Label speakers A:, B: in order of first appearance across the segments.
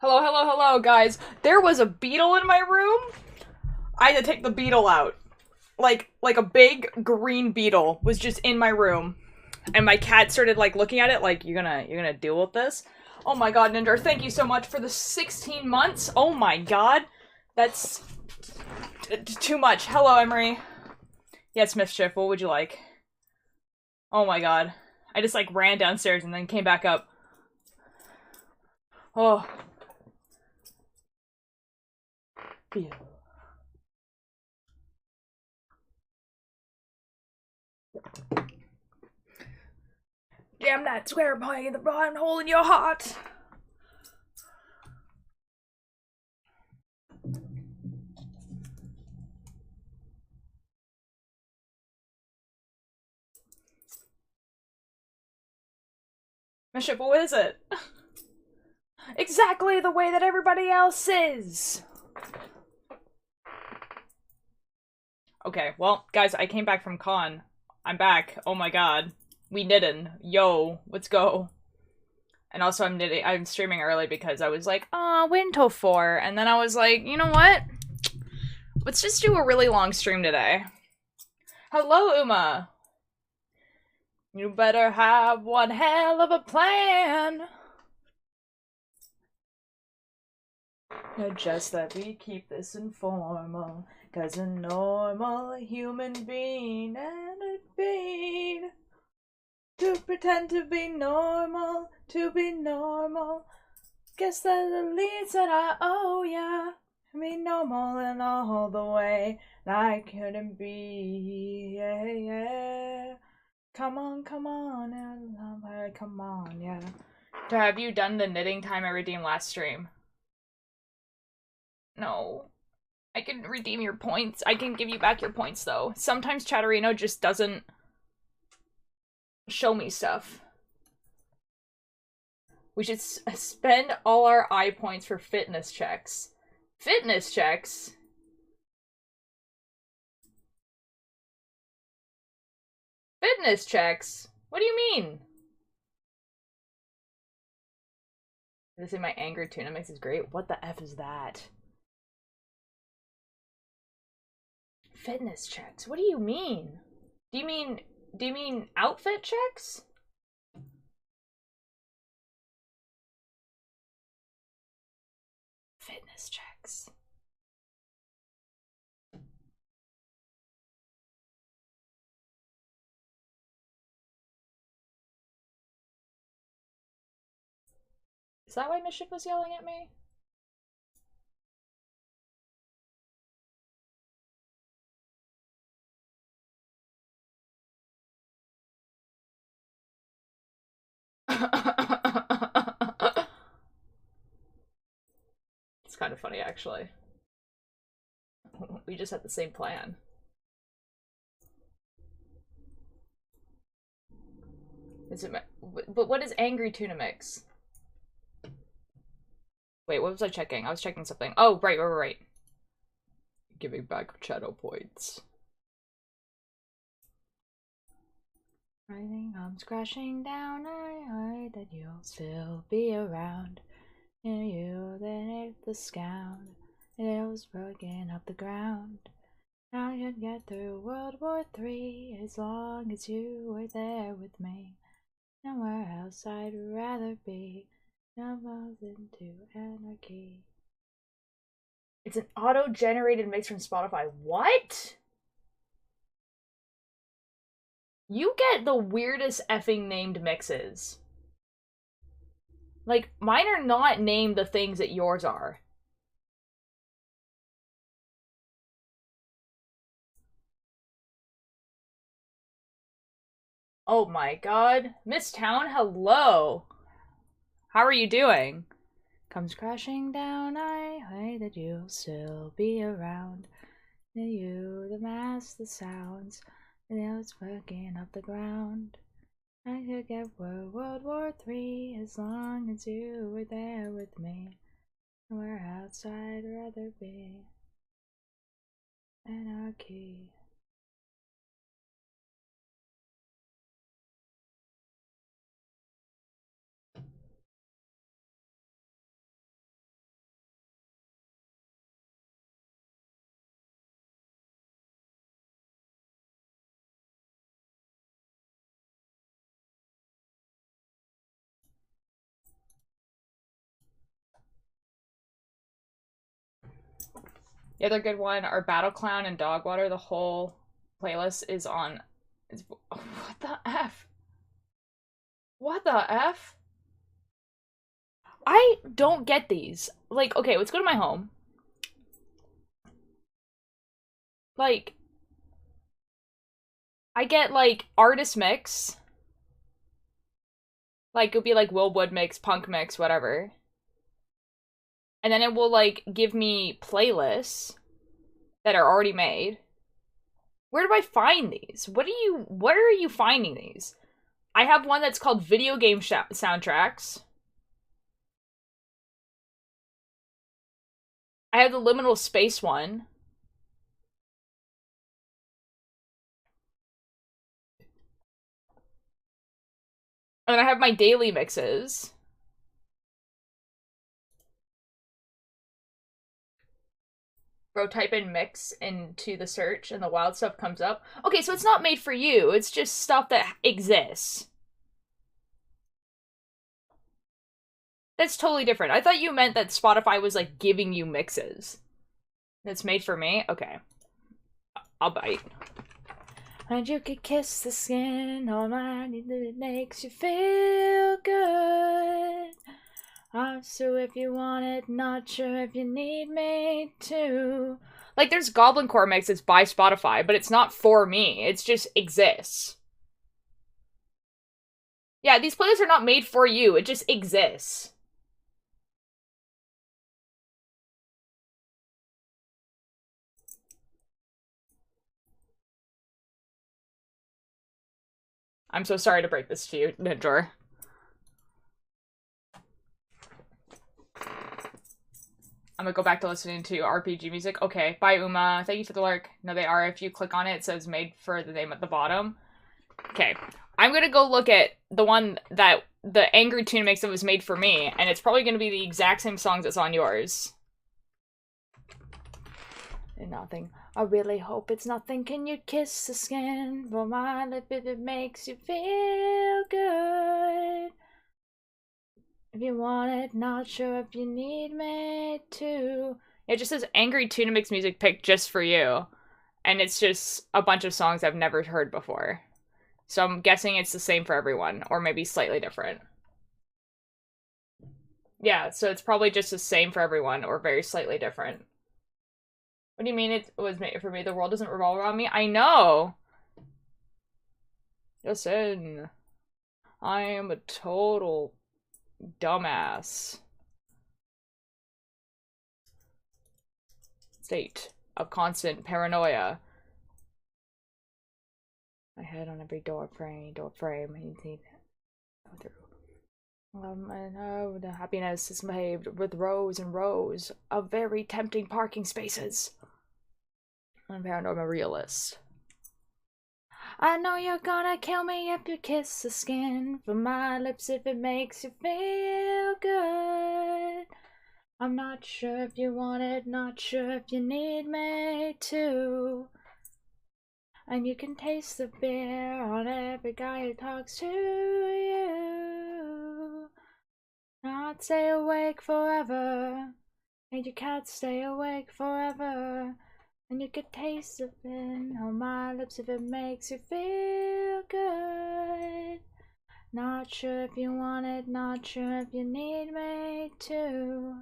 A: Hello, hello, hello, guys. There was a beetle in my room. I had to take the beetle out. Like a big green beetle was just in my room. And my cat started like looking at it like, you're gonna deal with this? Oh my god, Ninja, thank you so much for the 16 months. Oh my god. That's too much. Hello, Emery. Yes, Mischief, what would you like? Oh my god. I just like ran downstairs and then came back up. Oh. Beetle. Jam that square peg in the round hole in your heart. Bishop, what is it? Exactly the way that everybody else is. Okay, well, guys, I came back from con. I'm back. Oh my god. We knitting. Yo, let's go. And also I'm streaming early because I was like, wait until 4. And then I was like, you know what? Let's just do a really long stream today. Hello, Uma. You better have one hell of a plan. Just that we keep this informal, 'cause a normal human being and a being to pretend to be normal, guess that the least that I owe ya, be normal in all the way that I couldn't be, yeah, yeah. Come on, come on, yeah. So have you done the knitting time I redeemed last stream? No. I can redeem your points. I can give you back your points, though. Sometimes Chatterino just doesn't show me stuff. We should spend all our eye points for fitness checks. Fitness checks? Fitness checks? What do you mean? They say my anger tuna mix is great. What the F is that? Fitness checks? What do you mean? Do you mean outfit checks? Fitness checks. Is that why Mischief was yelling at me? It's kind of funny, actually. We just had the same plan. Is it? But what is angry tuna mix? Wait, what was I checking? I was checking something. Oh, right. Giving back shadow points. Rising comes crashing down. I heard that you'll still be around. And you then hit the scound. It was broken up the ground. Now you'd get through World War III as long as you were there with me. Nowhere else I'd rather be. Numbers into anarchy. It's an auto-generated mix from Spotify. What? You get the weirdest effing named mixes. Like, mine are not named the things that yours are. Oh my god. Miss Town, hello. How are you doing? Comes crashing down, I pray that you'll still be around. You, the mass, the sounds, and it's working up the ground. I could get World War III as long as you were there with me. Where else I'd rather be. Anarchy. The other good one are Battle Clown and Dogwater. The whole playlist is on. What the F? What the F? I don't get these. Like, okay, let's go to my home. Like, I get, like, artist mix. Like, it'll be, like, Will Wood mix, punk mix, whatever. And then it will, like, give me playlists that are already made. Where do I find these? Where are you finding these? I have one that's called Video Game Soundtracks. I have the Liminal Space one. And then I have my daily mixes. Bro, type in mix into the search and the wild stuff comes up. Okay, so it's not made for you. It's just stuff that exists. That's totally different. I thought you meant that Spotify was, like, giving you mixes. That's made for me? Okay. I'll bite. And you could kiss the skin on mine, it makes you feel good. So if you want it, not sure if you need me to. Like, there's Goblin Core mixes by Spotify, but it's not for me. It just exists. Yeah, these playlists are not made for you. It just exists. I'm so sorry to break this to you, Ninjor. I'm gonna go back to listening to RPG music. Okay, bye Uma. Thank you for the lurk. No, they are. If you click on it, it says made for the name at the bottom. Okay, I'm gonna go look at the one that the Angry Tune mix that was made for me, and it's probably gonna be the exact same songs that's on yours. Nothing. I really hope it's nothing. Can you kiss the skin for my lip if it makes you feel good? If you want it, not sure if you need me to. It just says Angry Tuna Mix music picked just for you. And it's just a bunch of songs I've never heard before. So I'm guessing it's the same for everyone, or maybe slightly different. Yeah, so it's probably just the same for everyone, or very slightly different. What do you mean it was made for me? The world doesn't revolve around me? I know! Listen. I am a total dumbass. State of constant paranoia. My head on every door frame, you see go through. I know the happiness is made with rows and rows of very tempting parking spaces. I'm a paranormal realist. I know you're gonna kill me if you kiss the skin from my lips if it makes you feel good. I'm not sure if you want it, not sure if you need me to. And you can taste the beer on every guy who talks to you. Not stay awake forever. Made your cat stay awake forever. And you could taste it on my lips if it makes you feel good. Not sure if you want it, not sure if you need me to.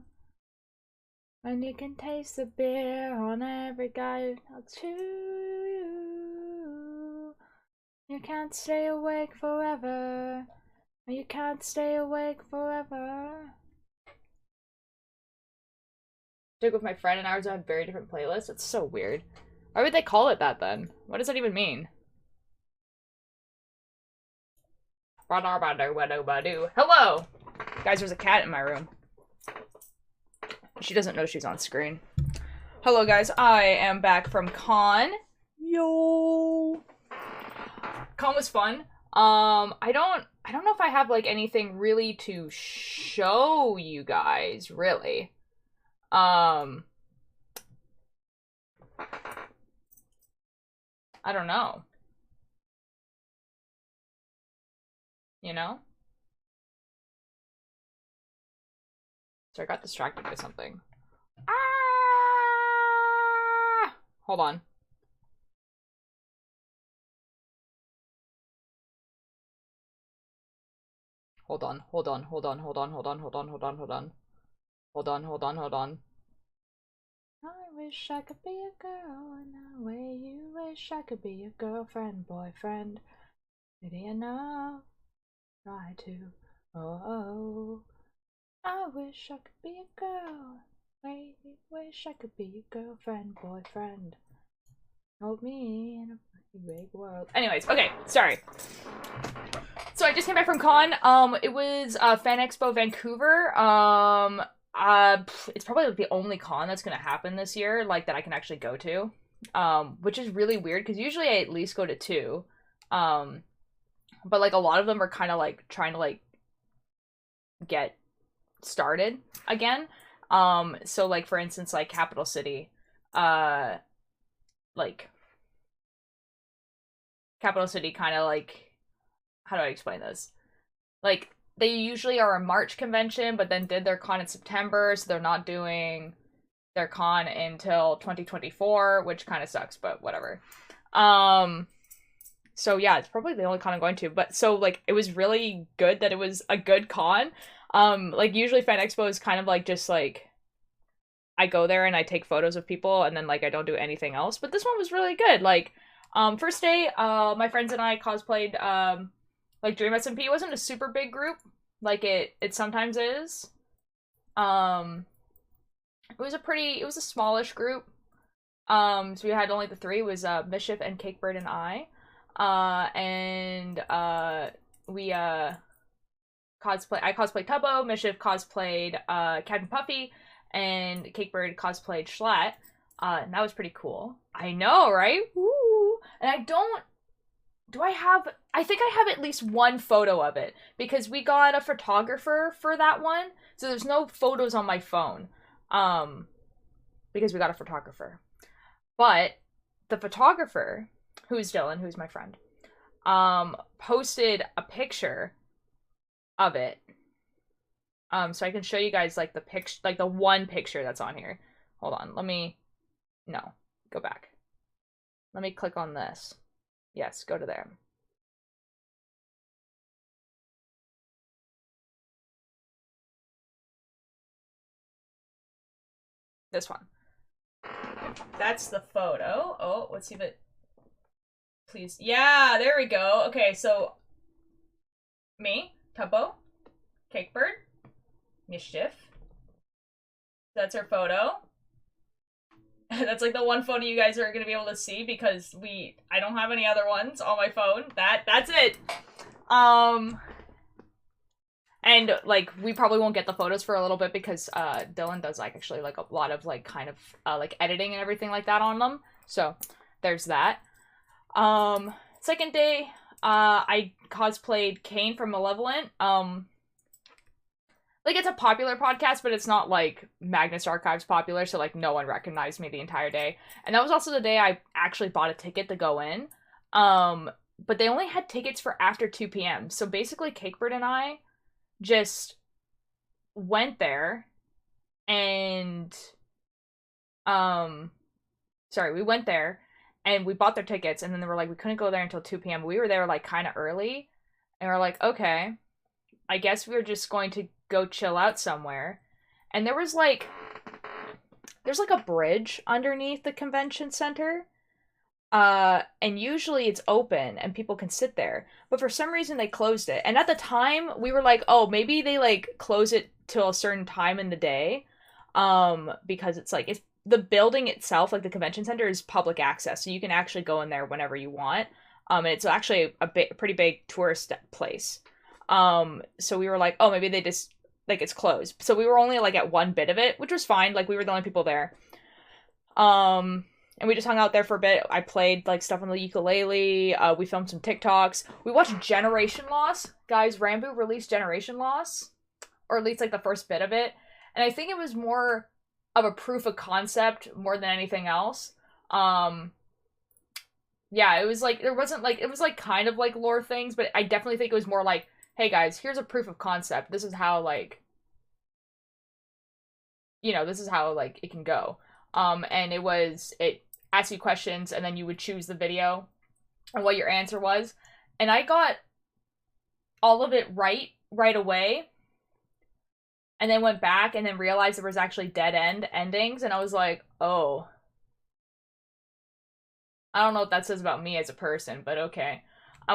A: When you can taste the beer on every guy who talks to you. You can't stay awake forever. You can't stay awake forever. Took with my friend and ours have very different playlists. It's so weird. Why would they call it that then? What does that even mean? Hello! Guys, there's a cat in my room. She doesn't know she's on screen. Hello guys, I am back from con. Yo! Con was fun. I don't know if I have like anything really to show you guys, really. I don't know. You know? So I got distracted by something. Ah! Hold on. Hold on. I wish I could be a girl in the way you wish I could be your girlfriend, boyfriend. Maybe enough. Try to. Oh. I wish I could be a girl. I wish I could be your girlfriend, boyfriend. Hold me in a big world. Anyways, okay, sorry. So I just came back from con. It was Fan Expo Vancouver. It's probably like the only con that's gonna happen this year, like that I can actually go to. Which is really weird because usually I at least go to 2. But like a lot of them are kind of like trying to like get started again. So like for instance, like Capital City, like Capital City kind of like, how do I explain this? Like they usually are a March convention, but then did their con in September, so they're not doing their con until 2024, which kind of sucks, but whatever. So yeah, it's probably the only con I'm going to, but so like it was really good that it was a good con. Like usually Fan Expo is kind of like just like I go there and I take photos of people and then like I don't do anything else, but this one was really good. Like first day, my friends and I cosplayed like Dream SMP. It wasn't a super big group like it sometimes is. It was a smallish group. So we had only the 3. It was Mischief and Cakebird and I. We I cosplayed Tubbo, Mischief cosplayed Captain Puffy, and Cakebird cosplayed Schlatt. And that was pretty cool. I know, right? Woo! And I think I have at least one photo of it because we got a photographer for that one. So there's no photos on my phone. Because we got a photographer. But the photographer, who's Dylan, who's my friend, posted a picture of it. So I can show you guys like the picture, like the one picture that's on here. Hold on, go back. Let me click on this. Yes, go to there. This one. That's the photo. Oh, let's see if it... Please. Yeah, there we go. Okay, so... Me, Tubbo, Cakebird, Mischief. That's our photo. That's like the one photo you guys are gonna be able to see because I don't have any other ones on my phone. That's it. And like we probably won't get the photos for a little bit because Dylan does like actually like a lot of like kind of like editing and everything like that on them. So there's that. Second day, I cosplayed Kane from Malevolent. Like it's a popular podcast, but it's not like Magnus Archives popular, so like no one recognized me the entire day. And that was also the day I actually bought a ticket to go in. But they only had tickets for after 2 p.m. So basically Cakebird and I just went there And sorry, we went there and we bought their tickets, and then they were like, we couldn't go there until 2 p.m. We were there like kind of early, and we're like, okay, I guess we were just going to go chill out somewhere. And there's like a bridge underneath the convention center. And usually it's open and people can sit there. But for some reason they closed it. And at the time we were like, oh, maybe they like close it till a certain time in the day. Because it's like, it's the building itself, like the convention center, is public access. So you can actually go in there whenever you want. And it's actually a pretty big tourist place. So we were like, oh, maybe they just, like, it's closed. So we were only like at one bit of it, which was fine. Like, we were the only people there. And we just hung out there for a bit. I played, like, stuff on the ukulele. We filmed some TikToks. We watched Generation Loss. Guys, Rambo released Generation Loss. Or at least, like, the first bit of it. And I think it was more of a proof of concept more than anything else. Yeah, it was, like, there wasn't, like, it was, like, kind of, like, lore things. But I definitely think it was more like, hey, guys, here's a proof of concept. This is how, like, you know, this is how, like, it can go. And it asked you questions, and then you would choose the video and what your answer was. And I got all of it right away, and then went back and then realized there was actually dead end endings, and I was like, oh. I don't know what that says about me as a person, but okay.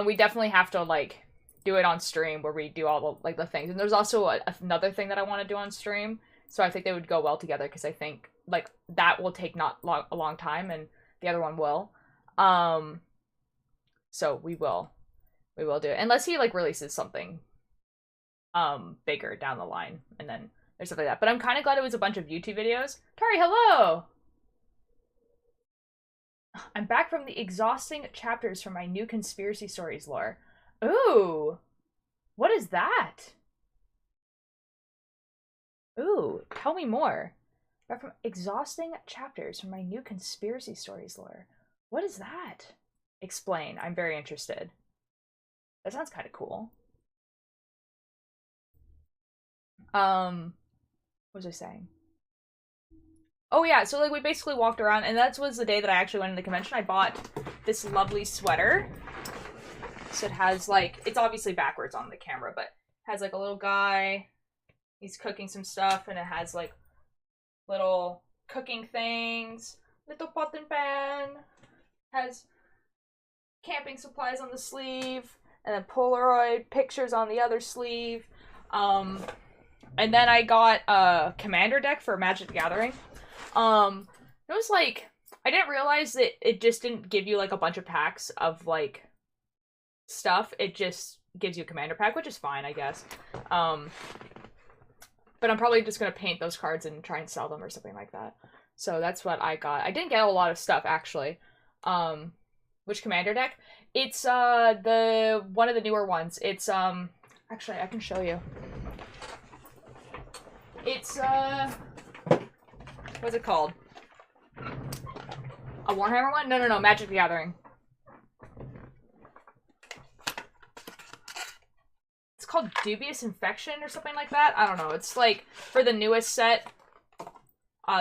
A: We definitely have to, like, do it on stream where we do all the, like, the things. And there's also another thing that I want to do on stream, so I think they would go well together, because I think, like, that will take a long time, and the other one will. So we will do it. Unless he, like, releases something, bigger down the line, and then there's stuff like that. But I'm kind of glad it was a bunch of YouTube videos. Tari, hello! I'm back from the exhausting chapters from my new conspiracy stories lore. Ooh! What is that? Ooh, tell me more. Back from exhausting chapters from my new conspiracy stories lore. What is that? Explain. I'm very interested. That sounds kind of cool. What was I saying? Oh yeah, so like we basically walked around, and that was the day that I actually went to the convention. I bought this lovely sweater. So it has like, it's obviously backwards on the camera, but it has like a little guy. He's cooking some stuff, and it has like little cooking things, little pot and pan, has camping supplies on the sleeve, and then Polaroid pictures on the other sleeve. And then I got a commander deck for Magic the Gathering. It was like, I didn't realize that it just didn't give you like a bunch of packs of like stuff. It just gives you a commander pack, which is fine, I guess. But I'm probably just gonna paint those cards and try and sell them or something like that. So that's what I got. I didn't get a lot of stuff, actually. Which commander deck? It's the one of the newer ones. It's actually I can show you. It's what's it called? A Warhammer one? No, Magic the Gathering. It's called Dubious Infection or something like that. I don't know. It's like for the newest set.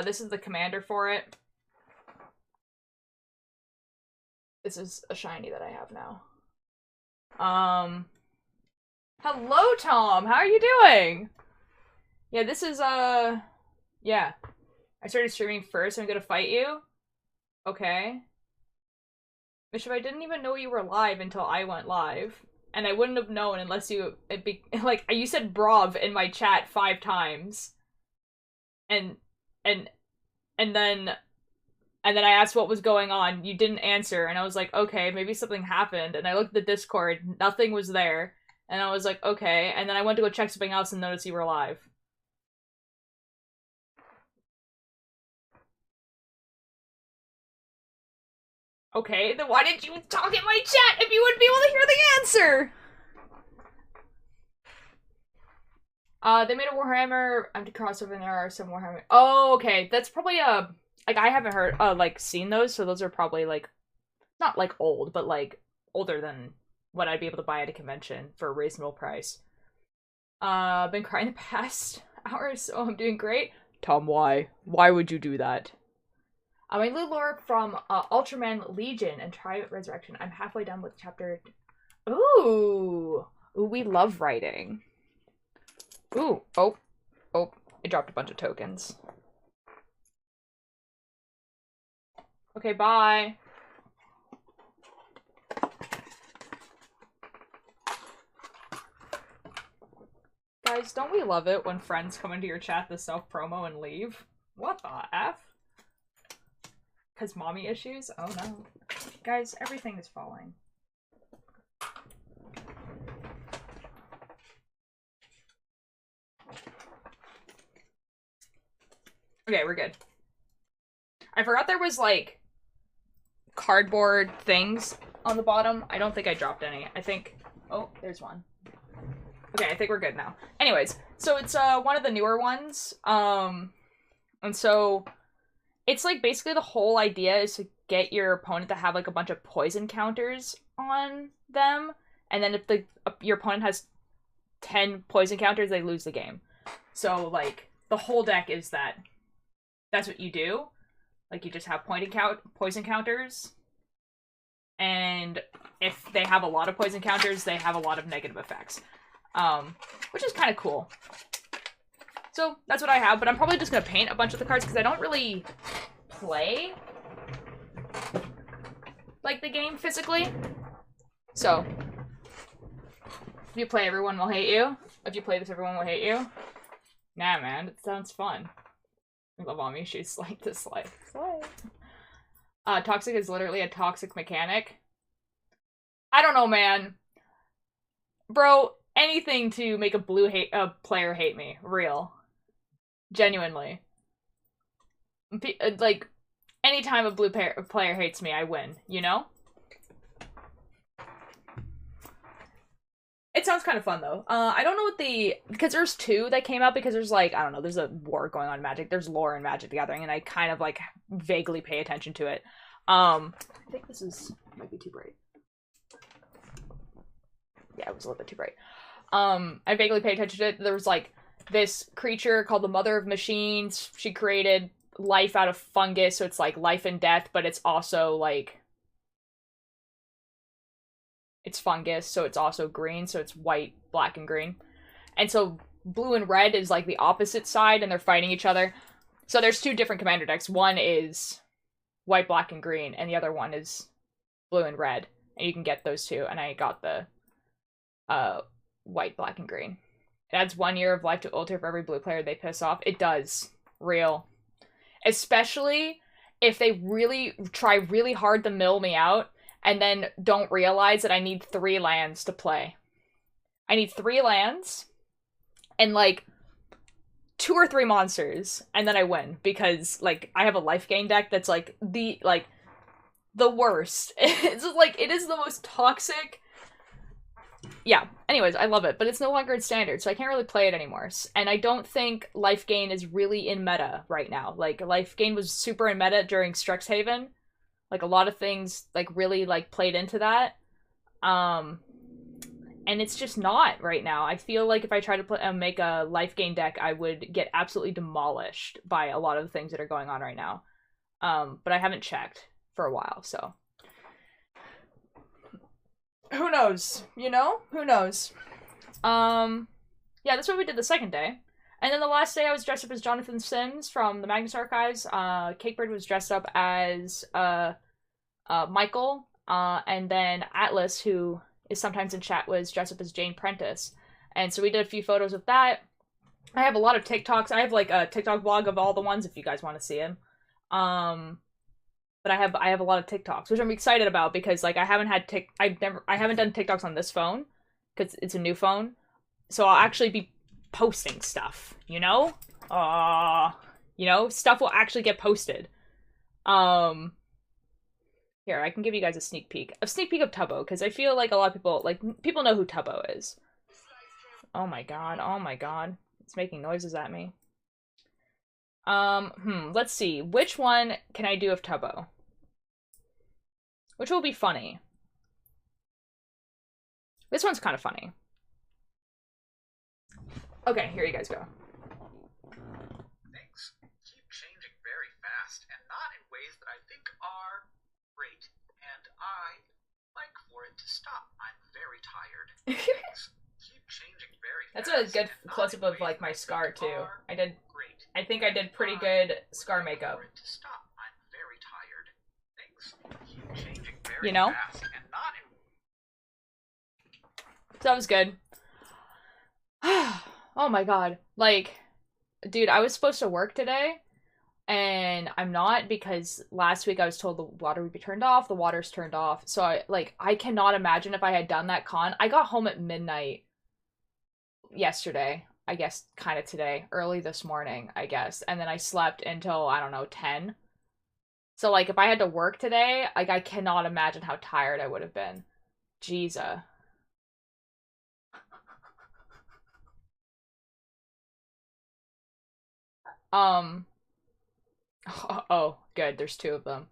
A: This is the commander for it. This is a shiny that I have now. Hello, Tom! How are you doing? Yeah, this is, yeah. I started streaming first, I'm gonna fight you? Okay. Bishop, I didn't even know you were live until I went live. And I wouldn't have known unless you, like, you said brov in my chat 5 times. And then I asked what was going on. You didn't answer, and I was like, okay, maybe something happened. And I looked at the Discord, nothing was there. And I was like, okay. And then I went to go check something else and noticed you were live. Okay, then why didn't you talk in my chat if you wouldn't be able to hear the answer? They made a Warhammer empty crossover, and there are some Warhammer. Oh, okay. That's probably like I haven't heard like seen those, so those are probably like not like old, but like older than what I'd be able to buy at a convention for a reasonable price. Been crying the past hour, so I'm doing great. Tom, why? Why would you do that? I learned lore from Ultraman Legion and Triumph Resurrection. I'm halfway done with chapter... Ooh! Ooh, we love writing. Ooh, oh. Oh, it dropped a bunch of tokens. Okay, bye. Guys, don't we love it when friends come into your chat to self-promo and leave? What the F? Because mommy issues? Oh no. Guys, everything is falling. Okay, we're good. I forgot there was, like, cardboard things on the bottom. I don't think I dropped any. I think... Oh, there's one. Okay, I think we're good now. Anyways, so it's one of the newer ones. And so it's like basically the whole idea is to get your opponent to have like a bunch of poison counters on them, and then if your opponent has 10 poison counters, they lose the game. So like the whole deck is that's what you do. Like you just have poison counters, and if they have a lot of poison counters, they have a lot of negative effects. Which is kind of cool. So that's what I have, but I'm probably just gonna paint a bunch of the cards because I don't really play like the game physically. So if you play, everyone will hate you. If you play this, everyone will hate you. Nah, man, it sounds fun. I love mommy. She's like this, like toxic is literally a toxic mechanic. I don't know, man. Bro, anything to make a player hate me. Real. Genuinely. Like, anytime a blue player hates me, I win, you know? It sounds kind of fun, though. I don't know what because there's two that came out because there's, like, I don't know, there's a war going on in Magic. There's lore in Magic the Gathering, and I kind of, like, vaguely pay attention to it. I think this might be too bright. Yeah, it was a little bit too bright. I vaguely pay attention to it. There was, like, this creature called the Mother of Machines. She created life out of fungus, so it's, like, life and death, but it's also, like... It's fungus, so it's also green, so it's white, black, and green. And so blue and red is, like, the opposite side, and they're fighting each other. So there's two different commander decks. One is white, black, and green, and the other one is blue and red. And you can get those two, and I got the white, black, and green. It adds 1 year of life to alter for every blue player they piss off. It does. Real. Especially if they really try really hard to mill me out and then don't realize that I need 3 lands to play. I need 3 lands and, like, 2 or 3 monsters, and then I win. Because, like, I have a life gain deck that's, like, the worst. It's, like, it is the most toxic... Yeah, anyways, I love it, but it's no longer in standard, so I can't really play it anymore. And I don't think life gain is really in meta right now. Like, life gain was super in meta during Strixhaven. Like, a lot of things, like, really, like, played into that. And it's just not right now. I feel like if I try to make a life gain deck, I would get absolutely demolished by a lot of the things that are going on right now. But I haven't checked for a while, so... Who knows? You know? Who knows? Yeah, that's what we did the second day. And then the last day I was dressed up as Jonathan Sims from the Magnus Archives. Cakebird was dressed up as Michael. And then Atlas, who is sometimes in chat, was dressed up as Jane Prentice. And so we did a few photos of that. I have a lot of TikToks. I have like a TikTok blog of all the ones if you guys want to see them. But I have a lot of TikToks, which I'm excited about because like I haven't done TikToks on this phone because it's a new phone. So I'll actually be posting stuff, you know? You know, stuff will actually get posted. Here, I can give you guys a sneak peek. A sneak peek of Tubbo, because I feel like a lot of people know who Tubbo is. Oh my god. It's making noises at me. Let's see. Which one can I do of Tubbo? Which will be funny? This one's kind of funny. Okay, here you guys go.
B: Thanks. that I think are great, and I like for it to stop. I'm very tired. Things keep changing very fast.
A: That's a good close-up of, like, my scar, too. I think I did pretty good scar makeup.
B: For it to stop. I'm very tired. Things keep changing very
A: You know?
B: fast, and not in...
A: So that was good. Oh my god. Like, dude, I was supposed to work today, and I'm not because last week I was told the water would be turned off. The water's turned off. So I cannot imagine if I had done that con. I got home at midnight yesterday. I guess kind of today. Early this morning, I guess. And then I slept until, I don't know, 10. So, like, if I had to work today, like, I cannot imagine how tired I would have been. Jesus. Oh, good. There's two of them.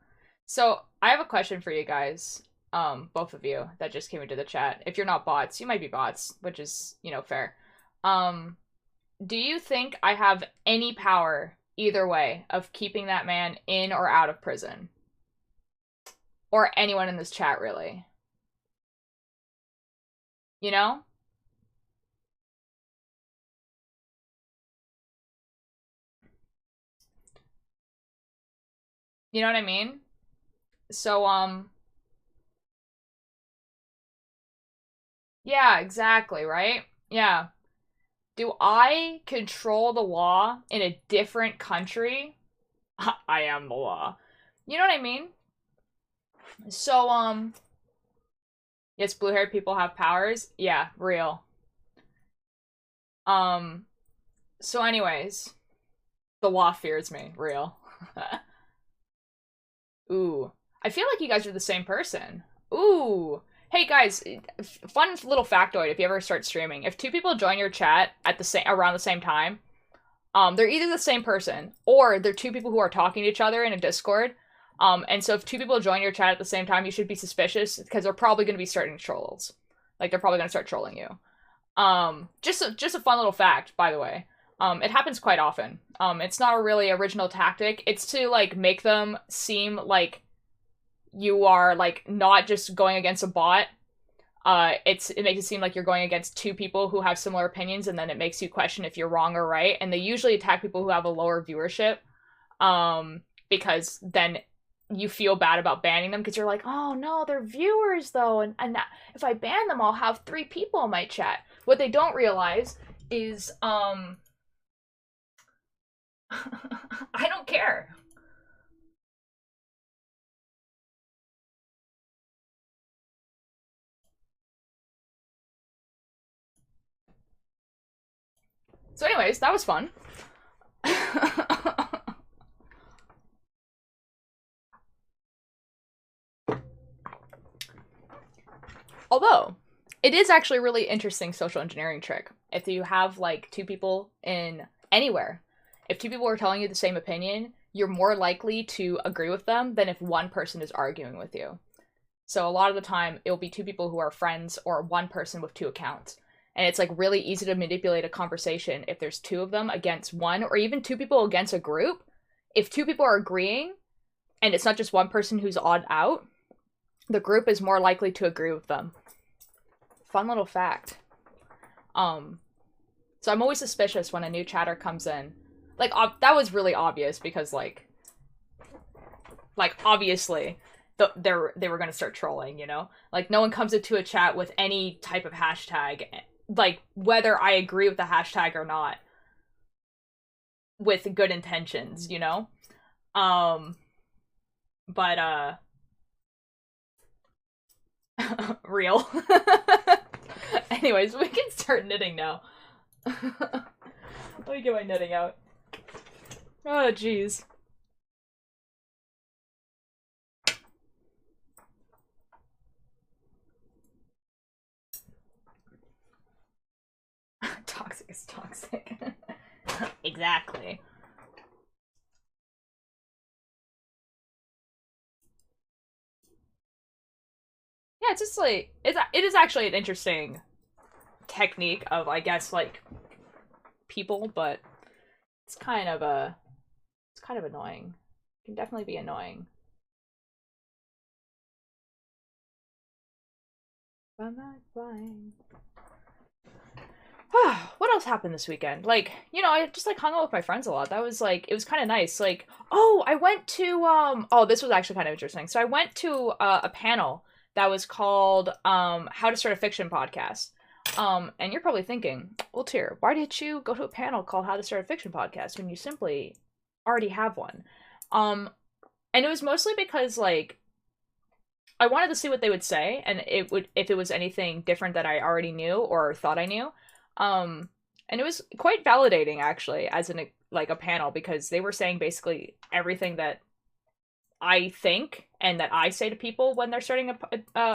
A: So, I have a question for you guys, both of you that just came into the chat. If you're not bots, you might be bots, which is, you know, fair. Do you think I have any power either way of keeping that man in or out of prison? Or anyone in this chat, really? You know? You know what I mean? So, yeah, exactly, right? Yeah. Do I control the law in a different country? I am the law. You know what I mean? So, yes, blue-haired people have powers. Yeah, real. So anyways, the law fears me. Real. Ooh. I feel like you guys are the same person. Ooh. Hey guys, fun little factoid if you ever start streaming. If two people join your chat at the same around the same time, they're either the same person or they're two people who are talking to each other in a Discord. And so if two people join your chat at the same time, you should be suspicious because they're probably going to be starting trolls. Like, they're probably going to start trolling you. Just a fun little fact, by the way. It happens quite often. It's not a really original tactic. It's to, like, make them seem like you are, like, not just going against a bot. It makes it seem like you're going against two people who have similar opinions, and then it makes you question if you're wrong or right. And they usually attack people who have a lower viewership, because then you feel bad about banning them because you're like, oh no, they're viewers though, and if I ban them, I'll have 3 people in my chat. What they don't realize is, I don't care. So anyways, that was fun. Although, it is actually a really interesting social engineering trick. If you have, like, 2 people in anywhere, if 2 people are telling you the same opinion, you're more likely to agree with them than if one person is arguing with you. So a lot of the time, it'll be 2 people who are friends or one person with 2 accounts. And it's, like, really easy to manipulate a conversation if there's 2 of them against one, or even 2 people against a group. If 2 people are agreeing, and it's not just one person who's odd out, the group is more likely to agree with them. Fun little fact. So I'm always suspicious when a new chatter comes in. Like, that was really obvious because, like, obviously, they were gonna start trolling, you know? Like, no one comes into a chat with any type of hashtag, like, whether I agree with the hashtag or not, with good intentions, you know? But, real. Anyways, we can start knitting now. Let me get my knitting out. Oh, jeez. Toxic is toxic. Exactly. Yeah, it's just like, it is actually an interesting technique of, I guess, like, people, but it's kind of annoying. It can definitely be annoying. I'm not flying. What else happened this weekend? Like, I just like hung out with my friends a lot. That was like, it was kind of nice. Like, oh, I went to oh, this was actually kind of interesting. So I went to a panel that was called How to Start a Fiction Podcast. And you're probably thinking, well, Tyr, why did you go to a panel called How to Start a Fiction Podcast when you simply already have one? And it was mostly because like I wanted to see what they would say, and it would if it was anything different that I already knew or thought I knew. And it was quite validating actually, as in like a panel, because they were saying basically everything that I think and that I say to people when they're starting a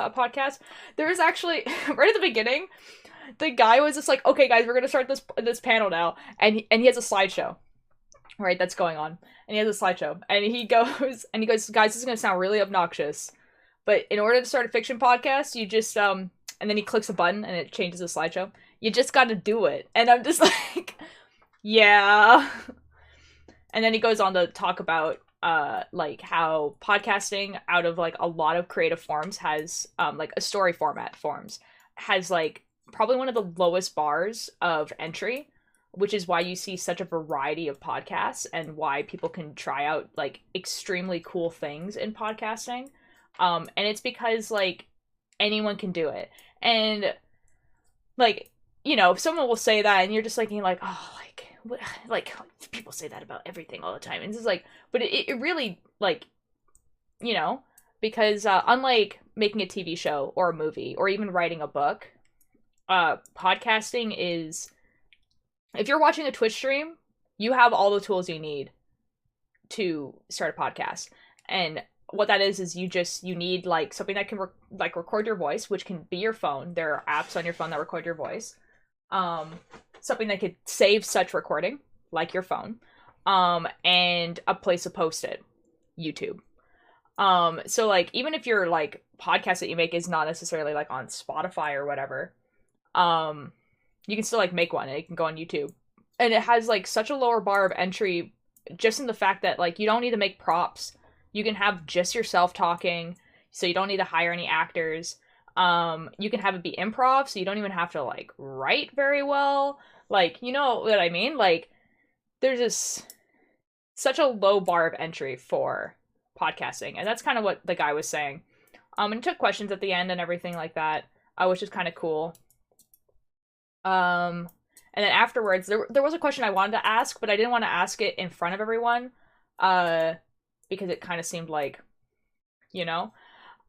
A: podcast. There was actually right at the beginning, the guy was just like, "Okay, guys, we're gonna start this panel now," and he has a slideshow, right? That's going on, and he has a slideshow, and he goes, "Guys, this is gonna sound really obnoxious, but in order to start a fiction podcast, you just and then he clicks a button and it changes the slideshow. You just got to do it." And I'm just like, yeah. And then he goes on to talk about like how podcasting out of like a lot of creative forms has like a story format forms has like probably one of the lowest bars of entry, which is why you see such a variety of podcasts and why people can try out like extremely cool things in podcasting. And it's because like anyone can do it. And like, someone will say that and you're just thinking like, oh, like what, like people say that about everything all the time. And it's just like, but it really like, because unlike making a TV show or a movie or even writing a book, podcasting is, if you're watching a Twitch stream, you have all the tools you need to start a podcast. And what that is you need like something that can record your voice, which can be your phone. There are apps on your phone that record your voice. Something that could save such recording, like your phone. And a place to post it, YouTube. So like even if your like podcast that you make is not necessarily like on Spotify or whatever, you can still like make one and it can go on YouTube. And it has like such a lower bar of entry just in the fact that like you don't need to make props. You can have just yourself talking, so you don't need to hire any actors. You can have it be improv, so you don't even have to like write very well. Like, you know what I mean? Like, there's just such a low bar of entry for podcasting, and that's kind of what the guy was saying. And he took questions at the end and everything like that, which is kind of cool. And then afterwards, there was a question I wanted to ask, but I didn't want to ask it in front of everyone. Because it kind of seemed like,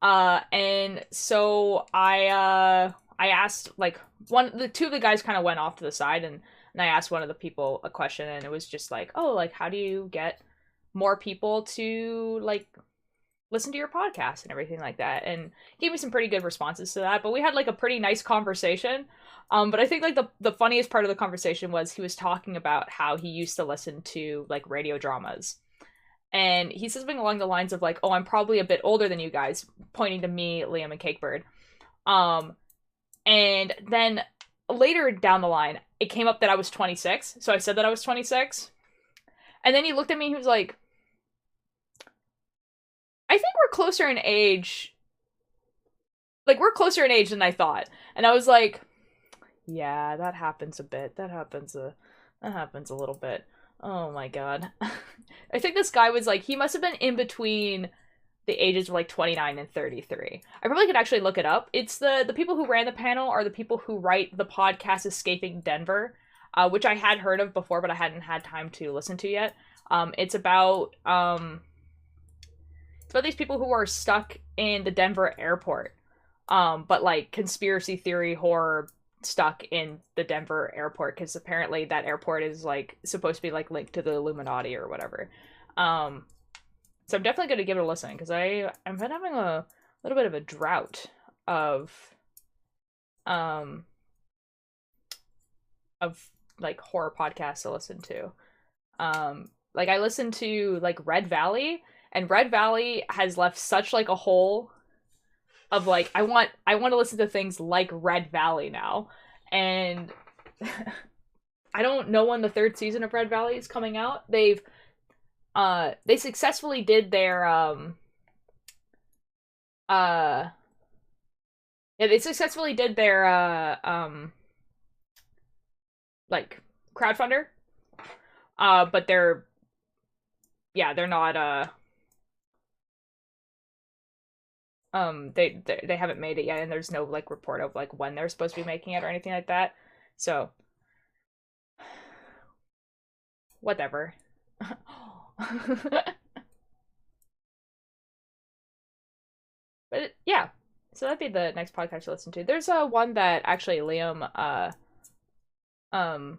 A: and so I asked like the two of the guys kind of went off to the side, and I asked one of the people a question, and it was just like, oh, like how do you get more people to like listen to your podcast and everything like that, and gave me some pretty good responses to that. But we had like a pretty nice conversation. But I think like the funniest part of the conversation was he was talking about how he used to listen to like radio dramas. And he says something along the lines of like, "Oh, I'm probably a bit older than you guys," pointing to me, Liam, and Cakebird. And then later down the line, it came up that I was 26. So I said that I was 26. And then he looked at me and he was like, "I think we're closer in age. Like, we're closer in age than I thought." And I was like, "Yeah, that happens a bit. That happens a little bit." Oh my god. I think this guy was like, he must have been in between the ages of like 29 and 33. I probably could actually look it up. It's the people who ran the panel are the people who write the podcast Escaping Denver, which I had heard of before, but I hadn't had time to listen to yet. It's about these people who are stuck in the Denver airport, but like conspiracy theory horror stuck in the Denver airport, because apparently that airport is like supposed to be like linked to the Illuminati or whatever. So I'm definitely going to give it a listen, because I'm been having a little bit of a drought of like horror podcasts to listen to. Like I listened to like Red Valley, and Red Valley has left such like a hole of like I want to listen to things like Red Valley now. And I don't know when the third season of Red Valley is coming out. They successfully did their Yeah, they successfully did their like crowdfunder. But they're yeah, they're not they haven't made it yet, and there's no like report of like when they're supposed to be making it or anything like that. So whatever. But yeah, so that'd be the next podcast to listen to. There's one that actually Liam um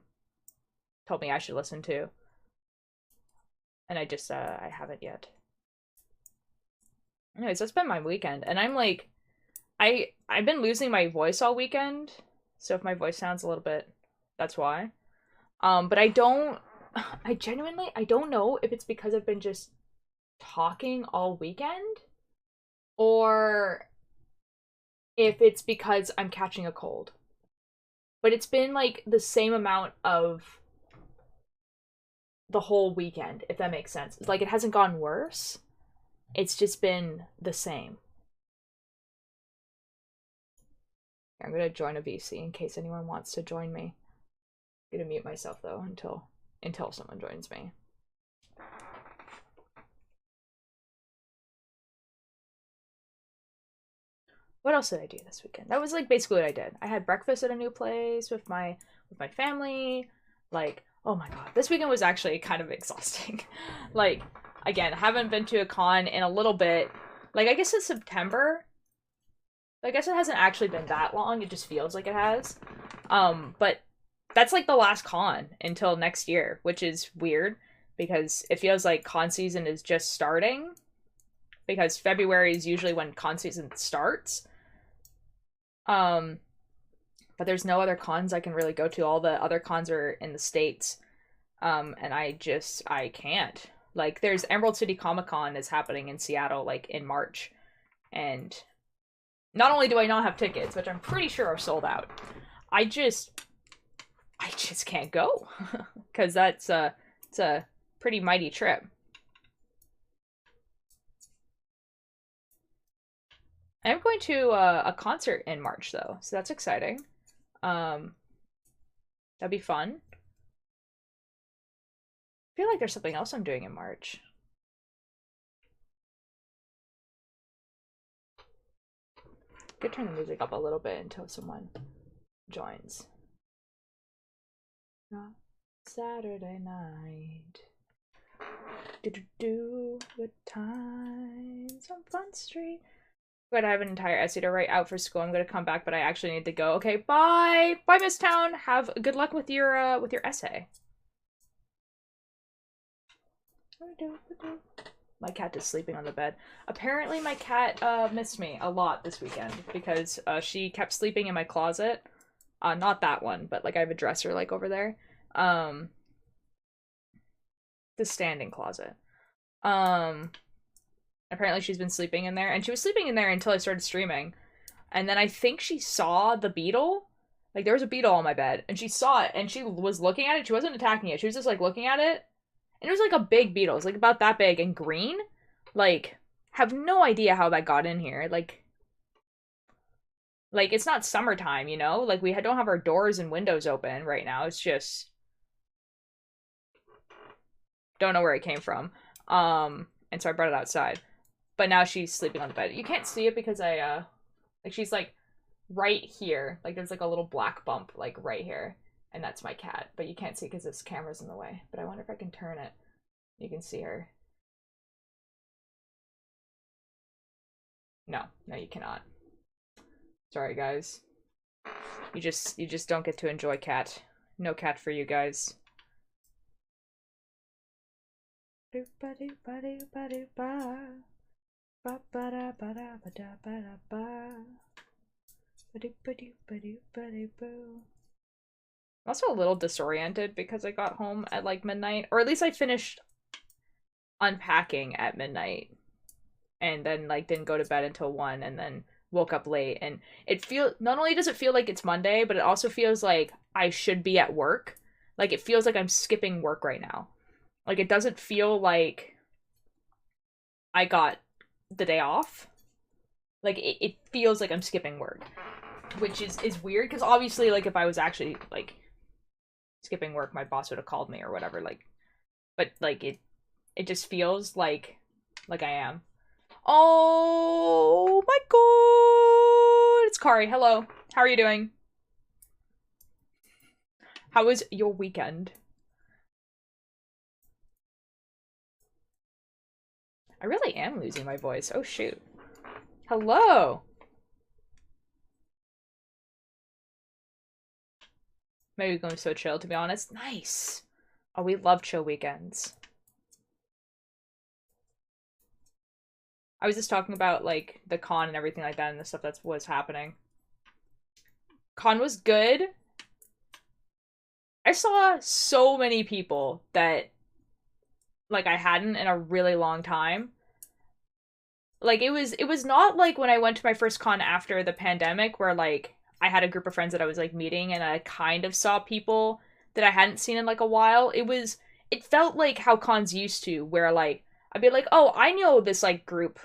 A: told me I should listen to, and I haven't yet. Anyways, that's been my weekend, and I'm like, I've been losing my voice all weekend, so if my voice sounds a little bit, that's why. But I don't, I don't know if it's because I've been just talking all weekend, or if it's because I'm catching a cold. But it's been like the same amount of the whole weekend, if that makes sense. Like it hasn't gotten worse. It's just been the same. I'm gonna join a VC in case anyone wants to join me. I'm gonna mute myself though until someone joins me. What else did I do this weekend? That was like basically what I did. I had breakfast at a new place with my family. Like, oh my god, this weekend was actually kind of exhausting. Like, again, haven't been to a con in a little bit. Like, I guess it's September. I guess it hasn't actually been that long. It just feels like it has. But that's like the last con until next year, which is weird because it feels like con season is just starting. Because February is usually when con season starts. Um, but there's no other cons I can really go to. All the other cons are in the States. And I can't. Like, there's Emerald City Comic Con is happening in Seattle, like, in March. And not only do I not have tickets, which I'm pretty sure are sold out, I just can't go. Because it's a pretty mighty trip. I'm going to a concert in March, though, so that's exciting. Um, that'd be fun. I feel like there's something else I'm doing in March. Could turn the music up a little bit until someone joins. Saturday night. Good times on Fun Street. I'm gonna have an entire essay to write out for school. I'm gonna come back, but I actually need to go. Okay, bye, bye, Miss Town. Have good luck with your essay. My cat is sleeping on the bed. Apparently, my cat missed me a lot this weekend because she kept sleeping in my closet. Not that one, but like I have a dresser like over there. The standing closet. Apparently she's been sleeping in there, and she was sleeping in there until I started streaming. And then I think she saw the beetle. Like, there was a beetle on my bed, and she saw it, and she was looking at it. She wasn't attacking it. She was just, like, looking at it. And it was, like, a big beetle. It was, like, about that big and green. Like, have no idea how that got in here. Like, it's not summertime, you know? Like, we don't have our doors and windows open right now. It's just... Don't know where it came from. And so I brought it outside. But now she's sleeping on the bed. You can't see it because like, she's, like, right here. Like, there's, like, a little black bump, like, right here. And that's my cat. But you can't see because this camera's in the way. But I wonder if I can turn it. You can see her. No, you cannot. Sorry, guys. You just don't get to enjoy cat. No cat for you guys. I'm also a little disoriented because I got home at like midnight, or at least I finished unpacking at midnight and then like didn't go to bed until 1 and then woke up late, and not only does it feel like it's Monday, but it also feels like I should be at work. Like, it feels like I'm skipping work right now. Like, it doesn't feel like I got the day off. Like, it feels like I'm skipping work, which is weird, because obviously, like, if I was actually, like, skipping work, my boss would have called me or whatever, like, but, like, it just feels like I am. Oh my god! It's Kari. Hello. How are you doing? How was your weekend? I really am losing my voice. Oh shoot. Hello. Maybe going so chill, to be honest. Nice. Oh, we love chill weekends. I was just talking about, like, the con and everything like that and the stuff that was happening. Con was good. I saw so many people that, like, I hadn't in a really long time. Like, it was not like when I went to my first con after the pandemic, where, like, I had a group of friends that I was, like, meeting, and I kind of saw people that I hadn't seen in, like, a while. It felt like how cons used to, where, like, I'd be like, oh, I know this, like, group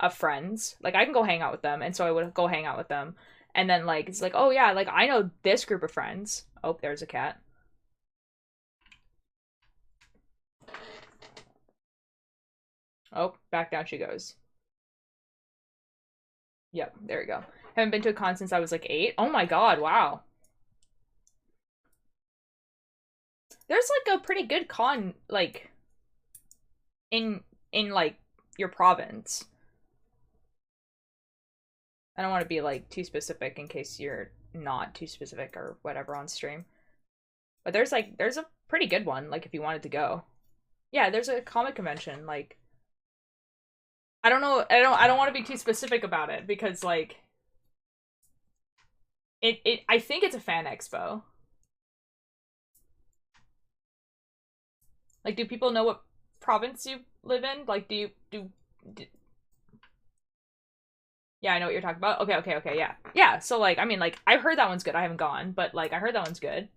A: of friends. Like, I can go hang out with them. And so I would go hang out with them. And then, like, it's like, oh, yeah, like, I know this group of friends. Oh, there's a cat. Oh, back down she goes. Yep, there we go. Haven't been to a con since I was, like, 8. Oh my god, wow. There's, like, a pretty good con, like, in like, your province. I don't want to be, like, too specific in case you're not too specific or whatever on stream. But there's a pretty good one, like, if you wanted to go. Yeah, there's a comic convention, like, I don't know, I don't want to be too specific about it, because, like, I think it's a fan expo. Like, do people know what province you live in? Like, do yeah, I know what you're talking about. Okay, okay, okay, yeah. Yeah, so, like, I mean, like, I've heard that one's good. I haven't gone, but, like, I heard that one's good.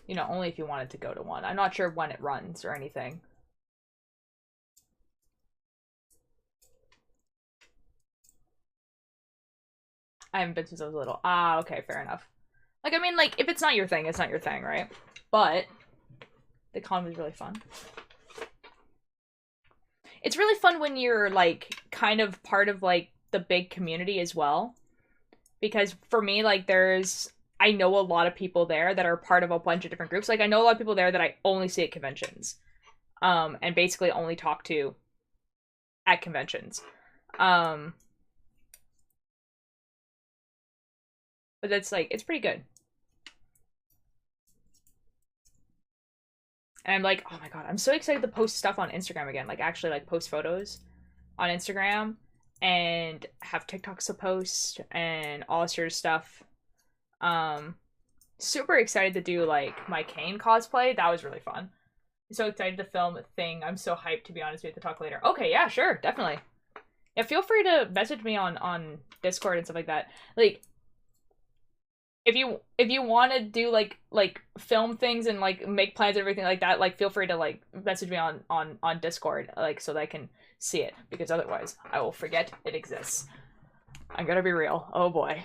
A: You know, only if you wanted to go to one. I'm not sure when it runs or anything. I haven't been since I was little. Ah, okay, fair enough. Like, I mean, like, if it's not your thing, it's not your thing, right? But the con was really fun. It's really fun when you're, like, kind of part of, like, the big community as well. Because for me, like, I know a lot of people there that are part of a bunch of different groups. Like, I know a lot of people there that I only see at conventions. And basically only talk to at conventions. But that's, like, it's pretty good. And I'm like, oh my god, I'm so excited to post stuff on Instagram again. Like, actually, like, post photos on Instagram and have TikToks to post and all this sort of stuff. Super excited to do, like, my Kane cosplay. That was really fun. I'm so excited to film a thing. I'm so hyped, to be honest. We have to talk later. Okay, yeah, sure, definitely. Yeah, feel free to message me on Discord and stuff like that. Like, if you want to do, like film things and, like, make plans and everything like that, like, feel free to, like, message me on Discord, like, so that I can see it, because otherwise I will forget it exists. I'm gonna be real. Oh boy.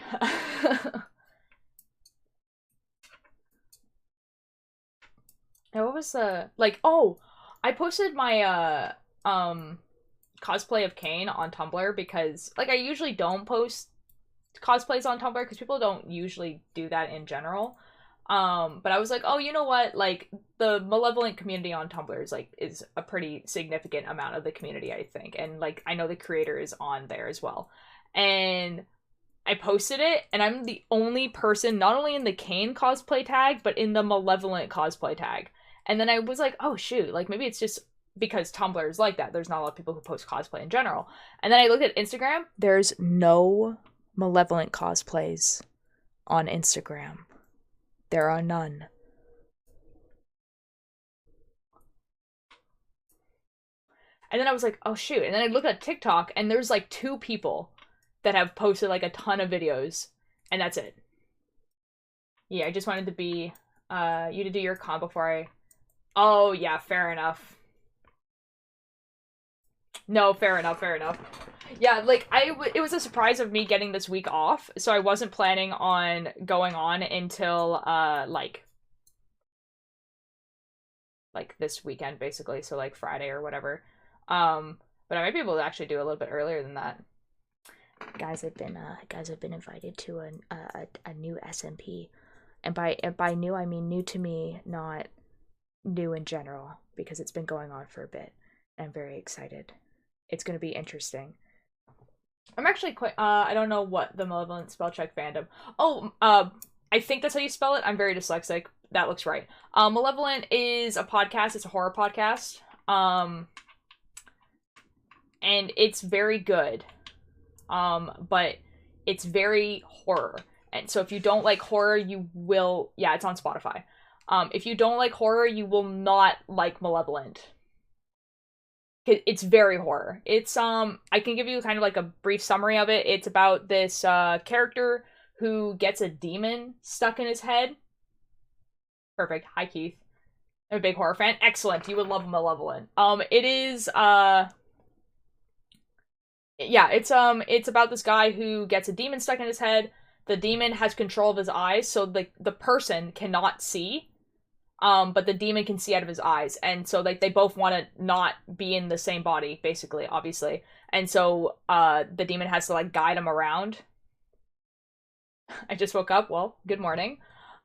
A: What was the, like, oh, I posted my cosplay of Kane on Tumblr, because, like, I usually don't post cosplays on Tumblr because people don't usually do that in general. But I was like, oh, you know what? Like, the malevolent community on Tumblr is a pretty significant amount of the community, I think. And, like, I know the creator is on there as well. And I posted it, and I'm the only person, not only in the Kane cosplay tag, but in the malevolent cosplay tag. And then I was like, oh shoot, like, maybe it's just because Tumblr is like that. There's not a lot of people who post cosplay in general. And then I looked at Instagram. There's no malevolent cosplays on Instagram. There are none. And then I was like, oh shoot. And then I looked at TikTok, and there's, like, 2 people that have posted, like, a ton of videos, and that's it. Yeah, I just wanted to be you to do your con before I. Oh yeah, fair enough. No, fair enough, fair enough. Yeah, like it was a surprise of me getting this week off, so I wasn't planning on going on until like this weekend basically, so like Friday or whatever. But I might be able to actually do a little bit earlier than that. Guys, I've been invited to a new SMP, and by new I mean new to me, not new in general, because it's been going on for a bit. I'm very excited. It's gonna be interesting. I'm actually quite. I don't know what the Malevolent Spell Check fandom. Oh, I think that's how you spell it. I'm very dyslexic. That looks right. Malevolent is a podcast. It's a horror podcast. And it's very good. But it's very horror. And so if you don't like horror, you will. Yeah, it's on Spotify. If you don't like horror, you will not like Malevolent. It's very horror. It's I can give you kind of like a brief summary of it. It's about this character who gets a demon stuck in his head. Perfect. Hi, Keith. I'm a big horror fan. Excellent. You would love Malevolent. It is yeah, it's about this guy who gets a demon stuck in his head. The demon has control of his eyes, so the person cannot see. But the demon can see out of his eyes, and so like they both want to not be in the same body, basically, obviously, and so the demon has to like guide him around. I just woke up. Well, good morning.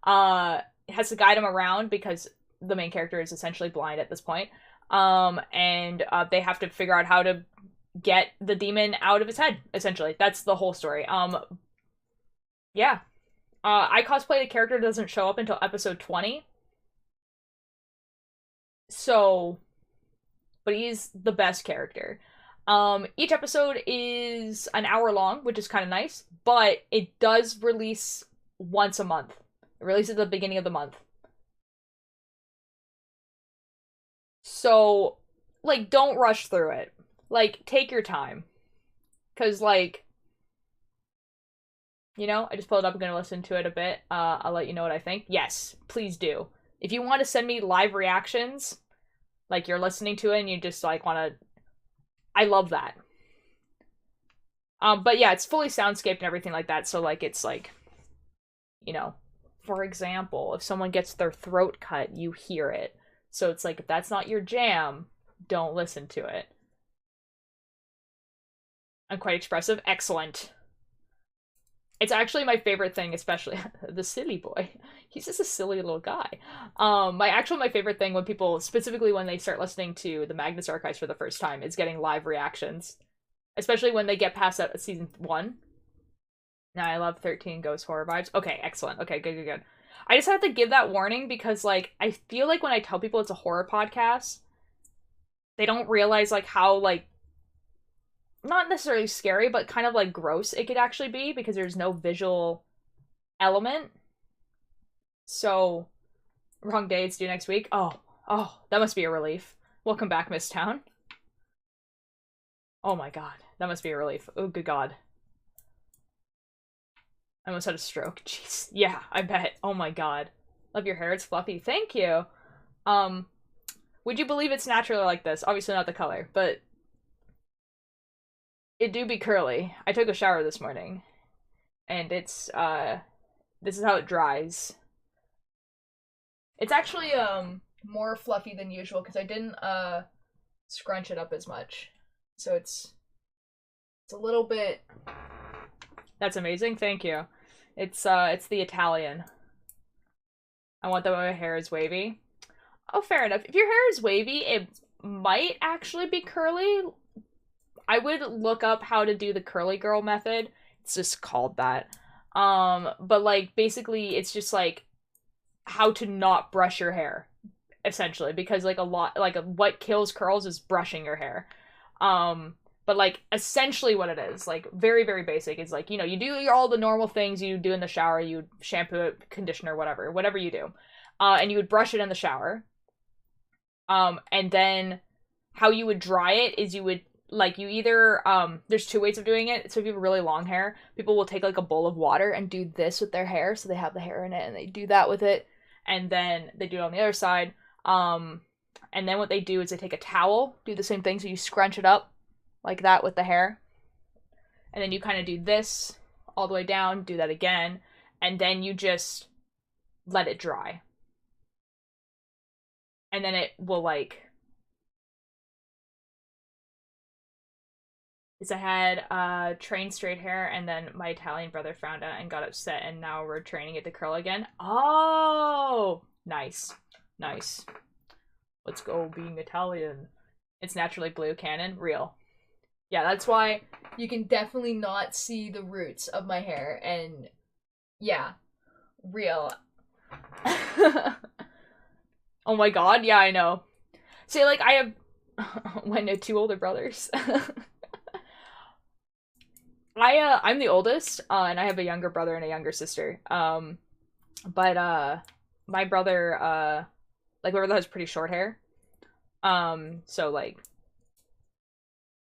A: It has to guide him around because the main character is essentially blind at this point. And they have to figure out how to get the demon out of his head. Essentially, that's the whole story. Yeah. I cosplayed a character that doesn't show up until episode 20. So, but he's the best character. Each episode is an hour long, which is kind of nice, but it does release once a month. It releases at the beginning of the month. So, like, don't rush through it. Like, take your time. Because, like, you know, I just pulled it up. I'm going to listen to it a bit. I'll let you know what I think. Yes, please do. If you want to send me live reactions, like you're listening to it and you just like want to, I love that. But yeah, it's fully soundscaped and everything like that. So like it's like, you know, for example, if someone gets their throat cut, you hear it. So it's like if that's not your jam, don't listen to it. I'm quite expressive. Excellent. It's actually my favorite thing, especially the silly boy. He's just a silly little guy. My favorite thing when people, specifically when they start listening to the Magnus Archives for the first time, is getting live reactions. Especially when they get past season 1. Now I love 13 Ghost Horror vibes. Okay, excellent. Okay, good, good, good. I just have to give that warning because, like, I feel like when I tell people it's a horror podcast, they don't realize, like, how, like, not necessarily scary, but kind of like gross it could actually be because there's no visual element. So, wrong day, it's due next week. Oh, that must be a relief. Welcome back, Miss Town. Oh my god, that must be a relief. Oh, good god. I almost had a stroke. Jeez. Yeah, I bet. Oh my god. Love your hair, it's fluffy. Thank you. Would you believe it's naturally like this? Obviously not the color, but it do be curly. I took a shower this morning. And it's, this is how it dries. It's actually, more fluffy than usual because I didn't, scrunch it up as much. So it's a little bit... That's amazing, thank you. It's the Italian. I want that when my hair is wavy. Oh, fair enough. If your hair is wavy, it might actually be curly. I would look up how to do the curly girl method. It's just called that. But like basically it's just like how to not brush your hair, essentially, because like what kills curls is brushing your hair. But like essentially what it is, like very, very basic, is like, you know, you do all the normal things you do in the shower, you shampoo it, conditioner, whatever you do. And you would brush it in the shower. And then how you would dry it is you would like you either there's two ways of doing it. So if you have really long hair, people will take like a bowl of water and do this with their hair, so they have the hair in it and they do that with it, and then they do it on the other side. And then what they do is they take a towel, do the same thing, so you scrunch it up, like that with the hair. And then you kind of do this all the way down, do that again, and then you just let it dry. And then it will like, is I had trained straight hair, and then my Italian brother found out and got upset, and now we're training it to curl again. Oh, nice, nice. Let's go being Italian. It's naturally blue. Canon, real. Yeah, that's why you can definitely not see the roots of my hair, and yeah, real. Oh my god, yeah, I know. See, like I have when two older brothers. I'm the oldest, and I have a younger brother and a younger sister. But my brother, like my brother has pretty short hair. So like,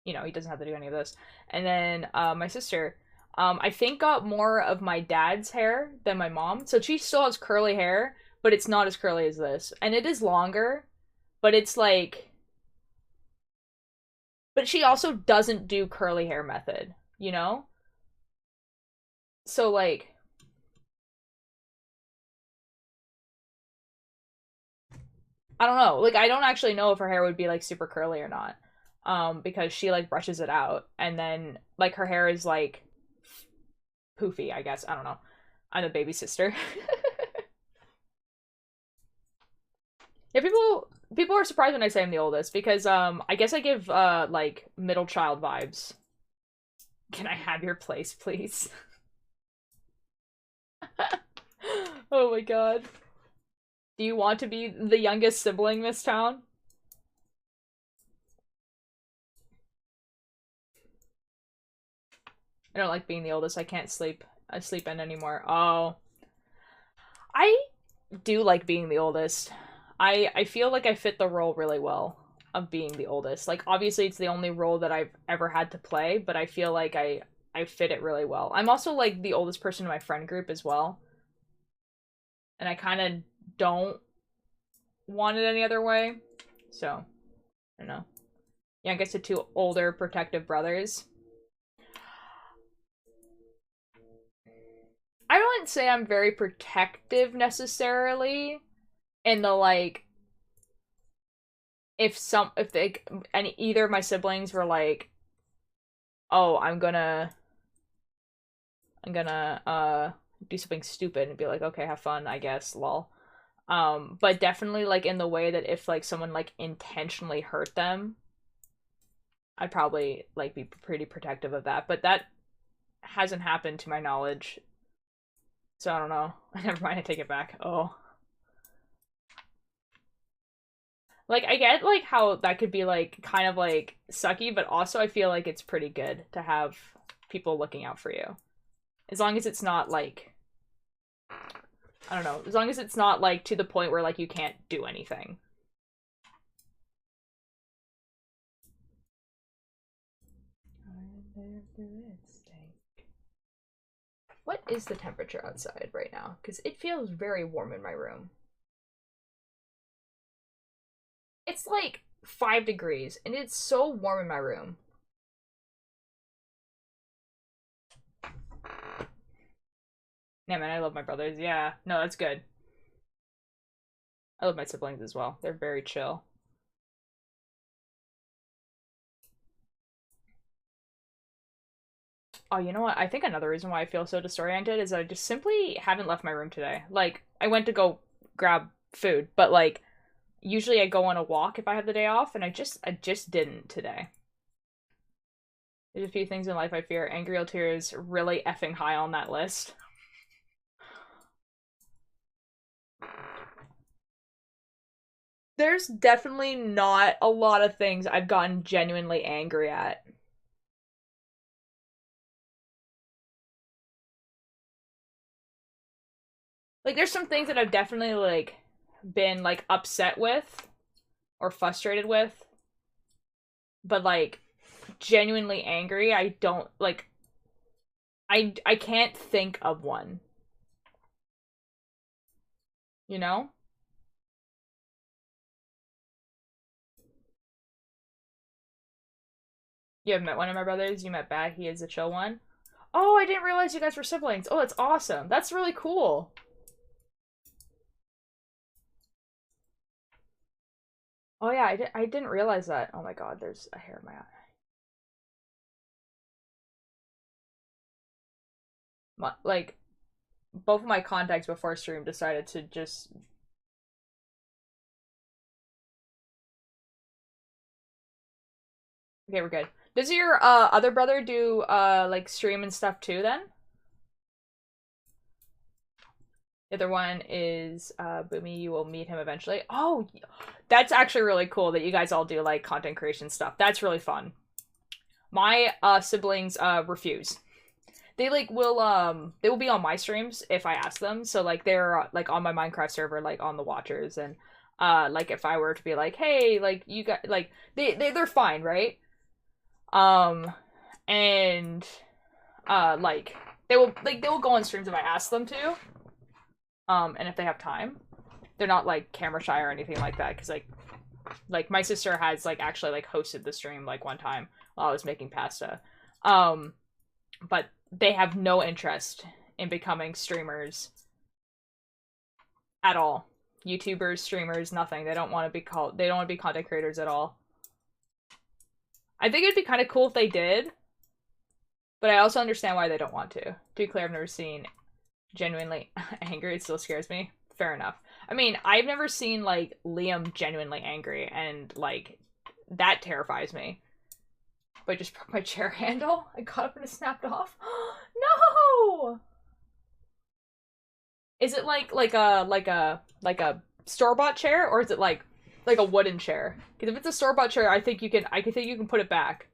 A: you know, he doesn't have to do any of this. And then my sister, I think got more of my dad's hair than my mom. So she still has curly hair, but it's not as curly as this. And it is longer, but it's like, but she also doesn't do curly hair method, you know? So like, I don't know. Like I don't actually know if her hair would be like super curly or not. Because she like brushes it out, and then like her hair is like poofy, I guess. I don't know. I'm a baby sister. Yeah, people are surprised when I say I'm the oldest because I guess I give like middle child vibes. Can I have your place, please? Oh my god. Do you want to be the youngest sibling, Miss Town? I don't like being the oldest. I can't sleep. I sleep in anymore. Oh. I do like being the oldest. I feel like I fit the role really well of being the oldest. Like obviously it's the only role that I've ever had to play, but I feel like I fit it really well. I'm also like the oldest person in my friend group as well. And I kind of don't want it any other way. So, I don't know. Yeah, I guess the two older protective brothers. I wouldn't say I'm very protective necessarily in the like if they any either of my siblings were like, "Oh, I'm gonna do something stupid," and be like, "Okay, have fun, I guess, lol." But definitely like in the way that if like someone like intentionally hurt them, I'd probably like be pretty protective of that. But that hasn't happened to my knowledge. So I don't know. Never mind, I take it back. Oh. Like I get like how that could be like kind of like sucky, but also I feel like it's pretty good to have people looking out for you. As long as it's not like I don't know, as long as it's not like to the point where like you can't do anything. What is the temperature outside right now? Because it feels very warm in my room. It's like 5 degrees, and it's so warm in my room. Yeah, man, I love my brothers. Yeah, no, that's good. I love my siblings as well. They're very chill. Oh, you know what? I think another reason why I feel so disoriented is I just simply haven't left my room today. Like, I went to go grab food, but like usually I go on a walk if I have the day off, and I just didn't today. There's a few things in life I fear. Angry Altair is really effing high on that list. There's definitely not a lot of things I've gotten genuinely angry at. Like there's some things that I've definitely like been like upset with or frustrated with, but like genuinely angry, I don't like I can't think of one, you know? You have met one of my brothers? You met Bat, he is a chill one. Oh, I didn't realize you guys were siblings. Oh, that's awesome. That's really cool. Oh yeah, I didn't realize that. Oh my god, there's a hair in my eye. Like, both of my contacts before stream decided to just... Okay, we're good. Does your other brother do like stream and stuff too then? The other one is Boomy. You will meet him eventually. Oh, that's actually really cool that you guys all do like content creation stuff. That's really fun. My siblings refuse. They like will they will be on my streams if I ask them. So like they're like on my Minecraft server, like on the Watchers, and like if I were to be like, hey, like you got like they're fine, right? And like they will go on streams if I ask them to. And if they have time. They're not like camera shy or anything like that, because like my sister has like actually like hosted the stream like one time while I was making pasta. But they have no interest in becoming streamers at all. YouTubers, streamers, nothing. They don't want to be content creators at all. I think it'd be kind of cool if they did, but I also understand why they don't want to. To be clear, I've never seen genuinely angry. It still scares me. Fair enough. I mean, I've never seen like Liam genuinely angry, and like that terrifies me. But just broke my chair handle. I got up and it snapped off. No. Is it like a store-bought chair, or is it like a wooden chair? Because if it's a store-bought chair, I think you can put it back.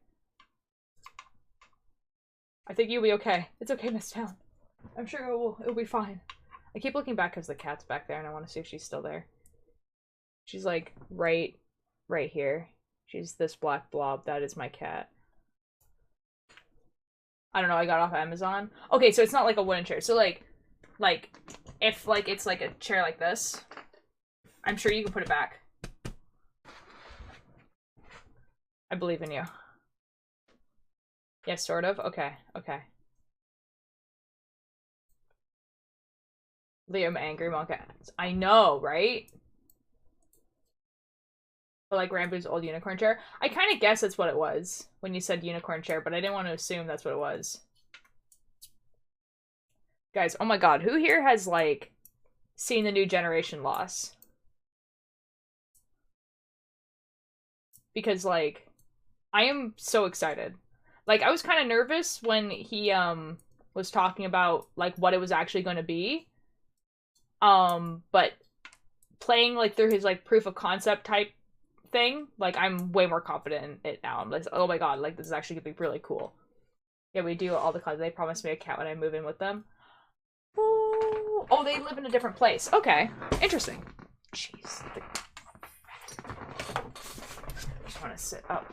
A: I think you'll be okay. It's okay, Miss Town. I'm sure it'll be fine. I keep looking back because the cat's back there, and I want to see if she's still there. She's like right here. She's this black blob. That is my cat. I don't know. I got off Amazon. Okay, so it's not like a wooden chair. So like if like it's like a chair like this, I'm sure you can put it back. I believe in you. Yes, sort of. Okay. Okay. Liam angry monkey. I know, right? But like Rambo's old unicorn chair. I kind of guess that's what it was when you said unicorn chair, but I didn't want to assume that's what it was. Guys, oh my god, who here has like seen the new generation loss? Because like I am so excited. Like I was kind of nervous when he was talking about like what it was actually going to be. But playing like through his like proof of concept type thing, like I'm way more confident in it now. I'm like, oh my god, like this is actually gonna be really cool. Yeah, we do all the clouds. They promised me a cat when I move in with them. Ooh. Oh, they live in a different place. Okay, interesting. Jeez. I just want to sit up.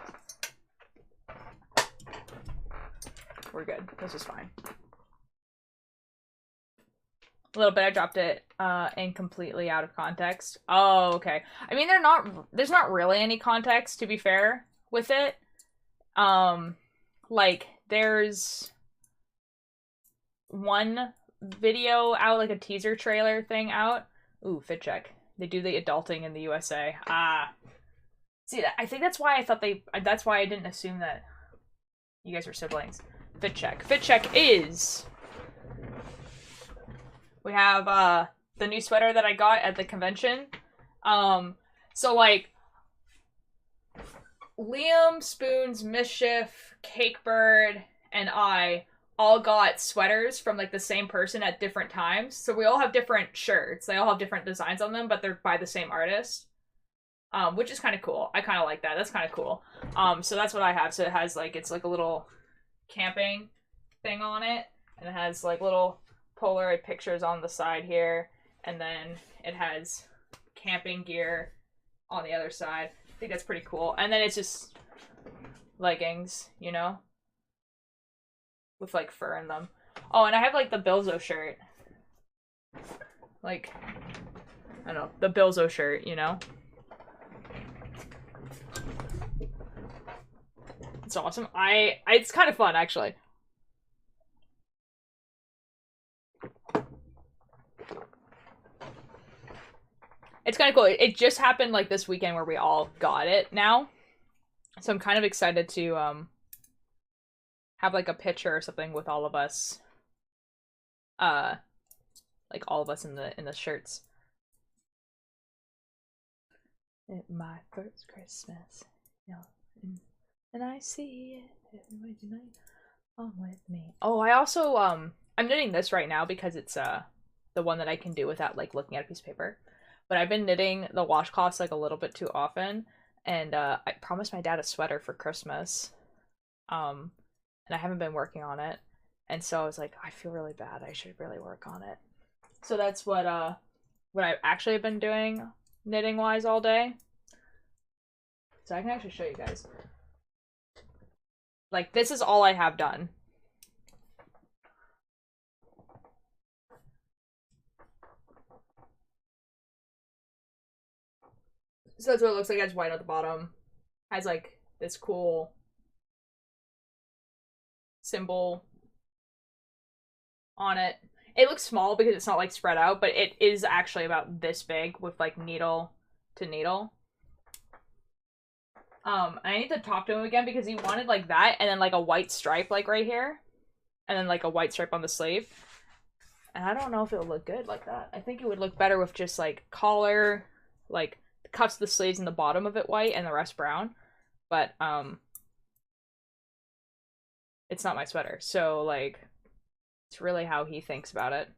A: We're good. This is fine. A little bit. I dropped it in completely out of context. Oh, okay. I mean, there's not really any context, to be fair, with it. Like, there's one video out, like a teaser trailer thing out. Ooh, fit check. They do the adulting in the USA. Ah. See, I think that's why that's why I didn't assume that you guys were siblings. Fit check. Fit check is... We have the new sweater that I got at the convention. So like Liam, Spoons, Mischief, Cakebird, and I all got sweaters from like the same person at different times. So we all have different shirts. They all have different designs on them, but they're by the same artist. Which is kind of cool. I kind of like that. That's kind of cool. So that's what I have. So it has like, it's like a little camping thing on it, and it has like little Polaroid pictures on the side here, and then it has camping gear on the other side. I think that's pretty cool. And then it's just leggings, you know, with like fur in them. Oh, and I have like the Bilzo shirt, like I don't know, the Bilzo shirt, you know. It's awesome. It's kind of fun, actually. It's kind of cool. It just happened like this weekend where we all got it now. So I'm kind of excited to have like a picture or something with all of us. Like all of us in the shirts. My first Christmas. You know, and I see it every night. Come with me. Oh, I also I'm knitting this right now because it's the one that I can do without like looking at a piece of paper. But I've been knitting the washcloths like a little bit too often, and I promised my dad a sweater for Christmas. And I haven't been working on it. And so I was like, I feel really bad. I should really work on it. So that's what I've actually been doing knitting wise all day. So I can actually show you guys. Like, this is all I have done. So that's what it looks like. It has white at the bottom. Has like this cool symbol on it. It looks small because it's not like spread out, but it is actually about this big with like needle to needle. I need to talk to him again because he wanted like that and then like a white stripe like right here. And then like a white stripe on the sleeve. And I don't know if it would look good like that. I think it would look better with just like collar, like the cuffs, the sleeves, and the bottom of it white and the rest brown. But it's not my sweater, so like it's really how he thinks about it.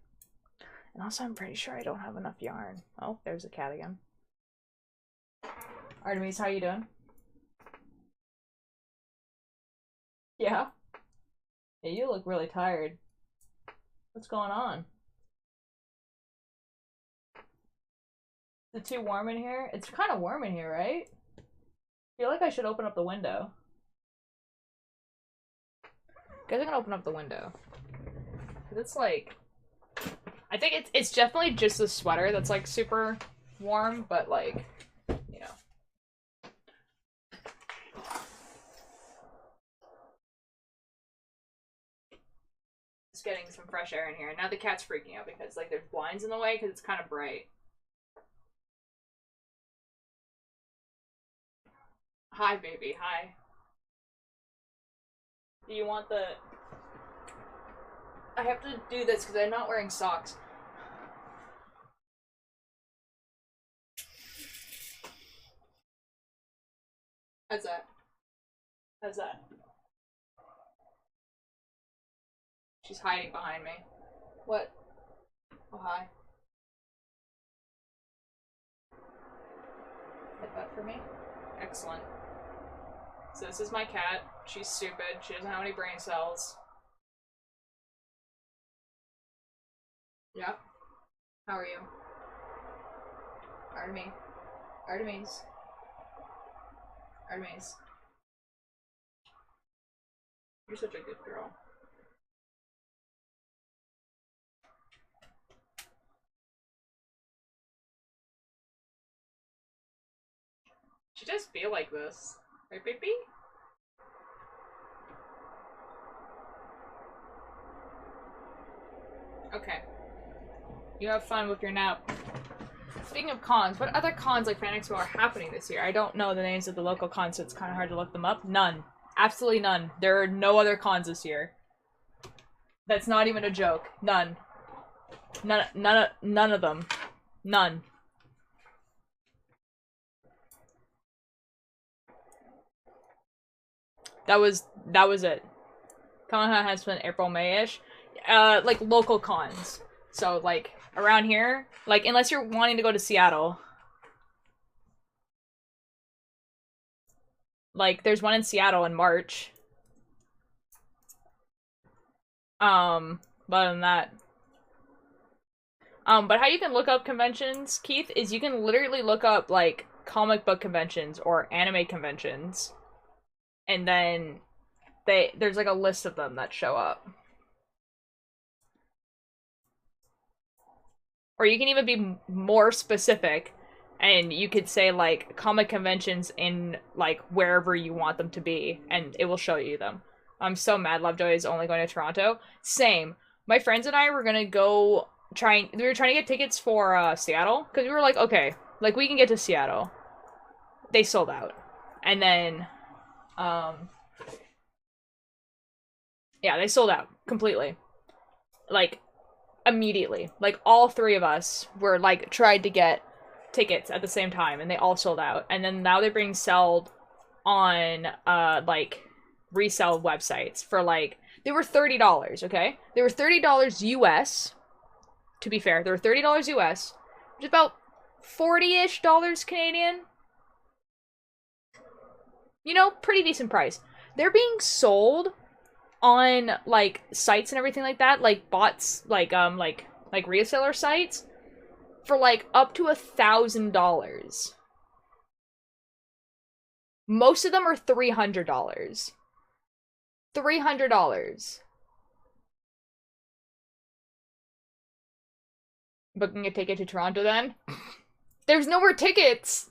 A: And also I'm pretty sure I don't have enough yarn. Oh, there's a cat again. Artemis, how you doing? Yeah? Yeah, you look really tired. What's going on? Is it too warm in here? It's kind of warm in here, right? I feel like I should open up the window. You guys are gonna open up the window. Cause it's like, I think it's definitely just the sweater that's like super warm, but like, you know. Just getting some fresh air in here. Now the cat's freaking out because like there's blinds in the way because it's kind of bright. Hi, baby. Hi. Do you want the... I have to do this because I'm not wearing socks. How's that? How's that? She's hiding behind me. What? Oh, hi. Hit that for me? Excellent. So this is my cat. She's stupid. She doesn't have any brain cells. Yep. How are you? Artemis. Artemis. Artemis. You're such a good girl. She does feel like this. Right, baby? Okay. You have fun with your nap. Speaking of cons, what other cons like Fan Expo are happening this year? I don't know the names of the local cons, so it's kind of hard to look them up. None. Absolutely none. There are no other cons this year. That's not even a joke. None. None of them. None. That was it. Comic-Con has been April, May-ish. Like local cons. So like around here, like unless you're wanting to go to Seattle. Like there's one in Seattle in March. But other than that. But how you can look up conventions, Keith, is you can literally look up like comic book conventions or anime conventions. And then there's like a list of them that show up. Or you can even be more specific and you could say like comic conventions in like wherever you want them to be, and it will show you them. I'm so mad Lovejoy is only going to Toronto. Same. My friends and I were gonna go we were trying to get tickets for Seattle, because we were like, okay, like we can get to Seattle. They sold out. And then yeah, they sold out completely. Like immediately. Like all three of us were like tried to get tickets at the same time, and they all sold out. And then now they're being sold on like resale websites for like, they were $30, okay? They were $30 US. To be fair, they were $30 US, which is about 40-ish dollars Canadian. You know, pretty decent price. They're being sold on like sites and everything like that, like bots, like reseller sites, for like up to $1,000. Most of them are $300. $300. Booking a ticket to Toronto then? There's no more tickets!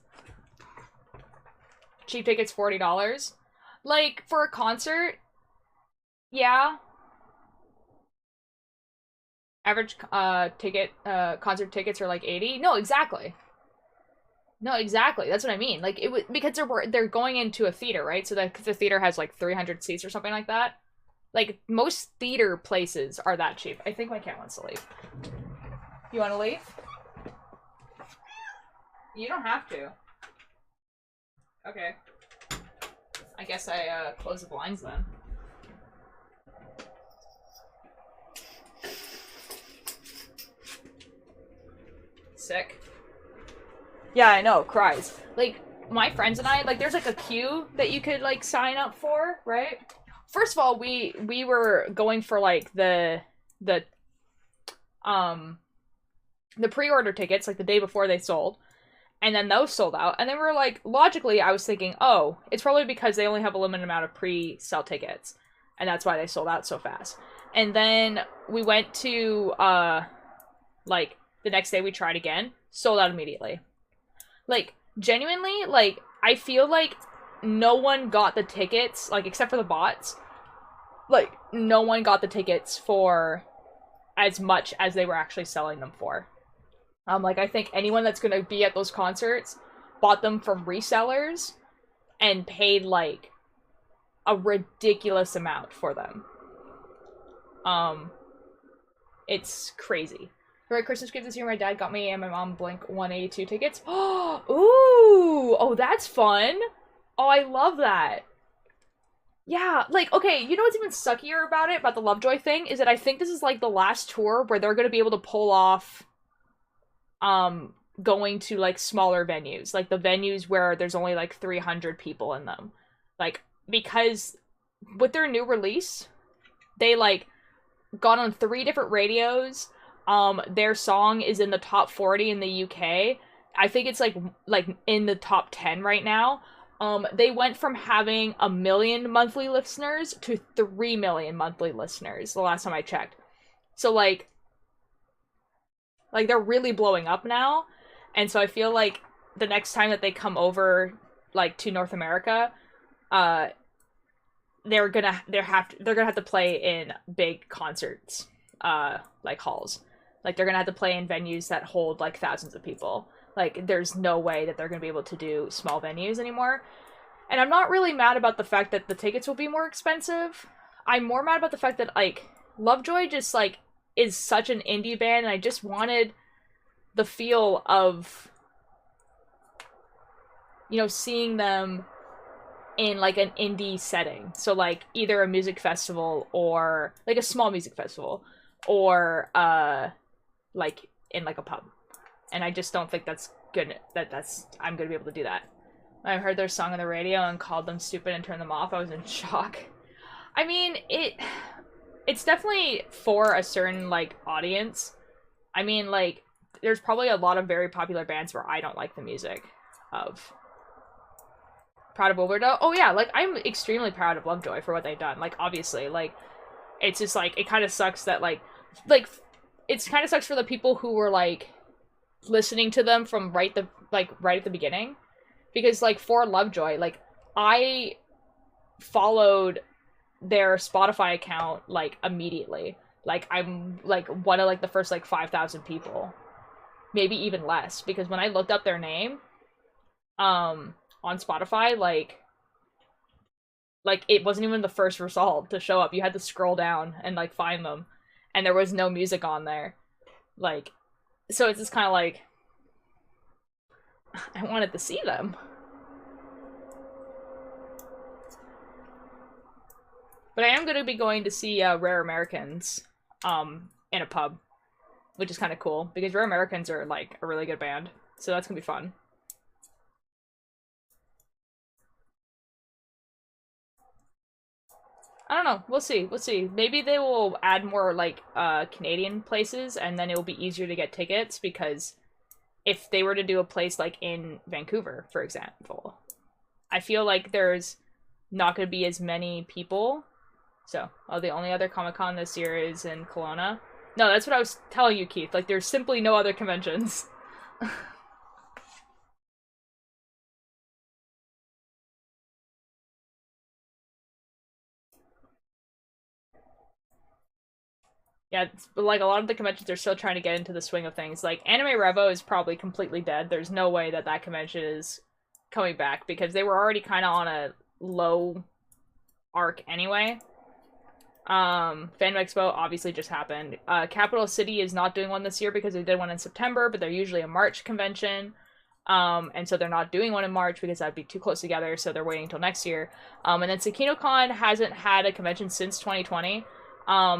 A: Cheap tickets, $40. Like, for a concert, yeah. Average concert tickets are like 80. No, exactly. No, exactly. That's what I mean. Like, it was because they're going into a theater, right? So the theater has like 300 seats or something like that. Like, most theater places are that cheap. I think my cat wants to leave. You want to leave? You don't have to. Okay. I guess I close the blinds then. Sick. Yeah, I know, cries. Like, my friends and I, like, there's like a queue that you could like sign up for, right? First of all, we were going for like the pre-order tickets, like the day before they sold, and then those sold out, and then we were like, logically I was thinking, oh, it's probably because they only have a limited amount of pre-sale tickets, and that's why they sold out so fast. And then we went to like the next day, we tried again, sold out immediately. Like, genuinely, like, I feel like no one got the tickets, like, except for the bots, like, no one got the tickets for as much as they were actually selling them for. Like, I think anyone that's gonna be at those concerts bought them from resellers and paid, like, a ridiculous amount for them. It's crazy. For my Christmas gift this year, my dad got me and my mom Blink 182 tickets. Ooh! Oh, that's fun! Oh, I love that. Yeah, like, okay, you know what's even suckier about the Lovejoy thing, is that I think this is, like, the last tour where they're gonna be able to pull off, going to, like, smaller venues. Like, the venues where there's only, like, 300 people in them. Like, because with their new release, they, like, got on 3 different radios. Their song is in the top 40 in the UK. I think it's, like in the top 10 right now. They went from having 1 million monthly listeners to 3 million monthly listeners the last time I checked. So, like they're really blowing up now. And so I feel like the next time that they come over, like, to North America, they're gonna have to play in big concerts, like halls. Like, they're gonna have to play in venues that hold, like, thousands of people. Like, there's no way that they're gonna be able to do small venues anymore. And I'm not really mad about the fact that the tickets will be more expensive. I'm more mad about the fact that, like, Lovejoy just, like, is such an indie band, and I just wanted the feel of, you know, seeing them in, like, an indie setting. So, like, either a music festival or, like, a small music festival, or, like, in, like, a pub. And I just don't think that's good, I'm gonna be able to do that. I heard their song on the radio and called them stupid and turned them off. I was in shock. I mean, it's definitely for a certain, like, audience. I mean, like, there's probably a lot of very popular bands where I don't like the music of. Proud of Overdose? Oh yeah, like, I'm extremely proud of Lovejoy for what they've done. Like, obviously, like, it's just, like, it kind of sucks that, like, it kind of sucks for the people who were, like, listening to them from right like right at the beginning, because like for Lovejoy, like I followed their Spotify account like immediately. Like I'm like one of like the first like 5,000 people, maybe even less, because when I looked up their name on Spotify, like it wasn't even the first result to show up. You had to scroll down and like find them, and there was no music on there. Like, so it's just kind of like I wanted to see them. But I am going to be going to see Rare Americans in a pub, which is kind of cool because Rare Americans are like a really good band. So that's going to be fun. I don't know. We'll see. We'll see. Maybe they will add more like Canadian places, and then it will be easier to get tickets, because if they were to do a place like in Vancouver, for example, I feel like there's not going to be as many people. So, oh, the only other Comic-Con this year is in Kelowna. No, that's what I was telling you, Keith. Like, there's simply no other conventions. Yeah, like a lot of the conventions are still trying to get into the swing of things. Like Anime Revo is probably completely dead. There's no way that that convention is coming back, because they were already kind of on a low arc anyway. Fan Expo obviously just happened. Capital City is not doing one this year because they did one in September, but they're usually a March convention. And so they're not doing one in March because that'd be too close together, so they're waiting until next year. And then SakinoCon hasn't had a convention since 2020.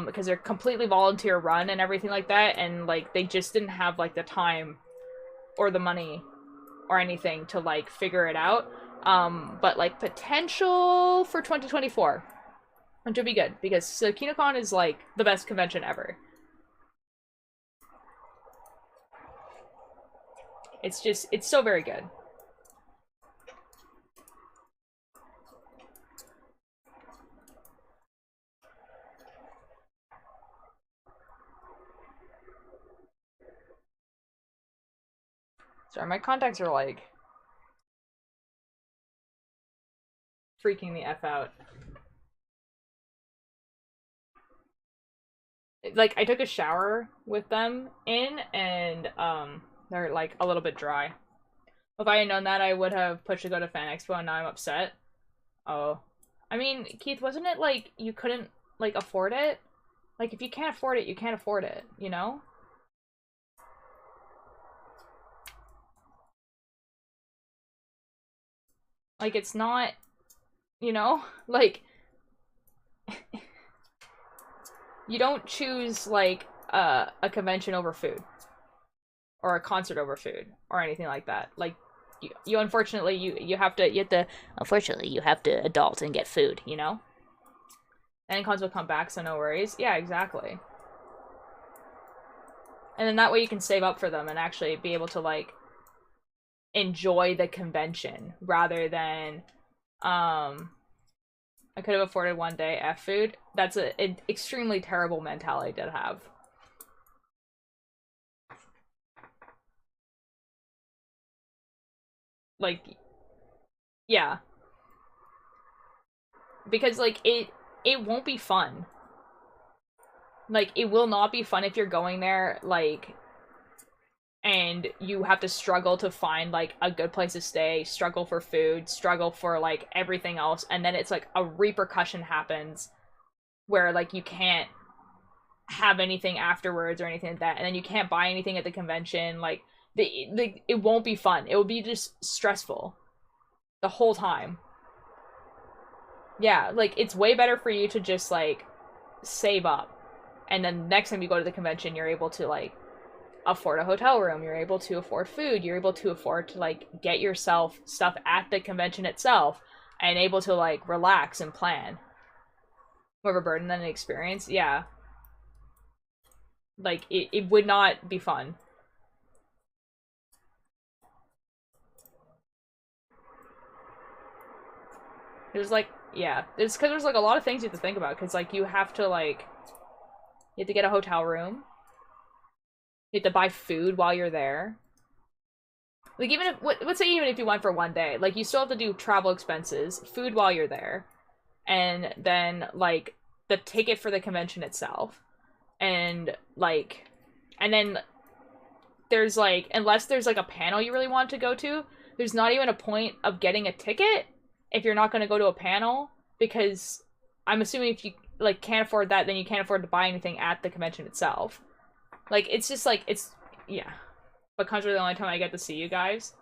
A: Because they're completely volunteer run and everything like that, and like they just didn't have like the time or the money or anything to like figure it out. But like potential for 2024, which would be good, because KinoCon is like the best convention ever. It's so very good. Sorry, my contacts are like freaking the F out. Like, I took a shower with them in, and they're like a little bit dry. If I had known that, I would have pushed to go to Fan Expo, and now I'm upset. Oh. I mean, Keith, wasn't it like you couldn't like afford it? Like, if you can't afford it, you can't afford it, you know? Like, it's not, you know? Like, you don't choose, like, a convention over food. Or a concert over food. Or anything like that. Like, you unfortunately, you have to, unfortunately, you have to adult and get food, you know? And cons will come back, so no worries. Yeah, exactly. And then that way you can save up for them and actually be able to, like, enjoy the convention rather than I could have afforded one day F food. That's an extremely terrible mentality to have. Like, yeah, because like it won't be fun. Like, it will not be fun if you're going there like and you have to struggle to find like a good place to stay, struggle for food, struggle for like everything else, and then it's like a repercussion happens where like you can't have anything afterwards or anything like that, and then you can't buy anything at the convention. Like it won't be fun. It will be just stressful the whole time. Yeah, like it's way better for you to just like save up, and then next time you go to the convention, you're able to like afford a hotel room, you're able to afford food, you're able to afford to like get yourself stuff at the convention itself, and able to like relax and plan. More of a burden than an experience. Yeah, like it would not be fun. There's like, yeah, it's because there's like a lot of things you have to think about, because like you have to like, you have to get a hotel room, you have to buy food while you're there. Like, even if, let's say even if you went for one day, like, you still have to do travel expenses, food while you're there, and then, like, the ticket for the convention itself. And, like, and then there's, like, unless there's, like, a panel you really want to go to, there's not even a point of getting a ticket if you're not going to go to a panel, because I'm assuming if you, like, can't afford that, then you can't afford to buy anything at the convention itself. Like, it's just, like, it's, yeah. But comes the only time I get to see you guys.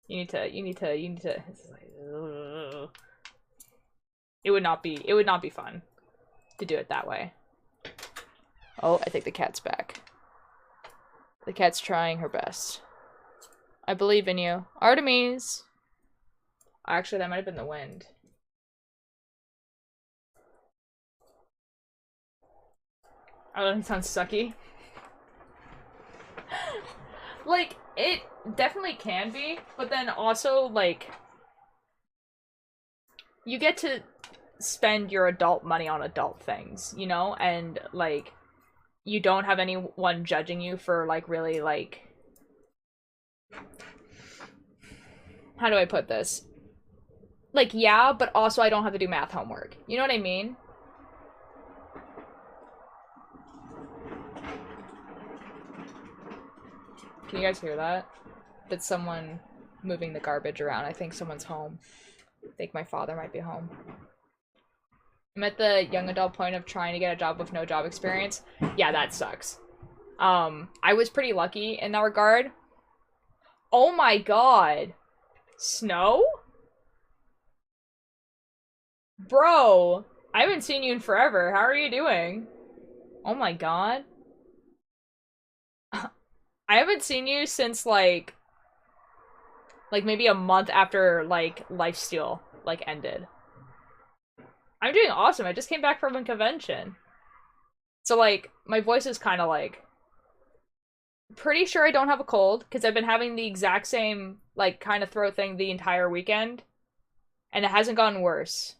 A: You need to. It's like, ugh. It would not be fun to do it that way. Oh, I think the cat's back. The cat's trying her best. I believe in you. Artemis! Actually, that might have been the wind. Oh, that sounds sucky. Like, it definitely can be, but then also, like, you get to spend your adult money on adult things, you know? And, like, you don't have anyone judging you for, like, really, like... How do I put this? Like, yeah, but also I don't have to do math homework. You know what I mean? Can you guys hear that? That's someone moving the garbage around. I think someone's home. I think my father might be home. I'm at the young adult point of trying to get a job with no job experience. Yeah, that sucks. I was pretty lucky in that regard. Oh my god. Snow? Bro, I haven't seen you in forever. How are you doing? Oh my god. I haven't seen you since, like maybe a month after, like, Lifesteal, like, ended. I'm doing awesome. I just came back from a convention. So, like, my voice is kind of, like... Pretty sure I don't have a cold, because I've been having the exact same, like, kind of throat thing the entire weekend. And it hasn't gotten worse.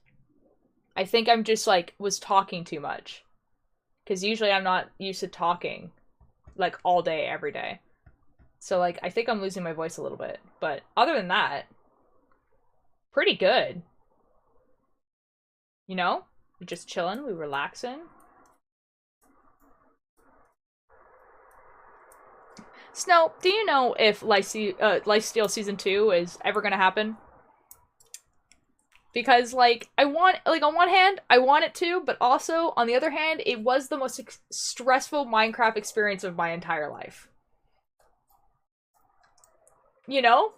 A: I think I'm just, like, was talking too much. Because usually I'm not used to talking, like, all day, every day. So, like, I think I'm losing my voice a little bit. But other than that, pretty good. You know? We're just chilling, we're relaxing. Snow, do you know if Lifesteal Season 2 is ever gonna happen? Because, like, on one hand, I want it to, but also, on the other hand, it was the most stressful Minecraft experience of my entire life. You know?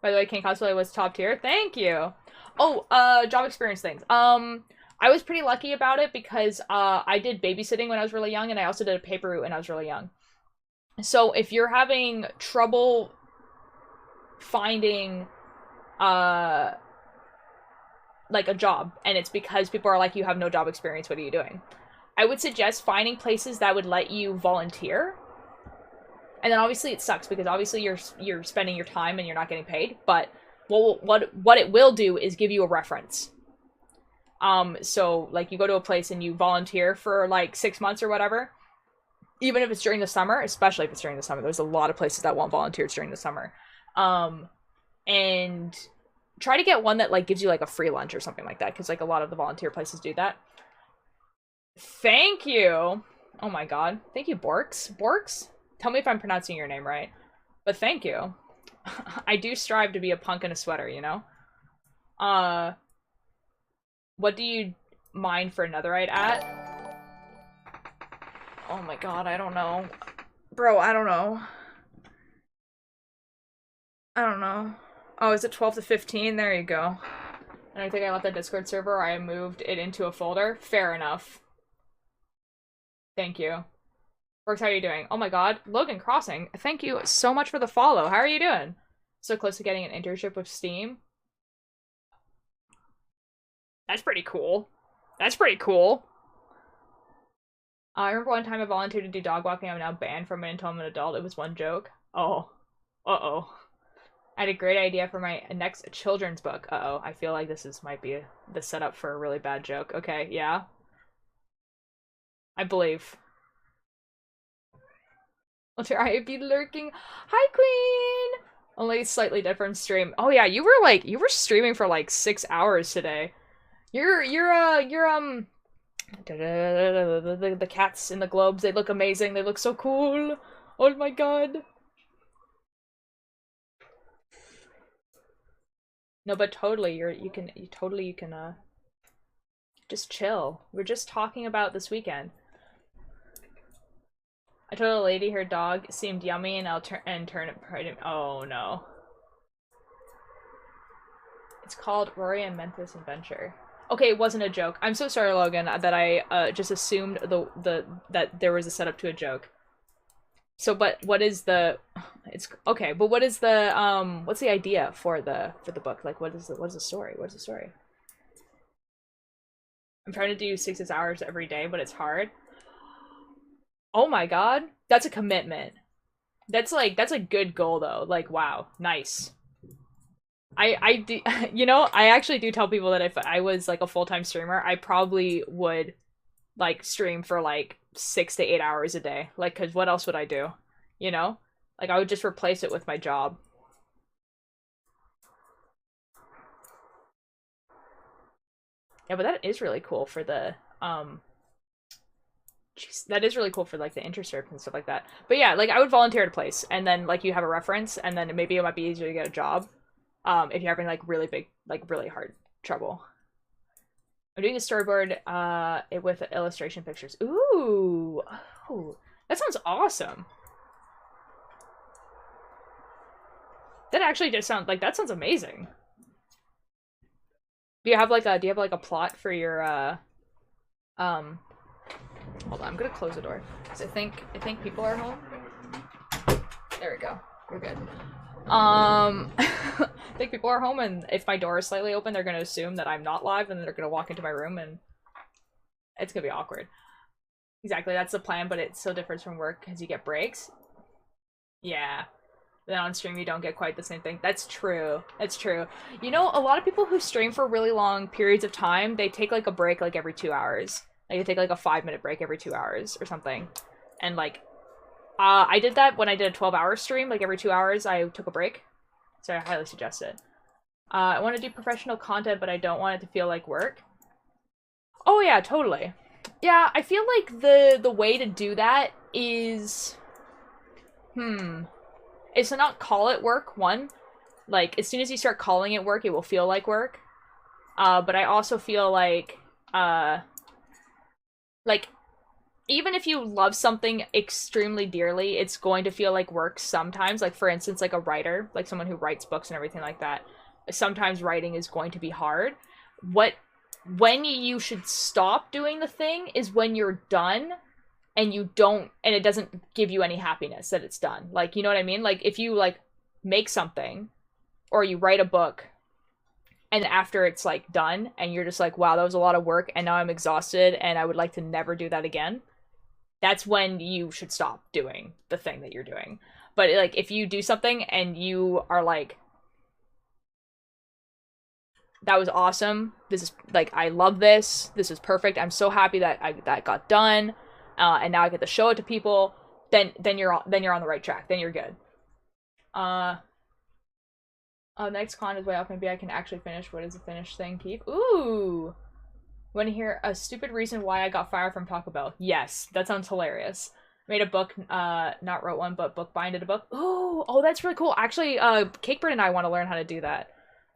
A: By the way, King Cosplay was top tier. Thank you! Oh, job experience things. I was pretty lucky about it because, I did babysitting when I was really young, and I also did a paper route when I was really young. So, if you're having trouble finding, like, a job, and it's because people are like, you have no job experience, what are you doing? I would suggest finding places that would let you volunteer. And then obviously it sucks, because obviously you're spending your time and you're not getting paid, but what it will do is give you a reference. So, like, you go to a place and you volunteer for, like, 6 months or whatever, even if it's during the summer, especially if it's during the summer. There's a lot of places that want volunteers during the summer. And try to get one that, like, gives you, like, a free lunch or something like that, because, like, a lot of the volunteer places do that. Thank you! Oh my god. Thank you, Borks. Borks? Tell me if I'm pronouncing your name right. But thank you. I do strive to be a punk in a sweater, you know? What do you mine for netherite at? Oh my god, I don't know. Bro, I don't know. I don't know. Oh, is it 12 to 15? There you go. And I think I left the Discord server. I moved it into a folder. Fair enough. Thank you. Works, how are you doing? Oh my god. Logan Crossing, thank you so much for the follow. How are you doing? So close to getting an internship with Steam. That's pretty cool. That's pretty cool. I remember one time I volunteered to do dog walking. I'm now banned from it until I'm an adult. It was one joke. Oh. Uh-oh. I had a great idea for my next children's book. Uh-oh. I feel like might be the setup for a really bad joke. Okay, yeah. I believe. I'll try to be lurking. Hi, Queen! Only slightly different stream. Oh yeah, you were streaming for like 6 hours today. The cats in the globes, they look amazing. They look so cool. Oh my god. No, but totally, you can just chill. We're just talking about this weekend. I told a lady her dog seemed yummy, and I'll turn it pregnant. Oh no. It's called Rory and Memphis Adventure. Okay, it wasn't a joke. I'm so sorry, Logan, that I just assumed that there was a setup to a joke. So, but what is the? It's okay, but what is the what's the idea for the book? Like, what is the story? What is the story? I'm trying to do 6 hours every day, but it's hard. Oh my god, that's a commitment. That's a good goal though. Like, wow, nice. I do, you know, I actually do tell people that if I was like a full-time streamer, I probably would like stream for like 6 to 8 hours a day. Like, cause what else would I do? You know? Like, I would just replace it with my job. Yeah, but that is really cool for the jeez, that is really cool for like the interserp and stuff like that. But yeah, like I would volunteer at a place, and then like you have a reference, and then maybe it might be easier to get a job. If you're having like really big, like really hard trouble. I'm doing a storyboard it with illustration pictures. Ooh, oh, that sounds awesome. That actually just sounds like that sounds amazing. Do you have like a plot for your hold on, I'm gonna close the door because I think people are home. There we go. We're good. I think people are home, and if my door is slightly open, they're gonna assume that I'm not live, and they're gonna walk into my room, and it's gonna be awkward. Exactly, that's the plan, but it still differs from work because you get breaks. Yeah. Then on stream you don't get quite the same thing. That's true. That's true. You know, a lot of people who stream for really long periods of time, they take like a break like every 2 hours. Like they take like a 5-minute break every 2 hours or something. And like I did that when I did a 12-hour stream. Like every 2 hours I took a break. So I highly suggest it. I want to do professional content, but I don't want it to feel like work. Oh yeah, totally. Yeah, I feel like the way to do that is is to not call it work, one. Like, as soon as you start calling it work, it will feel like work. But I also feel like, even if you love something extremely dearly, it's going to feel like work sometimes. Like, for instance, like a writer, like someone who writes books and everything like that. Sometimes writing is going to be hard. When you should stop doing the thing is when you're done and it doesn't give you any happiness that it's done. Like, you know what I mean? Like, if you, like, make something, or you write a book, and after it's, like, done, and you're just like, wow, that was a lot of work, and now I'm exhausted, and I would like to never do that again, that's when you should stop doing the thing that you're doing. But, like, if you do something, and you are like, that was awesome, this is, like, I love this is perfect, I'm so happy that that got done, and now I get to show it to people, then you're on the right track. Then you're good. Next con is way off. Maybe I can actually finish. What is the finish thing, Keith? Ooh! Want to hear a stupid reason why I got fired from Taco Bell? Yes, that sounds hilarious. Made a book, not wrote one, but bookbinded a book. Ooh! Oh, that's really cool. Actually, Cakebird and I want to learn how to do that.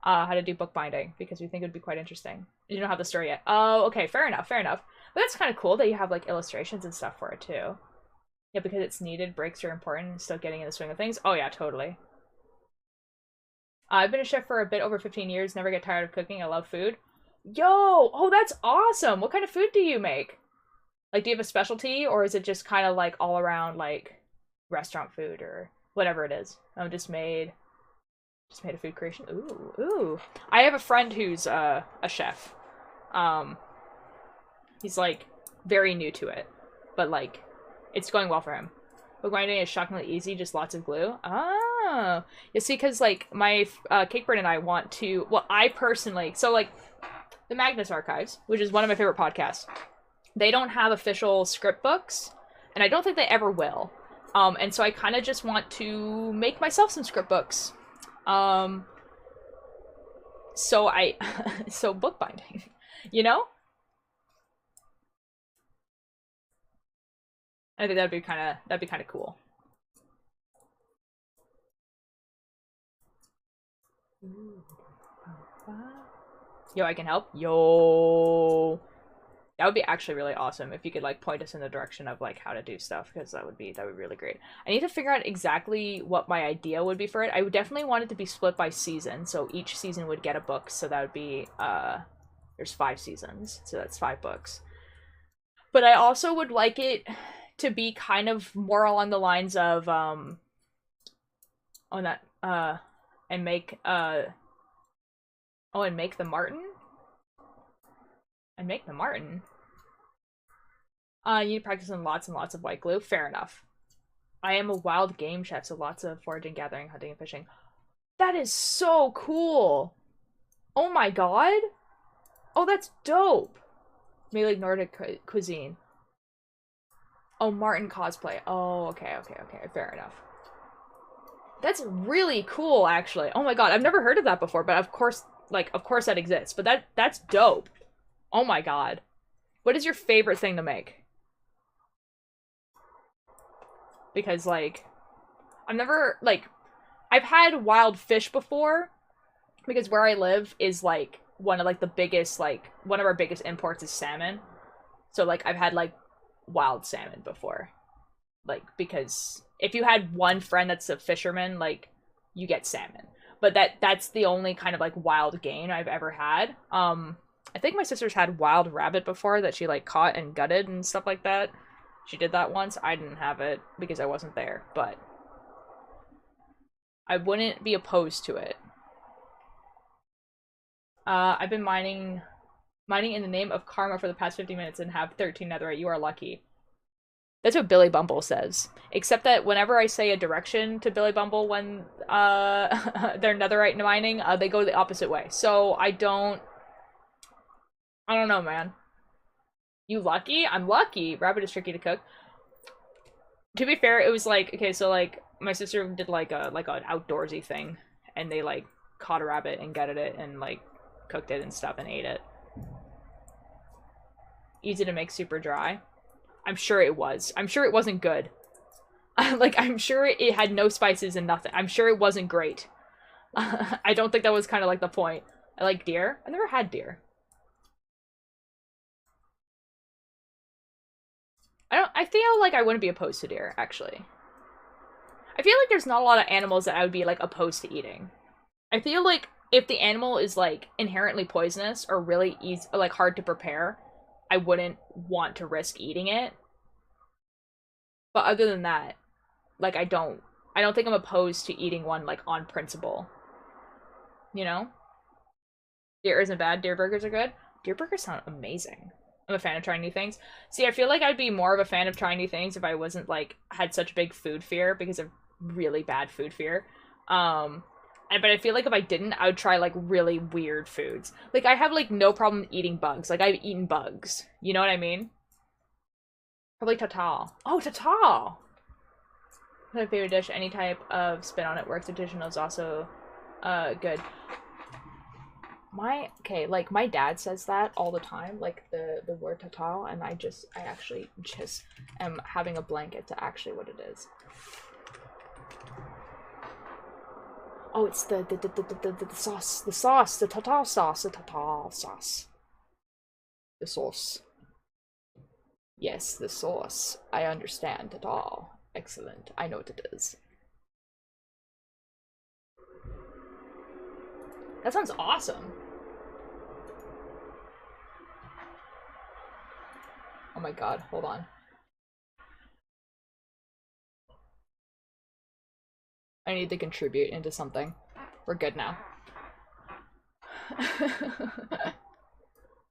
A: How to do bookbinding, because we think it would be quite interesting. You don't have the story yet. Oh, okay, fair enough, fair enough. But that's kind of cool that you have, like, illustrations and stuff for it, too. Yeah, because it's needed, breaks are important, and still getting in the swing of things. Oh, yeah, totally. I've been a chef for a bit over 15 years, never get tired of cooking, I love food. Yo! Oh, that's awesome! What kind of food do you make? Like, do you have a specialty, or is it just kind of, like, all around, like, restaurant food, or whatever it is? I'm just made a food creation. Ooh, ooh. I have a friend who's, a chef. He's, like, very new to it, but, like, it's going well for him. Book binding is shockingly easy, just lots of glue. Oh. You see, because, like, my Cakebird and I want to... Well, I personally... So, like, the Magnus Archives, which is one of my favorite podcasts, they don't have official script books, and I don't think they ever will. And so I kind of just want to make myself some script books. So so bookbinding, you know? I think that'd be kind of cool. Yo, I can help. Yo. That would be actually really awesome if you could like point us in the direction of like how to do stuff, because that would be really great. I need to figure out exactly what my idea would be for it. I would definitely want it to be split by season, so each season would get a book. So that would be there's 5 seasons, so that's 5 books. But I also would like it to be kind of more along the lines of and make and make the Martin. And make the Martin. You need to practice on lots and lots of white glue. Fair enough. I am a wild game chef, so lots of foraging, gathering, hunting, and fishing. That is so cool. Oh my god. Oh, that's dope. Maybe like Nordic cuisine. Oh, Martin cosplay. Oh, okay. Fair enough. That's really cool, actually. Oh my god, I've never heard of that before, but of course that exists. But that's dope. Oh my god. What is your favorite thing to make? Because, like, I've had wild fish before, because where I live is, like, one of our biggest imports is salmon. So, like, I've had, like, wild salmon before. Like, because if you had one friend that's a fisherman, like, you get salmon. But that's the only kind of, like, wild game I've ever had. I think my sister's had wild rabbit before that she, like, caught and gutted and stuff like that. She did that once. I didn't have it because I wasn't there, but I wouldn't be opposed to it. I've been mining in the name of karma for the past 50 minutes and have 13 netherite. You are lucky. That's what Billy Bumble says. Except that whenever I say a direction to Billy Bumble when they're netherite mining, they go the opposite way. So I don't know, man. You lucky? I'm lucky. Rabbit is tricky to cook. To be fair, it was like, okay, so like my sister did like an outdoorsy thing, and they like caught a rabbit and gutted it and like cooked it and stuff and ate it. Easy to make, super dry. I'm sure it was. I'm sure it wasn't good. Like, I'm sure it had no spices and nothing. I'm sure it wasn't great. I don't think that was kind of like the point. I like deer. I never had deer. I feel like I wouldn't be opposed to deer, actually. I feel like there's not a lot of animals that I would be, like, opposed to eating. I feel like if the animal is, like, inherently poisonous or really easy, like, hard to prepare, I wouldn't want to risk eating it. But other than that, like, I don't think I'm opposed to eating one, like, on principle. You know? Deer isn't bad. Deer burgers are good. Deer burgers sound amazing. I'm a fan of trying new things. See, I feel like I'd be more of a fan of trying new things if I wasn't, like, had such big food fear, because of really bad food fear. But I feel like if I didn't, I would try, like, really weird foods. Like, I have, like, no problem eating bugs. Like, I've eaten bugs. You know what I mean? Probably tatal. Oh, tatal! My favorite dish. Any type of spin on it works. Additional is also, good. Like, my dad says that all the time, like, the word tatal, and I actually just am having a blanket to actually what it is. Oh, it's the sauce, the tatal sauce, the sauce. Yes, the sauce. I understand tatal. Excellent. I know what it is. That sounds awesome. Oh my god, hold on. I need to contribute into something. We're good now.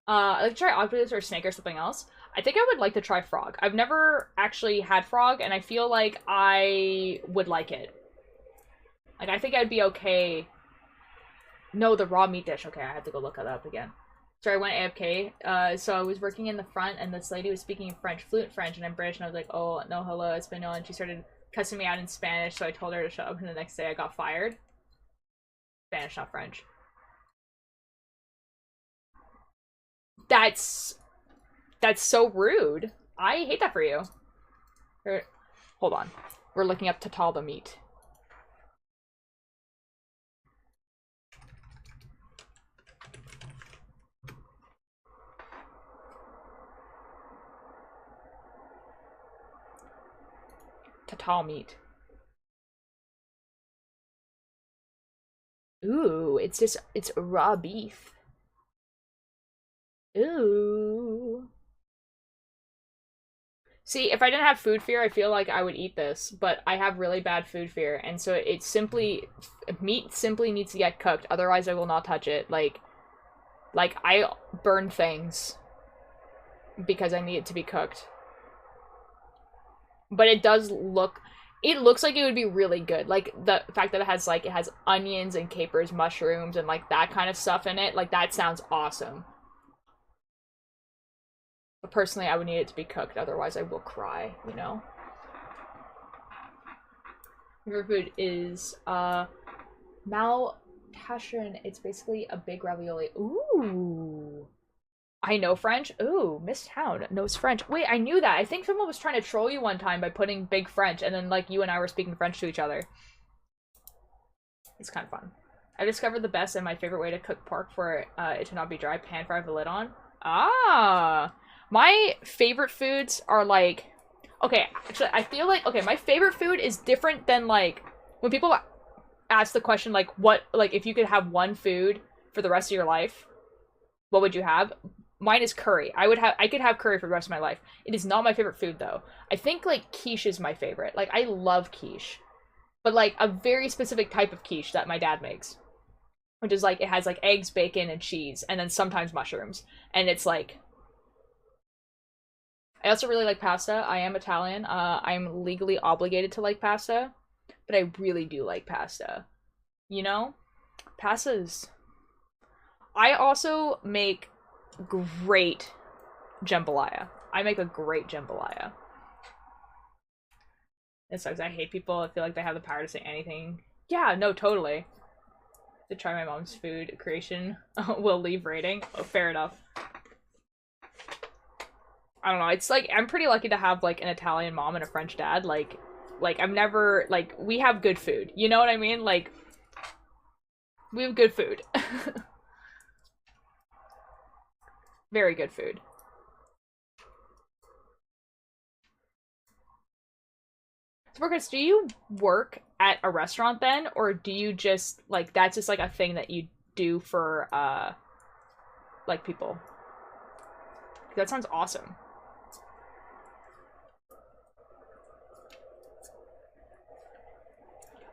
A: I'd like to try octopus or snake or something else. I think I would like to try frog. I've never actually had frog, and I feel like I would like it. Like, I think I'd be okay. No, the raw meat dish. Okay, I have to go look that up again. So I went AFK. So I was working in the front, and this lady was speaking in French, fluent French, and I'm British, and I was like, oh, no, hello, it's Espanol, and she started cussing me out in Spanish, so I told her to shut up, and the next day I got fired. Spanish, not French. That's so rude. I hate that for you. Hold on. We're looking up Tatal the meat. Tatal meat. Ooh, it's raw beef. Ooh. See, if I didn't have food fear, I feel like I would eat this, but I have really bad food fear, and so it's simply, meat simply needs to get cooked, otherwise I will not touch it. Like I burn things because I need it to be cooked. But it looks like it would be really good. Like, the fact that it has onions and capers, mushrooms, and, like, that kind of stuff in it, like, that sounds awesome. But personally, I would need it to be cooked, otherwise I will cry, you know? Your food is, maltation. It's basically a big ravioli. Ooh. I know French? Ooh, Miss Town knows French. Wait, I knew that. I think someone was trying to troll you one time by putting big French, and then, like, you and I were speaking French to each other. It's kind of fun. I discovered the best and my favorite way to cook pork for it to not be dry. Pan fry with the lid on. Ah! My favorite foods are, like... Okay, actually, I feel like... Okay, my favorite food is different than, like... When people ask the question, like, what... Like, if you could have one food for the rest of your life, what would you have? Mine is curry. I could have curry for the rest of my life. It is not my favorite food, though. I think, like, quiche is my favorite. Like, I love quiche. But, like, a very specific type of quiche that my dad makes. Which is, like, it has, like, eggs, bacon, and cheese. And then sometimes mushrooms. And it's, like... I also really like pasta. I am Italian. I'm legally obligated to like pasta. But I really do like pasta. You know? Pasta is... I also make great jambalaya. I make a great jambalaya. It sucks. I hate people that feel like they have the power to say anything. Yeah, no, totally. To try my mom's food creation will leave rating. Oh, fair enough. I don't know. It's like, I'm pretty lucky to have, like, an Italian mom and a French dad. Like I've never, like, we have good food. You know what I mean? Like, we have good food. Very good food. So, Marcus, do you work at a restaurant then? Or do you just, like, that's just, like, a thing that you do for, like, people? That sounds awesome.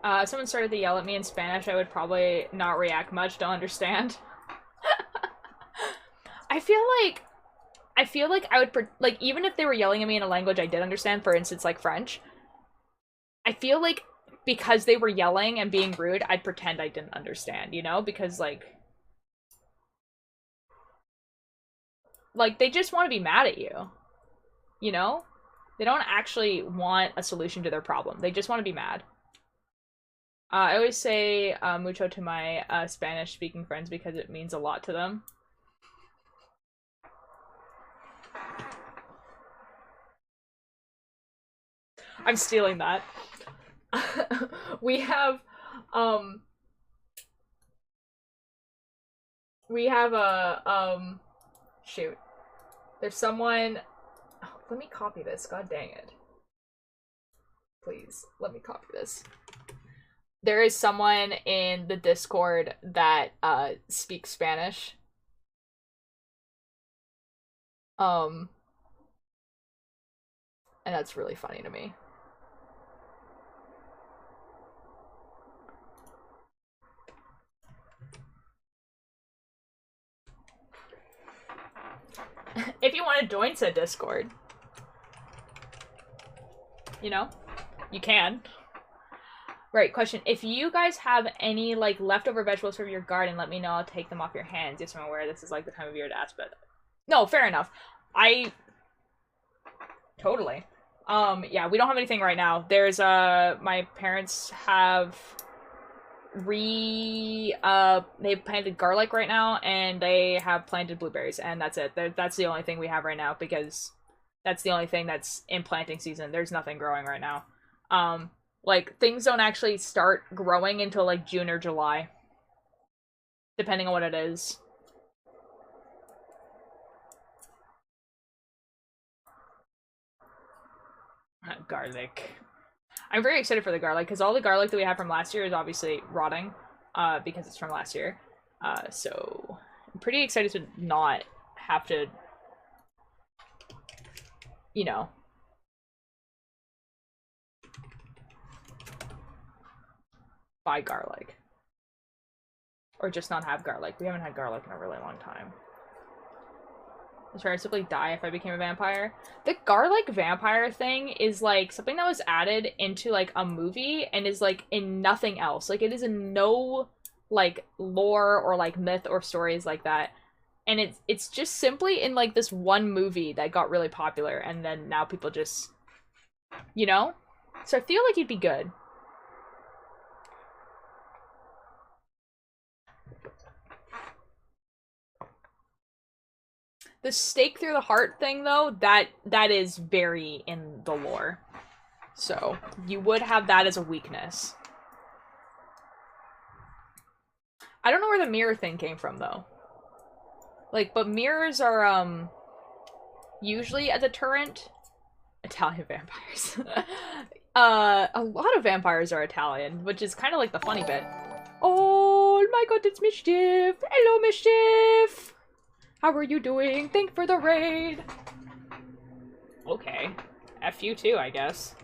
A: If someone started to yell at me in Spanish, I would probably not react much, don't understand. I feel like I would, like, even if they were yelling at me in a language I did understand, for instance, like French, I feel like because they were yelling and being rude, I'd pretend I didn't understand, you know? Because, like, they just want to be mad at you, you know? They don't actually want a solution to their problem. They just want to be mad. I always say mucho to my Spanish-speaking friends because it means a lot to them. I'm stealing that. We have a, shoot. There's someone... Oh, let me copy this, god dang it. Please, let me copy this. There is someone in the Discord that speaks Spanish. And that's really funny to me. If you want to join said Discord, you know, you can. Right, question. If you guys have any, like, leftover vegetables from your garden, let me know. I'll take them off your hands. Yes, I'm aware this is, like, the time of year to ask, but... No, fair enough. Totally. Yeah, we don't have anything right now. There's, my parents have they've planted garlic right now, and they have planted blueberries, and that's it. That's the only thing we have right now, because that's the only thing that's in planting season. There's nothing growing right now. Like, things don't actually start growing until, like, June or July, depending on what it is. Garlic. I'm very excited for the garlic, because all the garlic that we have from last year is obviously rotting, because it's from last year. So I'm pretty excited to not have to, you know, buy garlic. Or just not have garlic. We haven't had garlic in a really long time. I'd try to simply die if I became a vampire. The garlic vampire thing is like something that was added into like a movie and is like in nothing else. Like, it is in no like lore or like myth or stories like that. And it's just simply in like this one movie that got really popular, and then now people just, you know? So I feel like you'd be good. The stake through the heart thing, though, that is very in the lore. So, you would have that as a weakness. I don't know where the mirror thing came from, though. Like, but mirrors are, usually a deterrent. Italian vampires. A lot of vampires are Italian, which is kind of like the funny bit. Oh my god, it's Mischief! Hello, Mischief! How are you doing? Thank for the raid! Okay. F you too, I guess.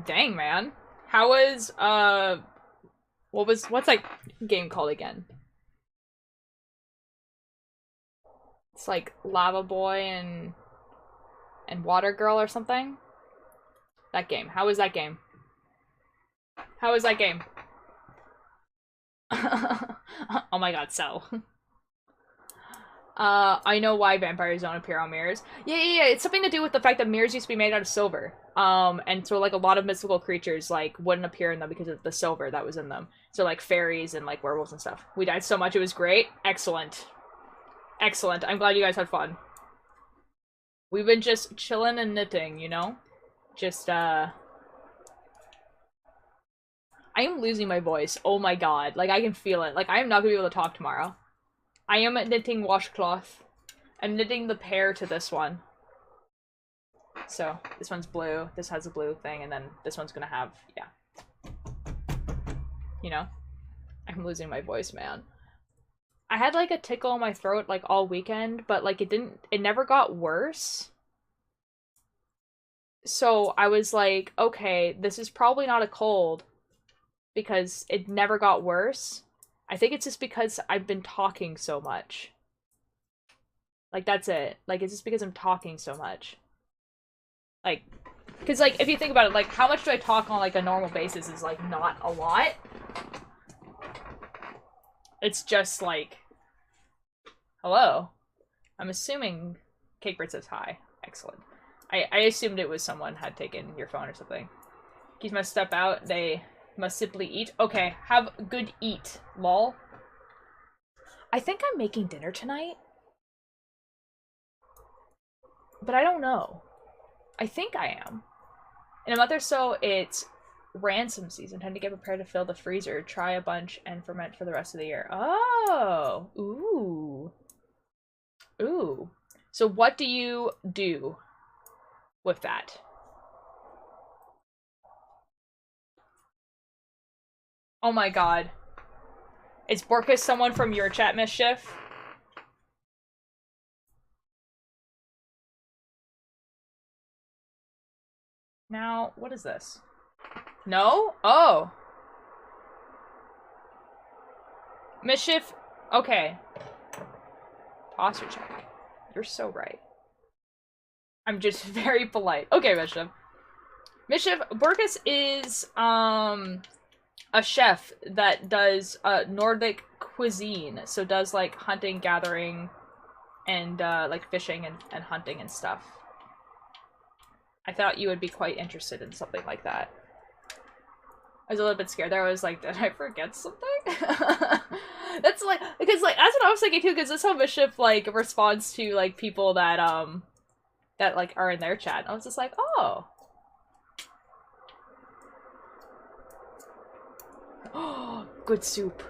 A: Dang, man. How was, what's that game called again? It's like Lava Boy and Water Girl or something? That game. How was that game? How was that game? Oh my god, so. I know why vampires don't appear on mirrors. Yeah. It's something to do with the fact that mirrors used to be made out of silver. And so like a lot of mystical creatures like wouldn't appear in them because of the silver that was in them. So like fairies and like werewolves and stuff. We died so much, it was great. Excellent. Excellent. I'm glad you guys had fun. We've been just chilling and knitting, you know? Just, I am losing my voice. Oh my god. Like, I can feel it. Like, I am not gonna be able to talk tomorrow. I am knitting washcloth. I'm knitting the pair to this one. So, this one's blue, this has a blue thing, and then this one's gonna have, yeah. You know? I'm losing my voice, man. I had, like, a tickle in my throat, like, all weekend, but, like, it never got worse. So, I was like, okay, this is probably not a cold, because it never got worse. I think it's just because I've been talking so much. Like, that's it. Like, it's just because I'm talking so much. Like, because, like, if you think about it, like, how much do I talk on, like, a normal basis is, like, not a lot. It's just, like, hello. I'm assuming Cakebird says hi. Excellent. I assumed it was someone had taken your phone or something. Geese must step out. They must simply eat. Okay, have good eat, lol. I think I'm making dinner tonight. But I don't know. I think I am. In a month or so, it's ransom season. Time to get prepared to fill the freezer, try a bunch, and ferment for the rest of the year. Oh! Ooh. Ooh. So what do you do with that? Oh my god. Is Borkus someone from your chat, Mischief? Now, what is this? No? Oh. Mischief. Okay. Posture check. You're so right. I'm just very polite. Okay, Mischief. Mischief, Borkus is, a chef that does Nordic cuisine. So does like hunting, gathering, and like fishing and hunting and stuff. I thought you would be quite interested in something like that. I was a little bit scared there. I was like, did I forget something? That's like, because like, that's what I was thinking too, because this how Mischief like responds to like people that that like are in their chat. I was just like, oh. Oh, good soup.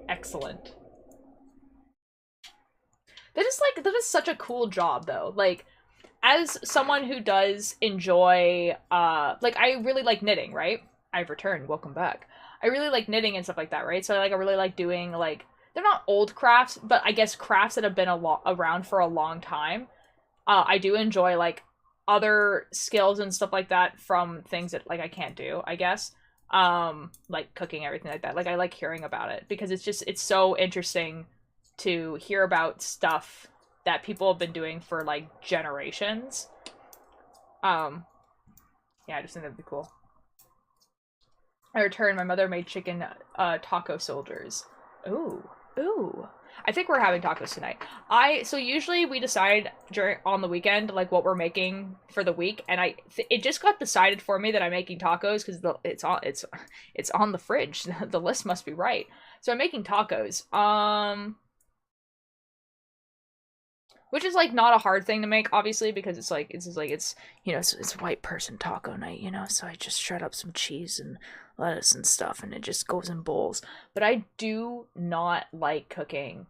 A: Excellent. That is such a cool job though. Like, as someone who does enjoy, like I really like knitting, right? I've returned, welcome back. I really like knitting and stuff like that, right? So like I really like doing like, they're not old crafts, but I guess crafts that have been around for a long time. I do enjoy like other skills and stuff like that from things that like I can't do, I guess. Like cooking, everything like that. Like I like hearing about it because it's so interesting to hear about stuff that people have been doing for like generations. Yeah, I just think that'd be cool. I returned. My mother made chicken taco soldiers. Ooh, ooh. I think we're having tacos tonight. So usually we decide on the weekend like what we're making for the week, and it just got decided for me that I'm making tacos because it's on the fridge. The list must be right. So I'm making tacos. Which is like not a hard thing to make, obviously, because it's you know it's white person taco night, you know. So I just shred up some cheese and lettuce and stuff, and it just goes in bowls. But I do not like cooking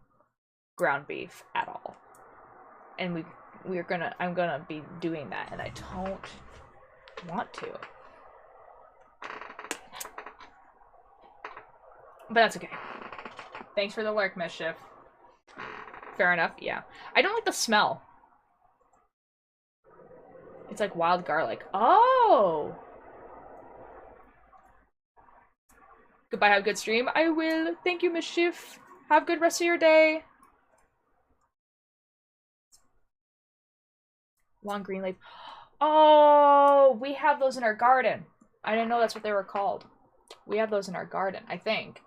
A: ground beef at all, and I'm gonna be doing that, and I don't want to. But that's okay. Thanks for the lurk, Mischief. Fair enough, yeah. I don't like the smell. It's like wild garlic. Oh! Goodbye, have a good stream. I will. Thank you, Mischief. Have a good rest of your day. Long green leaf. Oh, we have those in our garden. I didn't know that's what they were called. We have those in our garden, I think.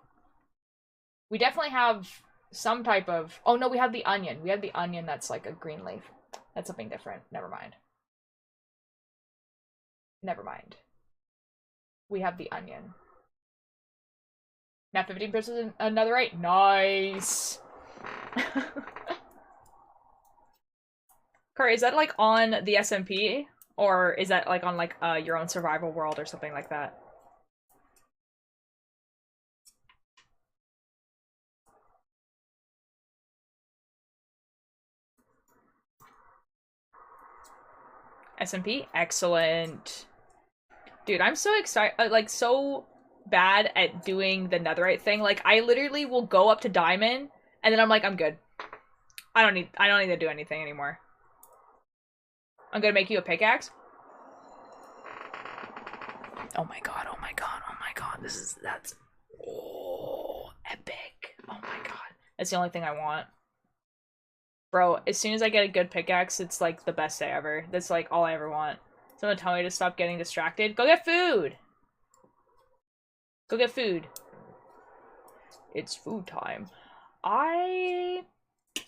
A: We definitely have some type of... Oh, no, we have the onion. We have the onion that's like a green leaf. That's something different. Never mind. Never mind. We have the onion. Now 15% another 8. Nice! Curry, is that like on the SMP? Or is that like on like your own survival world or something like that? SMP? Excellent. Dude, I'm so excited, like, so bad at doing the netherite thing. Like, I literally will go up to diamond, and then I'm like, I'm good. I don't need to do anything anymore. I'm gonna make you a pickaxe. Oh my god, oh my god, oh my god. That's... Oh, epic. Oh my god. That's the only thing I want. Bro, as soon as I get a good pickaxe, it's like the best day ever. That's like all I ever want. Someone tell me to stop getting distracted. Go get food! Go get food. It's food time. I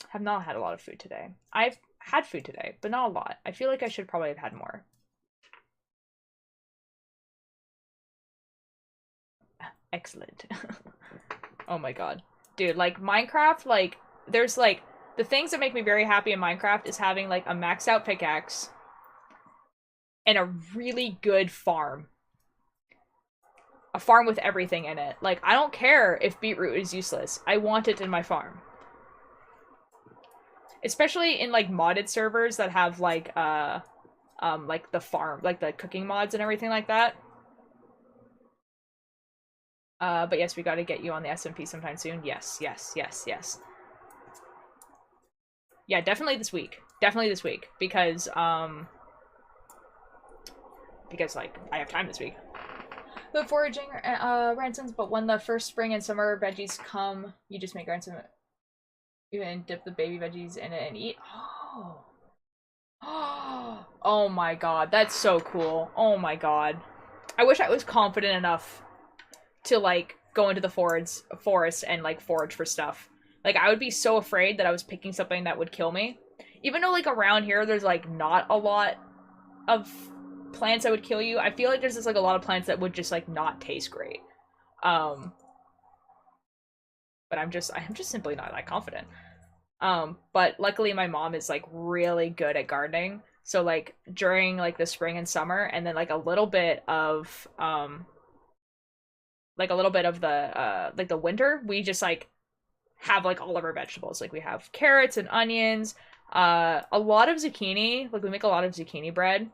A: have not had a lot of food today. I've had food today, but not a lot. I feel like I should probably have had more. Excellent. Oh my god. Dude, like, Minecraft, like, there's, like, the things that make me very happy in Minecraft is having, like, a maxed out pickaxe and a really good farm. A farm with everything in it. Like, I don't care if beetroot is useless. I want it in my farm. Especially in, like, modded servers that have, like the farm, like, the cooking mods and everything like that. But yes, we gotta get you on the SMP sometime soon. Yes, yes, yes, yes. Yeah, definitely this week. Definitely this week. Because, like, I have time this week. The foraging ransons, but when the first spring and summer veggies come, you just make ransom. You can dip the baby veggies in it and eat. Oh. Oh my god, that's so cool. Oh my god. I wish I was confident enough to like go into the forest and like forage for stuff. Like I would be so afraid that I was picking something that would kill me. Even though like around here there's like not a lot of plants that would kill you, I feel like there's just like a lot of plants that would just like not taste great. But I'm just simply not that confident. But luckily my mom is like really good at gardening. So like during like the spring and summer and then like a little bit of the like the winter, we just like have like all of our vegetables. Like we have carrots and onions, a lot of zucchini. Like we make a lot of zucchini bread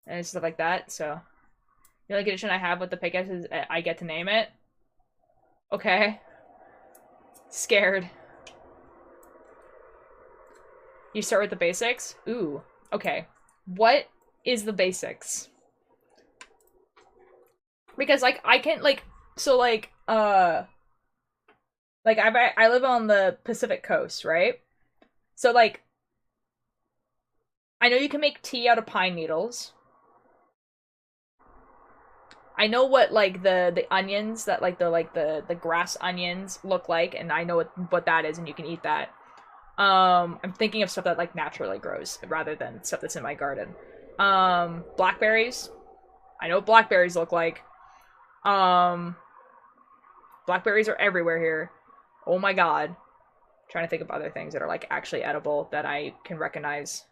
A: and stuff like that. So the only condition I have with the pickaxe is I get to name it. Okay. Scared. You start with the basics? Ooh. Okay. What is the basics? Because like I can like so like I live on the Pacific coast, right? So like I know you can make tea out of pine needles. I know what like the onions that like the grass onions look like, and I know what that is, and you can eat that. I'm thinking of stuff that like naturally grows rather than stuff that's in my garden. Blackberries. I know what blackberries look like. Blackberries are everywhere here. Oh my god. I'm trying to think of other things that are like actually edible that I can recognize.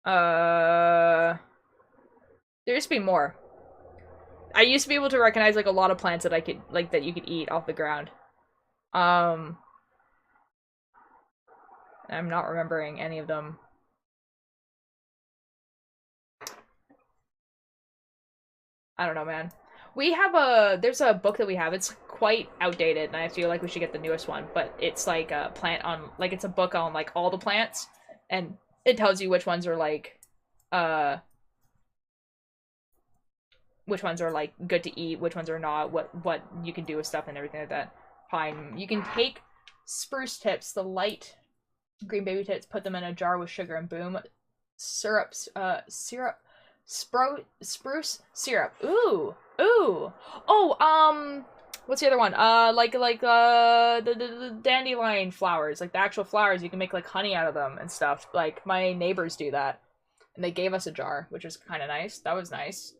A: There used to be more. I used to be able to recognize like a lot of plants that I could like that you could eat off the ground. I'm not remembering any of them. I don't know, man. There's a book that we have. It's quite outdated, and I feel like we should get the newest one. But it's like a plant on, like it's a book on like all the plants, and it tells you which ones are like good to eat, which ones are not, what you can do with stuff and everything like that. Pine. You can take spruce tips, the light green baby tips, put them in a jar with sugar and boom, spruce syrup. Ooh. Oh, what's the other one? The dandelion flowers, like the actual flowers. You can make like honey out of them and stuff. Like my neighbors do that, and they gave us a jar, which was kind of nice. That was nice.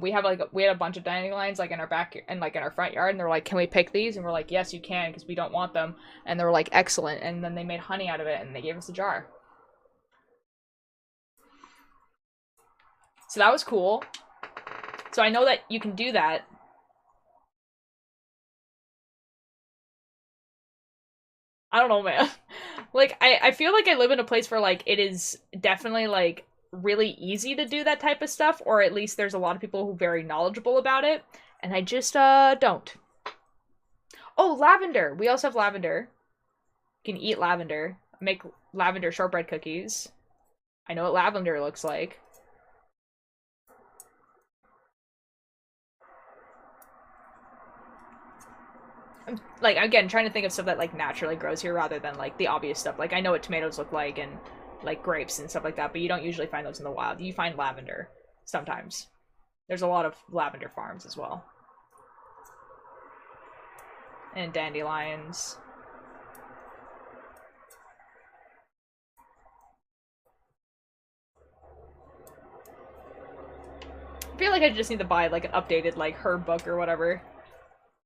A: We had a bunch of dandelions like in our back and like in our front yard, and they're like, "Can we pick these?" And we're like, "Yes, you can," because we don't want them. And they were like, "Excellent." And then they made honey out of it, and they gave us a jar. So that was cool. So I know that you can do that. I don't know, man. Like, I feel like I live in a place where, like, it is definitely, like, really easy to do that type of stuff, or at least there's a lot of people who are very knowledgeable about it, and I just, don't. Oh, lavender! We also have lavender. You can eat lavender. Make lavender shortbread cookies. I know what lavender looks like. I'm, like, again, trying to think of stuff that, like, naturally grows here rather than, like, the obvious stuff. Like, I know what tomatoes look like and, like, grapes and stuff like that, but you don't usually find those in the wild. You find lavender sometimes. There's a lot of lavender farms as well. And dandelions. I feel like I just need to buy, like, an updated, like, herb book or whatever.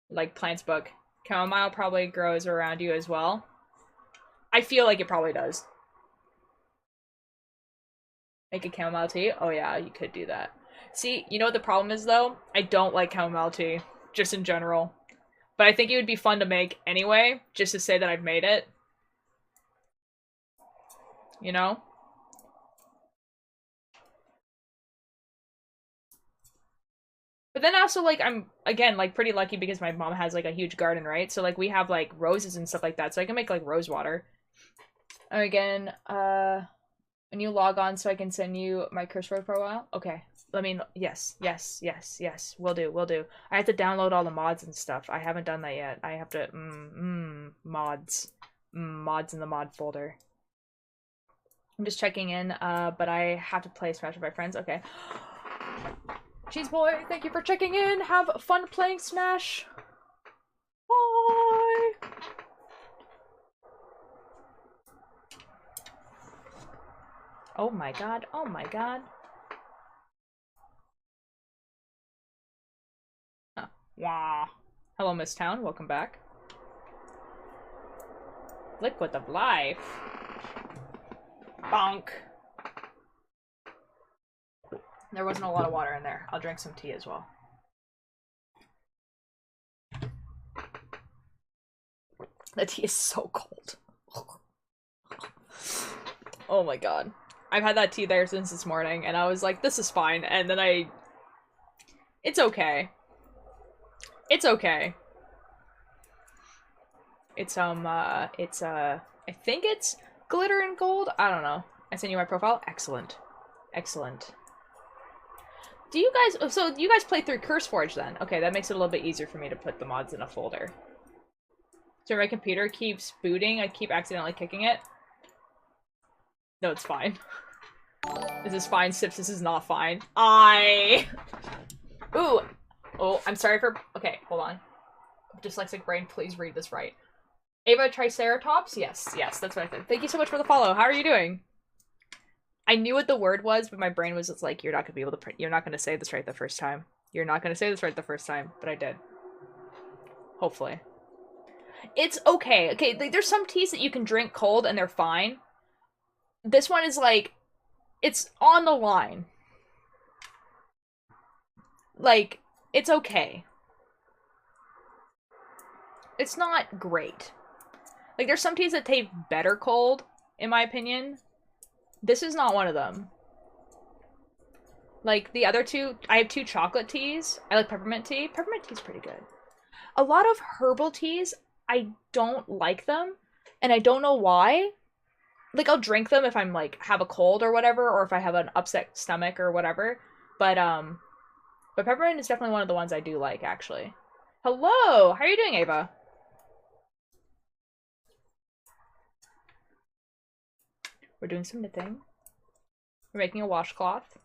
A: Like, plants book. Chamomile probably grows around you as well. I feel like it probably does. Make a chamomile tea? Oh yeah, you could do that. See, you know what the problem is though? I don't like chamomile tea, just in general. But I think it would be fun to make anyway, just to say that I've made it. You know? But then also, like, I'm, again, like, pretty lucky because my mom has, like, a huge garden, right? So, like, we have, like, roses and stuff like that, so I can make, like, rose water. Again, when you log on so I can send you my Cursor profile? Okay. Yes. Will do. I have to download all the mods and stuff. I haven't done that yet. I have to, mods. Mods in the mod folder. I'm just checking in, but I have to play Smash with my friends. Okay. Cheese boy, thank you for checking in. Have fun playing Smash. Bye. Oh my god, oh my god. Huh. Wah. Hello, Miss Town, welcome back. Liquid of life. Bonk. There wasn't a lot of water in there. I'll drink some tea as well. The tea is so cold. Oh my god. I've had that tea there since this morning, and I was like, this is fine, and then it's okay. It's okay. It's, I think it's glitter and gold? I don't know. I sent you my profile? Excellent. Excellent. Do you guys, so you guys play through CurseForge then? Okay, that makes it a little bit easier for me to put the mods in a folder. So my computer keeps booting, I keep accidentally kicking it. No, it's fine. This is fine, Sips, this is not fine. Ooh! Oh, I'm sorry for- okay, hold on. Dyslexic brain, please read this right. Ava Triceratops? Yes, yes, that's what I think. Thank you so much for the follow, how are you doing? I knew what the word was, but my brain was just like, you're not gonna be able to you're not gonna say this right the first time. You're not gonna say this right the first time, but I did. Hopefully. It's okay. Okay, there's some teas that you can drink cold and they're fine. This one is like, it's on the line. Like, it's okay. It's not great. Like, there's some teas that taste better cold, in my opinion. This is not one of them. Like, the other two, I have 2 chocolate teas. I like peppermint tea. Peppermint tea's pretty good. A lot of herbal teas, I don't like them, and I don't know why. Like, I'll drink them if I'm, like, have a cold or whatever, or if I have an upset stomach or whatever. But peppermint is definitely one of the ones I do like, actually. Hello! How are you doing, Ava? We're doing some knitting. We're making a washcloth.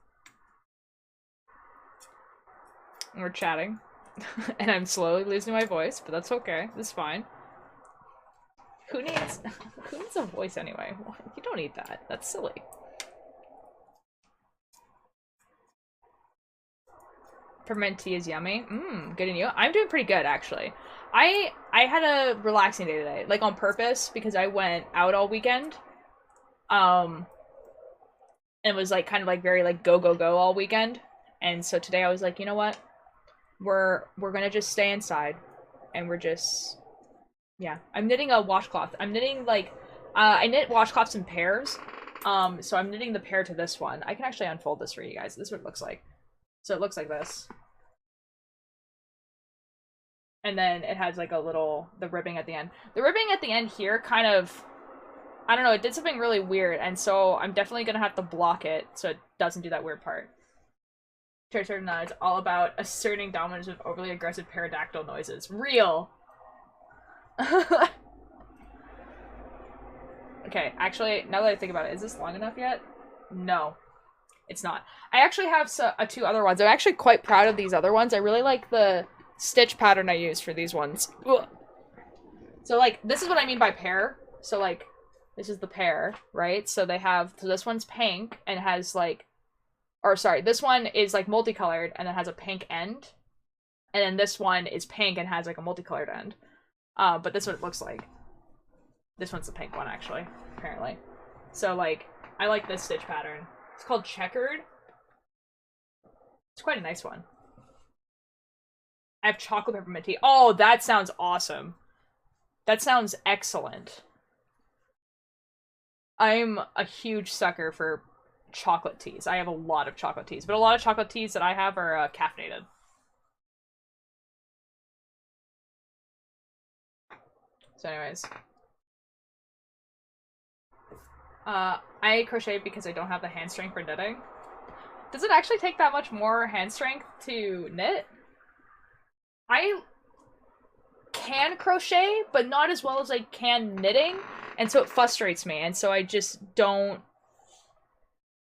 A: And we're chatting. And I'm slowly losing my voice, but that's okay. That's fine. Who needs a voice anyway? You don't need that. That's silly. Peppermint tea is yummy. Good in you. I'm doing pretty good, actually. I had a relaxing day today, like on purpose, because I went out all weekend. And was like kind of like very like go all weekend. And so today I was like, you know what? We're gonna just stay inside, and we're just, yeah. I'm knitting a washcloth. I'm knitting like, I knit washcloths in pairs. So I'm knitting the pair to this one. I can actually unfold this for you guys. This is what it looks like. So it looks like this. And then it has like a little, the ribbing at the end. The ribbing at the end here kind of, I don't know, it did something really weird, and so I'm definitely gonna have to block it so it doesn't do that weird part. Turtle is all about asserting dominance with overly aggressive pterodactyl noises. Real! Okay, actually, now that I think about it, is this long enough yet? No. It's not. I actually have 2 other ones. I'm actually quite proud of these other ones. I really like the stitch pattern I use for these ones. Ugh. So, like, this is what I mean by pair. So, like, this is the pair, right? So they have, so this one's pink and has like, or sorry, this one is like multicolored and it has a pink end. And then this one is pink and has like a multicolored end. But this is what it looks like. This one's the pink one, actually, apparently. So, like, I like this stitch pattern. It's called Checkered. It's quite a nice one. I have chocolate peppermint tea. Oh, that sounds awesome. That sounds excellent. I'm a huge sucker for chocolate teas. I have a lot of chocolate teas, but a lot of chocolate teas that I have are caffeinated. So anyways. I crochet because I don't have the hand strength for knitting. Does it actually take that much more hand strength to knit? I can crochet, but not as well as I can knitting, and so it frustrates me, and so I just don't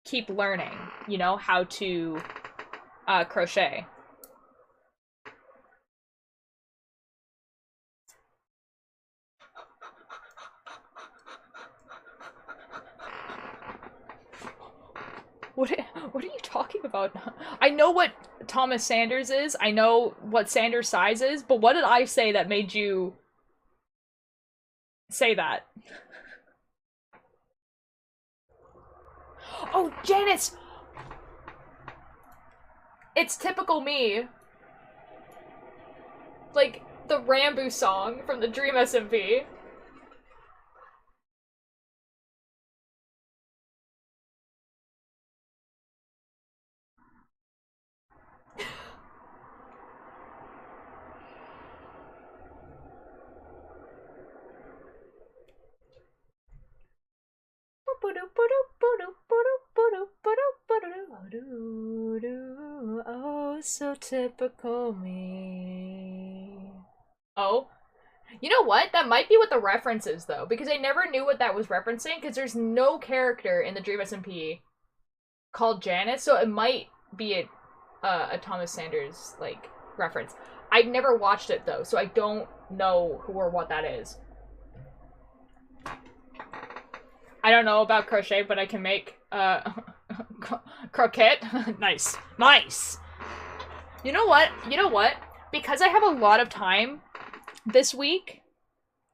A: keep learning, you know, how to Crochet. What are you talking about? I know what Thomas Sanders is. I know what Sanders size is, but what did I say that made you say that? Oh, Janice! It's typical me. Like, the Rambo song from the Dream SMP. Oh, so typical me. Oh, you know what? That might be what the reference is, though, because I never knew what that was referencing, because there's no character in the Dream SMP called Janice, so it might be a Thomas Sanders, like, reference. I've never watched it, though, so I don't know who or what that is. I don't know about crochet, but I can make, croquette. Nice. Nice! You know what? Because I have a lot of time this week,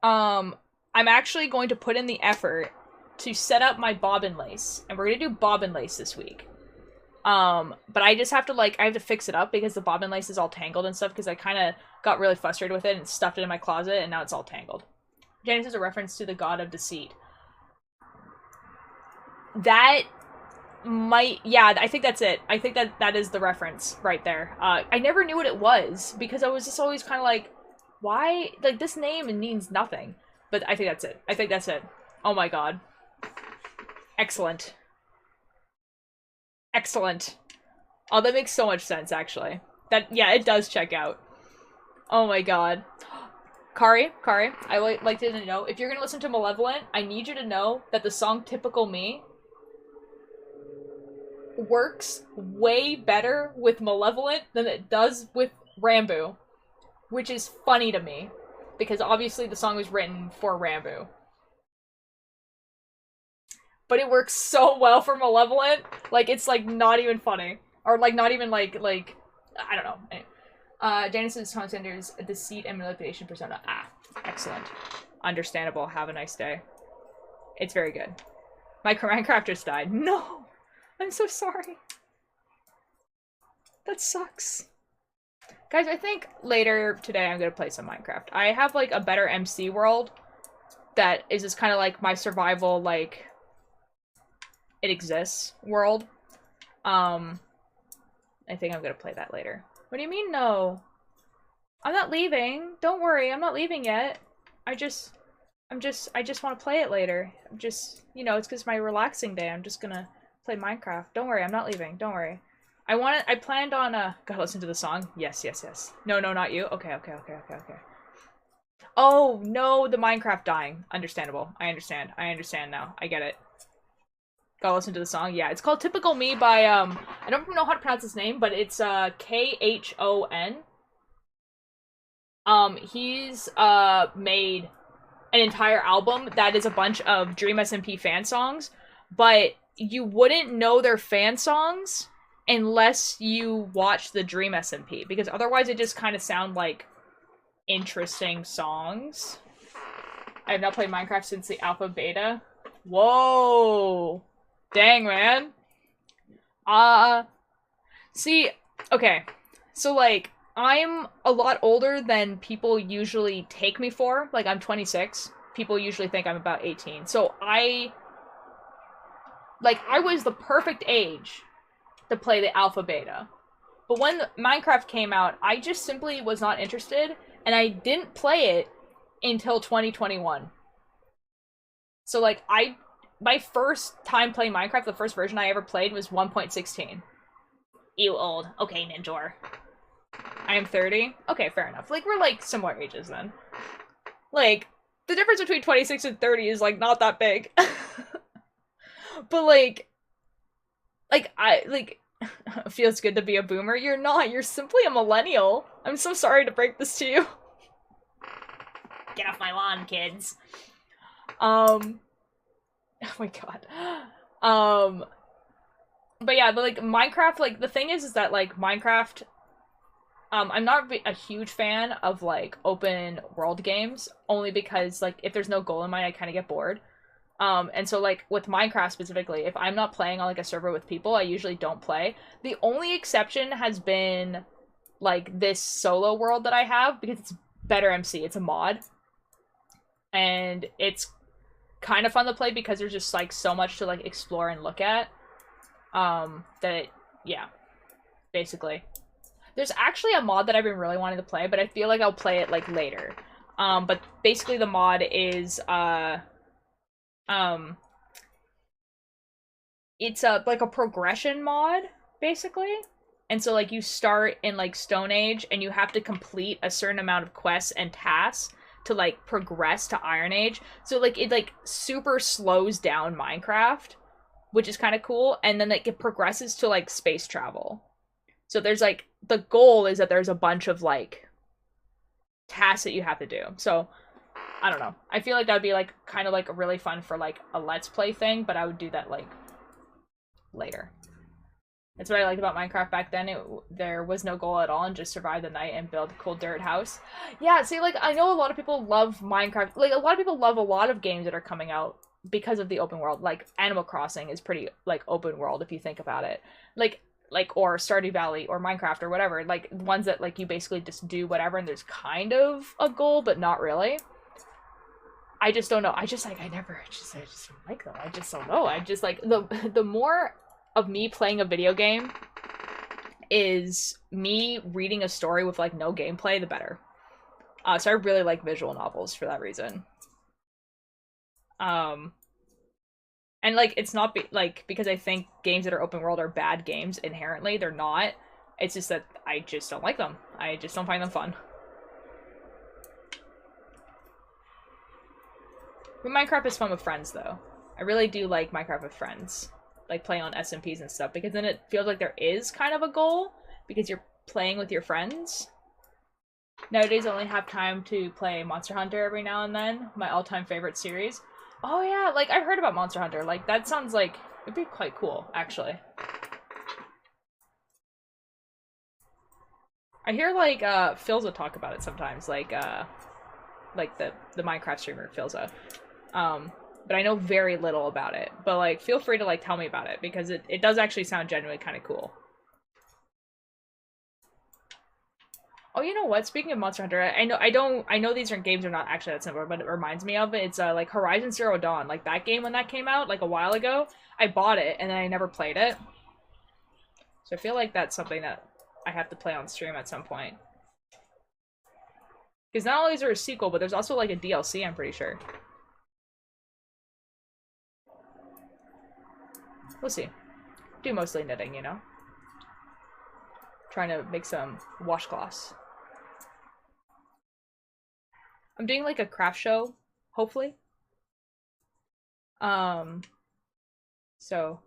A: I'm actually going to put in the effort to set up my bobbin lace, and we're gonna do bobbin lace this week. But I just have to, like, I have to fix it up because the bobbin lace is all tangled and stuff, because I kind of got really frustrated with it and stuffed it in my closet, and now it's all tangled. Janice is a reference to the god of deceit. That might, yeah, I think that's it. I think that is the reference right there. I never knew what it was, because I was just always kind of like, why? Like, this name means nothing. But I think that's it. I think that's it. Oh my god. Excellent. Excellent. Oh, that makes so much sense, actually. That, yeah, it does check out. Oh my god. Kari, I like to know, if you're gonna listen to Malevolent, I need you to know that the song Typical Me works way better with Malevolent than it does with Rambo, which is funny to me, because obviously the song was written for Rambo. But it works so well for Malevolent, like, it's, like, not even funny. Or, like, not even, like, I don't know. Anyway. Janice's Thomas Sanders' deceit and manipulation persona. Ah, excellent. Understandable. Have a nice day. It's very good. My Minecraft just died. No! I'm so sorry. That sucks. Guys, I think later today I'm gonna play some Minecraft. I have, like, a better MC world that is just kind of like my survival, like, it exists world. I think I'm gonna play that later. What do you mean, no? I'm not leaving. Don't worry, I'm not leaving yet. I just want to play it later. I'm just, you know, it's because my relaxing day. I'm just gonna play Minecraft. Don't worry, I'm not leaving. Don't worry. I planned on, gotta listen to the song. Yes. No, not you. Okay. Oh, no, the Minecraft dying. Understandable. I understand now. I get it. Gotta listen to the song. Yeah, it's called Typical Me by, I don't know how to pronounce his name, but it's, Khon. He's, made an entire album that is a bunch of Dream SMP fan songs, but you wouldn't know they're fan songs unless you watch the Dream SMP, because otherwise it just kind of sound like interesting songs. I have not played Minecraft since the alpha beta. Whoa! Dang, man. See, okay. So, like, I'm a lot older than people usually take me for. Like, I'm 26. People usually think I'm about 18. So, I was the perfect age to play the alpha beta. But when Minecraft came out, I just simply was not interested, and I didn't play it until 2021. So, like, my first time playing Minecraft, the first version I ever played was 1.16. You old. Okay, Ninjor. I am 30? Okay, fair enough. Like, we're, like, similar ages then. Like, the difference between 26 and 30 is, like, not that big. But, Feels good to be a boomer. You're not. You're simply a millennial. I'm so sorry to break this to you. Get off my lawn, kids. Oh my god. But yeah, but like Minecraft, like the thing is that like Minecraft, I'm not a huge fan of like open world games, only because like if there's no goal in mind, I kind of get bored. And so like with Minecraft specifically, if I'm not playing on like a server with people, I usually don't play. The only exception has been like this solo world that I have because it's Better MC. It's a mod. And it's kind of fun to play because there's just like so much to like explore and look at. Yeah, basically. There's actually a mod that I've been really wanting to play, but I feel like I'll play it like later. But basically the mod is it's a like a progression mod, basically. And so like you start in like Stone Age and you have to complete a certain amount of quests and tasks to like progress to Iron Age. So like it like super slows down Minecraft, which is kind of cool, and then like it progresses to like space travel. So there's like the goal is that there's a bunch of like tasks that you have to do. So I don't know. I feel like that'd be like kind of like really fun for like a let's play thing, but I would do that like later. That's what I liked about Minecraft back then. There was no goal at all and just survive the night and build a cool dirt house. Yeah, see, like, I know a lot of people love Minecraft. Like, a lot of people love a lot of games that are coming out because of the open world. Like, Animal Crossing is pretty, like, open world if you think about it. Like, or Stardew Valley or Minecraft or whatever. Like, ones that, like, you basically just do whatever and there's kind of a goal, but not really. I just don't know. I just don't like them. I just don't know. I just, like, the more of me playing a video game is me reading a story with like no gameplay, the better. So I really like visual novels for that reason. And like it's not because I think games that are open world are bad games inherently. They're not. It's just that I just don't like them. I just don't find them fun. But Minecraft is fun with friends though. I really do like Minecraft with friends. Like playing on SMPs and stuff, because then it feels like there is kind of a goal because you're playing with your friends. Nowadays I only have time to play Monster Hunter every now and then, my all-time favorite series. Oh yeah, like I've heard about Monster Hunter. Like that sounds like it'd be quite cool, actually. I hear like Philza talk about it sometimes, like the Minecraft streamer Philza. But I know very little about it. But, like, feel free to, like, tell me about it, because it does actually sound genuinely kind of cool. Oh, you know what? Speaking of Monster Hunter, I know these games are not actually that similar, but it reminds me of it. It's, like, Horizon Zero Dawn. Like, that game when that came out, like, a while ago, I bought it, and then I never played it. So I feel like that's something that I have to play on stream at some point. Because not only is there a sequel, but there's also, like, a DLC, I'm pretty sure. We'll see. Do mostly knitting, you know? Trying to make some washcloths. I'm doing like a craft show, hopefully. So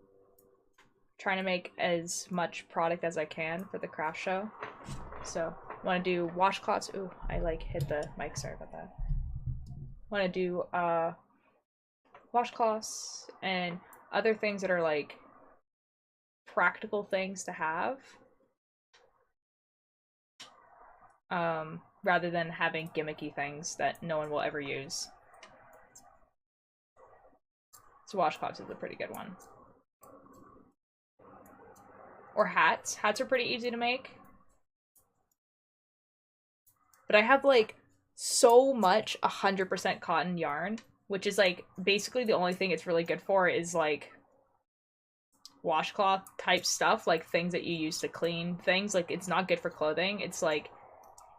A: trying to make as much product as I can for the craft show. So want to do washcloths. Ooh, I like hit the mic, sorry about that. Want to do washcloths and other things that are like practical things to have, rather than having gimmicky things that no one will ever use. So washcloths is a pretty good one. Or hats. Hats are pretty easy to make. But I have like so much 100% cotton yarn, which is like basically the only thing it's really good for is like washcloth type stuff, like things that you use to clean things. Like it's not good for clothing. It's like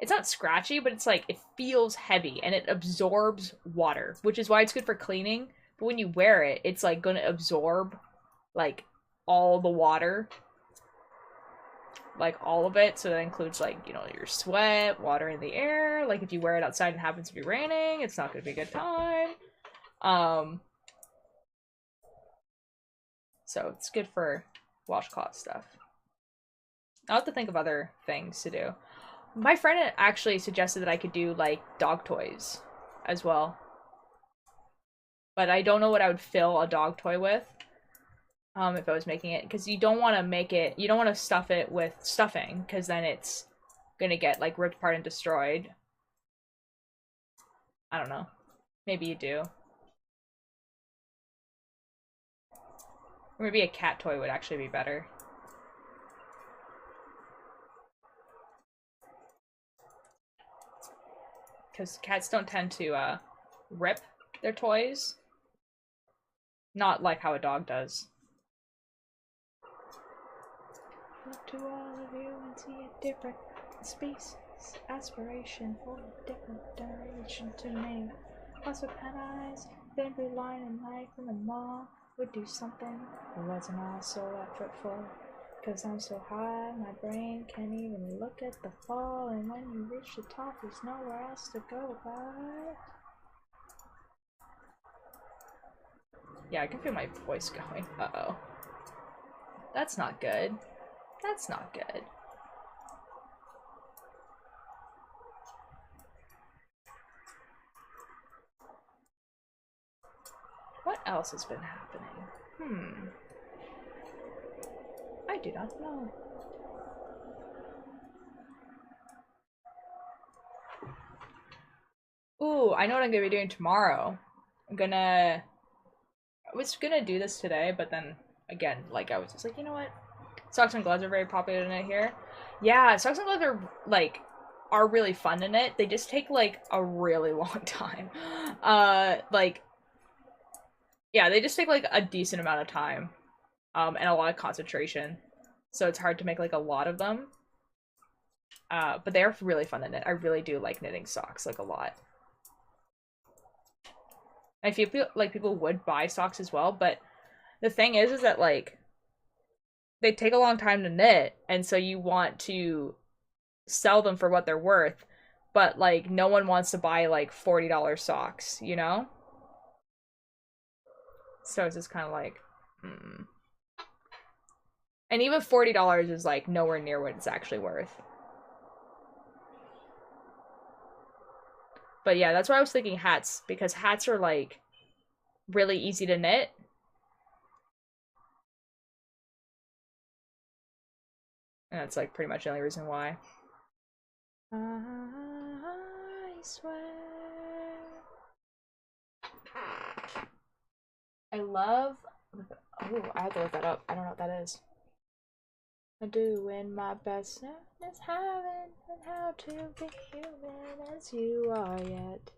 A: it's not scratchy, but it's like it feels heavy and it absorbs water, which is why it's good for cleaning. But when you wear it, it's like gonna absorb like all the water, like all of it. So that includes like, you know, your sweat, water in the air. Like if you wear it outside and it happens to be raining, it's not gonna be a good time. So it's good for washcloth stuff. I'll have to think of other things to do. My friend actually suggested that I could do, like, dog toys as well. But I don't know what I would fill a dog toy with. If I was making it. Because you don't want to make it... You don't want to stuff it with stuffing. Because then it's gonna get, like, ripped apart and destroyed. I don't know. Maybe you do. Or maybe a cat toy would actually be better. Because cats don't tend to, rip their toys. Not like how a dog does. Look to all of you and see a different species. Aspiration for a different direction to name. Plus with pen eyes, thin blue line and light from the mall would do something. It wasn't all so effortful. Cause I'm so high, my brain can't even look at the fall. And when you reach the top, there's nowhere else to go but... Yeah, I can feel my voice going. Uh-oh. That's not good. That's not good. What else has been happening? I do not know. Ooh, I know what I'm gonna be doing tomorrow. I was gonna do this today, but then again, like I was just like, you know what? Socks and gloves are very popular in it here. Yeah, socks and gloves are really fun in it. They just take like a really long time. Yeah, they just take like a decent amount of time. And a lot of concentration. So it's hard to make like a lot of them. But they're really fun to knit. I really do like knitting socks like a lot. I feel like people would buy socks as well, but the thing is that like they take a long time to knit, and so you want to sell them for what they're worth, but like no one wants to buy like $40 socks, you know? So it's just kind of like, And even $40 is like nowhere near what it's actually worth. But yeah, that's why I was thinking hats, because hats are like really easy to knit. And that's like pretty much the only reason why. I swear. I love... Oh, I have to look that up. I don't know what that is. I'm doing my best as having and how to be human as you are yet.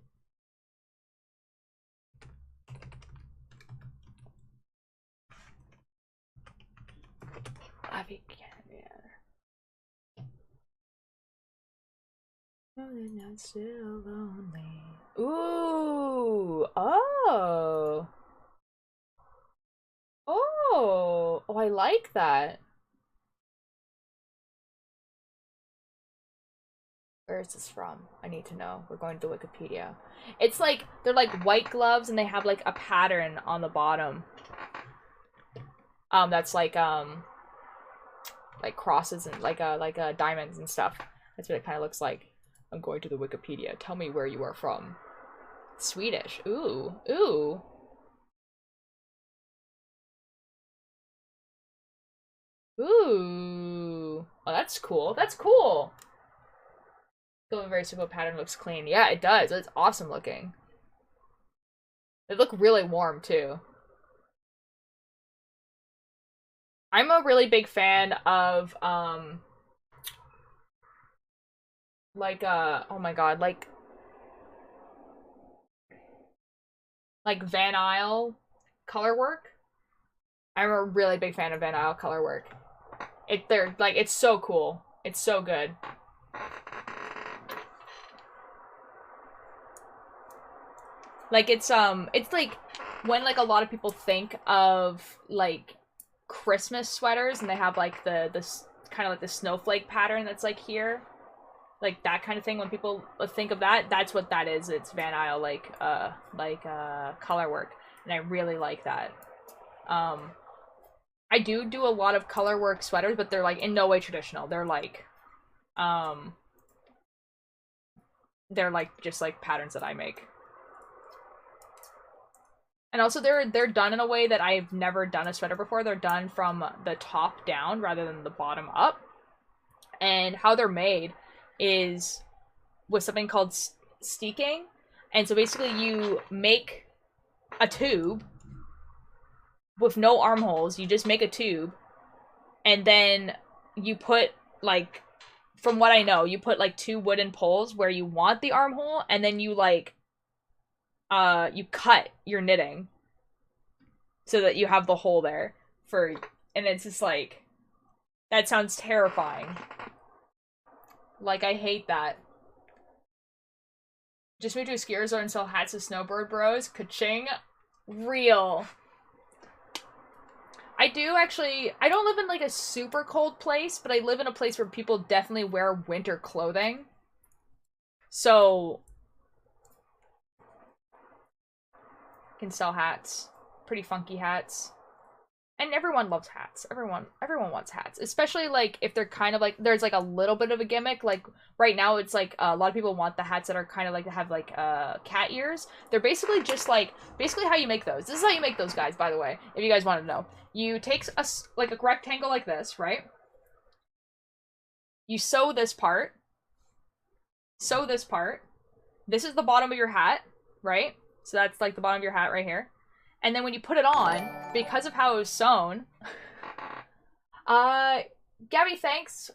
A: I can't, yeah. Oh, then I'm still lonely. Ooh! Oh! Oh! Oh, I like that. Where is this from? I need to know. We're going to Wikipedia. It's like, they're like white gloves and they have like a pattern on the bottom. That's like crosses and like diamonds and stuff. That's what it kind of looks like. I'm going to the Wikipedia. Tell me where you are from. Swedish. Ooh. Ooh. Ooh. Oh, that's cool. That's cool. A very simple pattern, looks clean. Yeah, it does. It's awesome looking. They look really warm too. I'm a really big fan of oh my god, like Van Isle color work. I'm a really big fan of Van Isle color work. It's so cool. It's so good. Like it's like when like a lot of people think of like Christmas sweaters and they have like this kind of like the snowflake pattern that's like here. Like that kind of thing, when people think of that, that's what that is. It's Van Isle color work. And I really like that. I do a lot of color work sweaters, but they're like in no way traditional. They're like just like patterns that I make. And also they're done in a way that I've never done a sweater before. They're done from the top down rather than the bottom up. And how they're made is with something called steeking. And so basically you make a tube with no armholes. You just make a tube. And then you put, like, from what I know, you put, like, 2 wooden poles where you want the armhole. And then you, like, you cut your knitting so that you have the hole there for, and it's just like, that sounds terrifying. Like, I hate that. Just moved to a ski resort and sell hats to snowboard bros. Ka-ching. Real. I do actually, I don't live in like a super cold place, but I live in a place where people definitely wear winter clothing. So, can sell hats. Pretty funky hats. And everyone loves hats. Everyone wants hats. Especially, like, if they're kind of, like, there's, like, a little bit of a gimmick. Like, right now, it's, like, a lot of people want the hats that are kind of, like, to have, like, cat ears. They're basically just, like, basically how you make those. This is how you make those, guys, by the way, if you guys want to know. You take, a rectangle like this, right? You sew this part. Sew this part. This is the bottom of your hat, right? So that's, like, the bottom of your hat right here. And then when you put it on, because of how it was sewn, Gabby, thanks.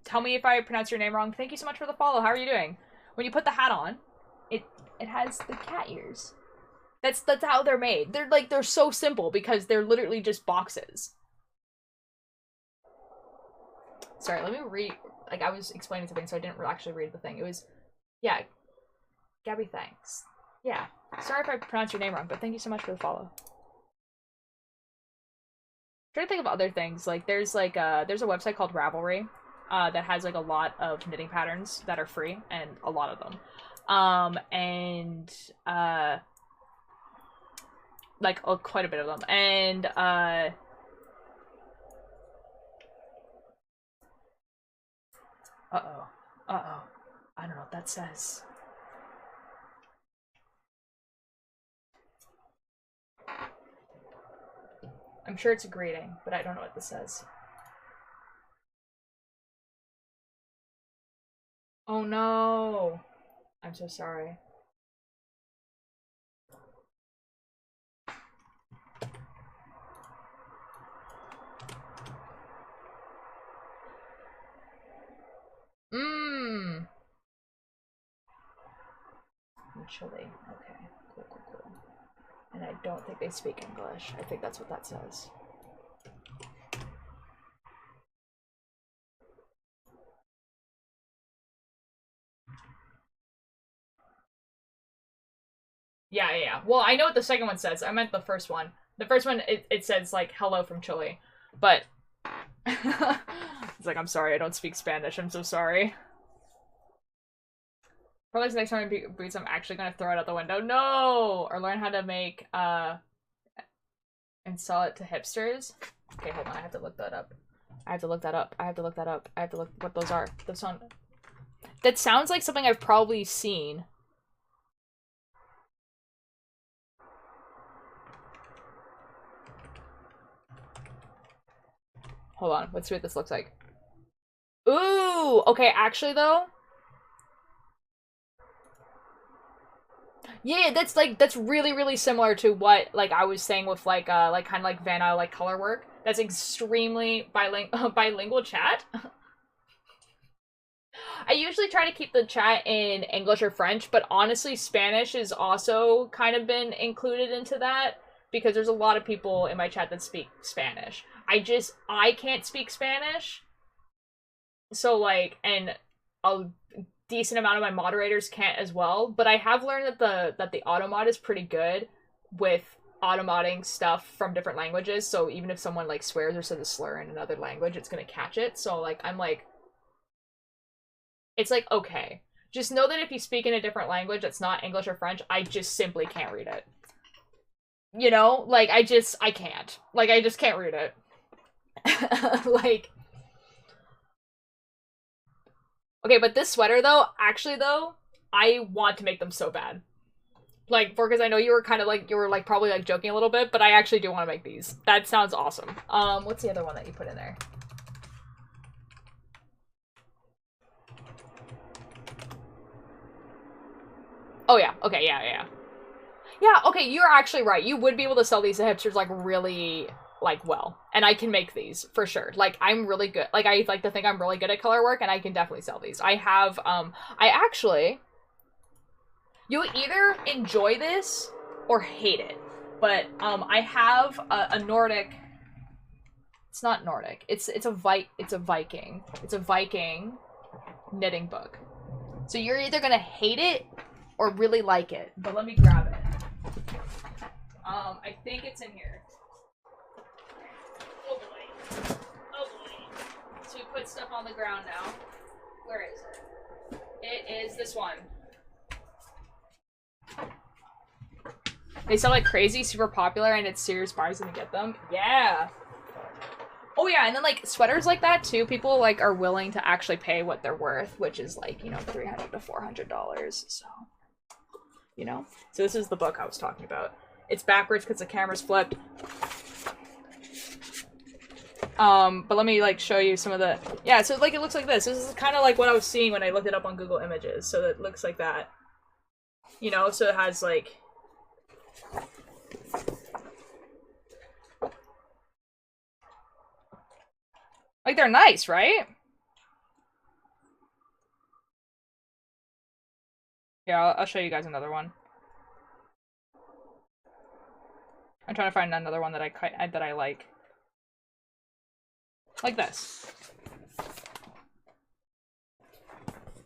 A: Tell me if I pronounce your name wrong. Thank you so much for the follow. How are you doing? When you put the hat on, it has the cat ears. That's how they're made. They're so simple because they're literally just boxes. Sorry, let me read. Like, I was explaining something, so I didn't actually read the thing. It was, yeah, Gabby, thanks. Yeah. Sorry if I pronounced your name wrong, but thank you so much for the follow. I'm trying to think of other things. Like, there's a website called Ravelry that has, like, a lot of knitting patterns that are free, and a lot of them. Like, quite a bit of them. And, uh-oh. Uh-oh. I don't know what that says. I'm sure it's a greeting, but I don't know what this says. Oh no! I'm so sorry. Mmm. Chile. Okay. Cool. And I don't think they speak English. I think that's what that says. Yeah. Well, I know what the second one says. I meant the first one. The first one, it says, like, hello from Chile. But, it's like, I'm sorry, I don't speak Spanish. I'm so sorry. Probably the next time I boots, I'm actually gonna throw it out the window. No! Or learn how to make, and sell it to hipsters. Okay, hold on, I have to look that up. I have to look what those are. Those sound... That sounds like something I've probably seen. Hold on, let's see what this looks like. Ooh! Okay, actually, though... Yeah, that's really similar to what, like, I was saying with, like, kind of like Vanna, like, color work. That's extremely bilingual chat. I usually try to keep the chat in English or French, but honestly, Spanish has also kind of been included into that, because there's a lot of people in my chat that speak Spanish. I can't speak Spanish, so, like, and a decent amount of my moderators can't as well, but I have learned that the automod is pretty good with automodding stuff from different languages, so even if someone, like, swears or says a slur in another language, it's gonna catch it. So, like, I'm like, it's like, okay, just know that if you speak in a different language that's not English or French, I just simply can't read it. You know? Like, I can't. Like, I just can't read it. Like, okay, but this sweater though, actually though, I want to make them so bad. Like, because I know you were kind of like, you were like probably like joking a little bit, but I actually do want to make these. That sounds awesome. What's the other one that you put in there? Oh yeah, okay, yeah. Yeah, okay, you're actually right. You would be able to sell these to hipsters like really like well. And I can make these for sure. Like I'm really good. Like I like to think I'm really good at color work and I can definitely sell these. I have I actually you'll either enjoy this or hate it. But I have a Nordic. It's not Nordic. It's a Viking. It's a Viking knitting book. So you're either going to hate it or really like it. But let me grab it. I think it's in here. Oh boy. Oh boy. So we put stuff on the ground now. Where is it? It is this one. They sell like crazy, super popular, and it's serious buyers gonna get them. Yeah. Oh yeah, and then like sweaters like that too, people like are willing to actually pay what they're worth, which is like, you know, $300 to $400. So, you know. So this is the book I was talking about. It's backwards because the camera's flipped. But let me like show you some of the, yeah, so like it looks like this. This is kind of like what I was seeing when I looked it up on Google Images. So it looks like that. You know, so it has like, they're nice, right? Yeah, I'll show you guys another one. I'm trying to find another one that I like. Like this.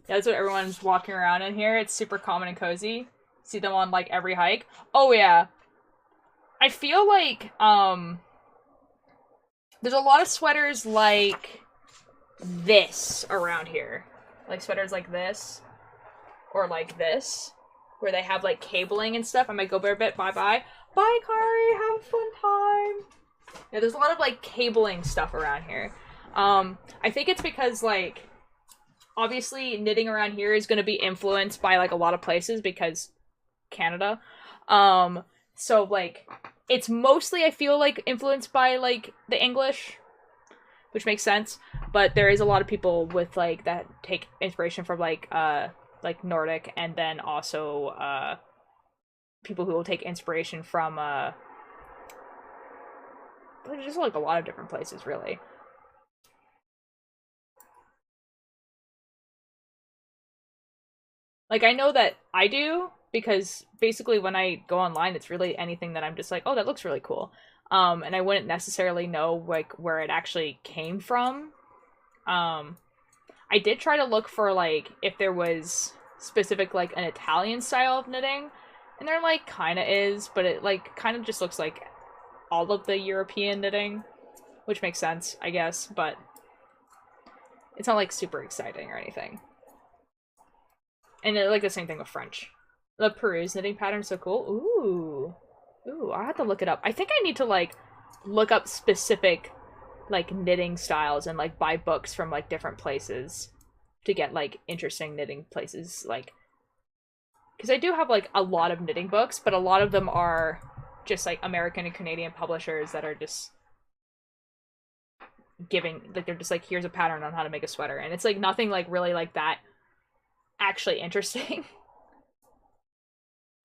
A: Yeah, that's what everyone's walking around in here. It's super common and cozy. See them on like every hike. Oh yeah. I feel like there's a lot of sweaters like this around here. Like sweaters like this. Or like this. Where they have like cabling and stuff. I might go there a bit. Bye-bye. Bye, Kari. Have a fun time. Yeah, there's a lot of like cabling stuff around here. I think it's because like obviously knitting around here is going to be influenced by like a lot of places because Canada. So like it's mostly I feel like influenced by like the English, which makes sense, but there is a lot of people with like that take inspiration from like Nordic, and then also people who will take inspiration from just like a lot of different places really. Like I know that I do because basically when I go online it's really anything that I'm just like, oh, that looks really cool. And I wouldn't necessarily know like where it actually came from. I did try to look for like if there was specific like an Italian style of knitting, and there like kind of is, but it like kind of just looks like all of the European knitting, which makes sense, I guess, but it's not like super exciting or anything. And like the same thing with French. The Peru's knitting pattern's so cool. Ooh, I have to look it up. I think I need to like look up specific like knitting styles and like buy books from like different places to get like interesting knitting places, like because I do have like a lot of knitting books, but a lot of them are just like American and Canadian publishers that are just giving like they're just like, here's a pattern on how to make a sweater, and it's like nothing like really like that actually interesting.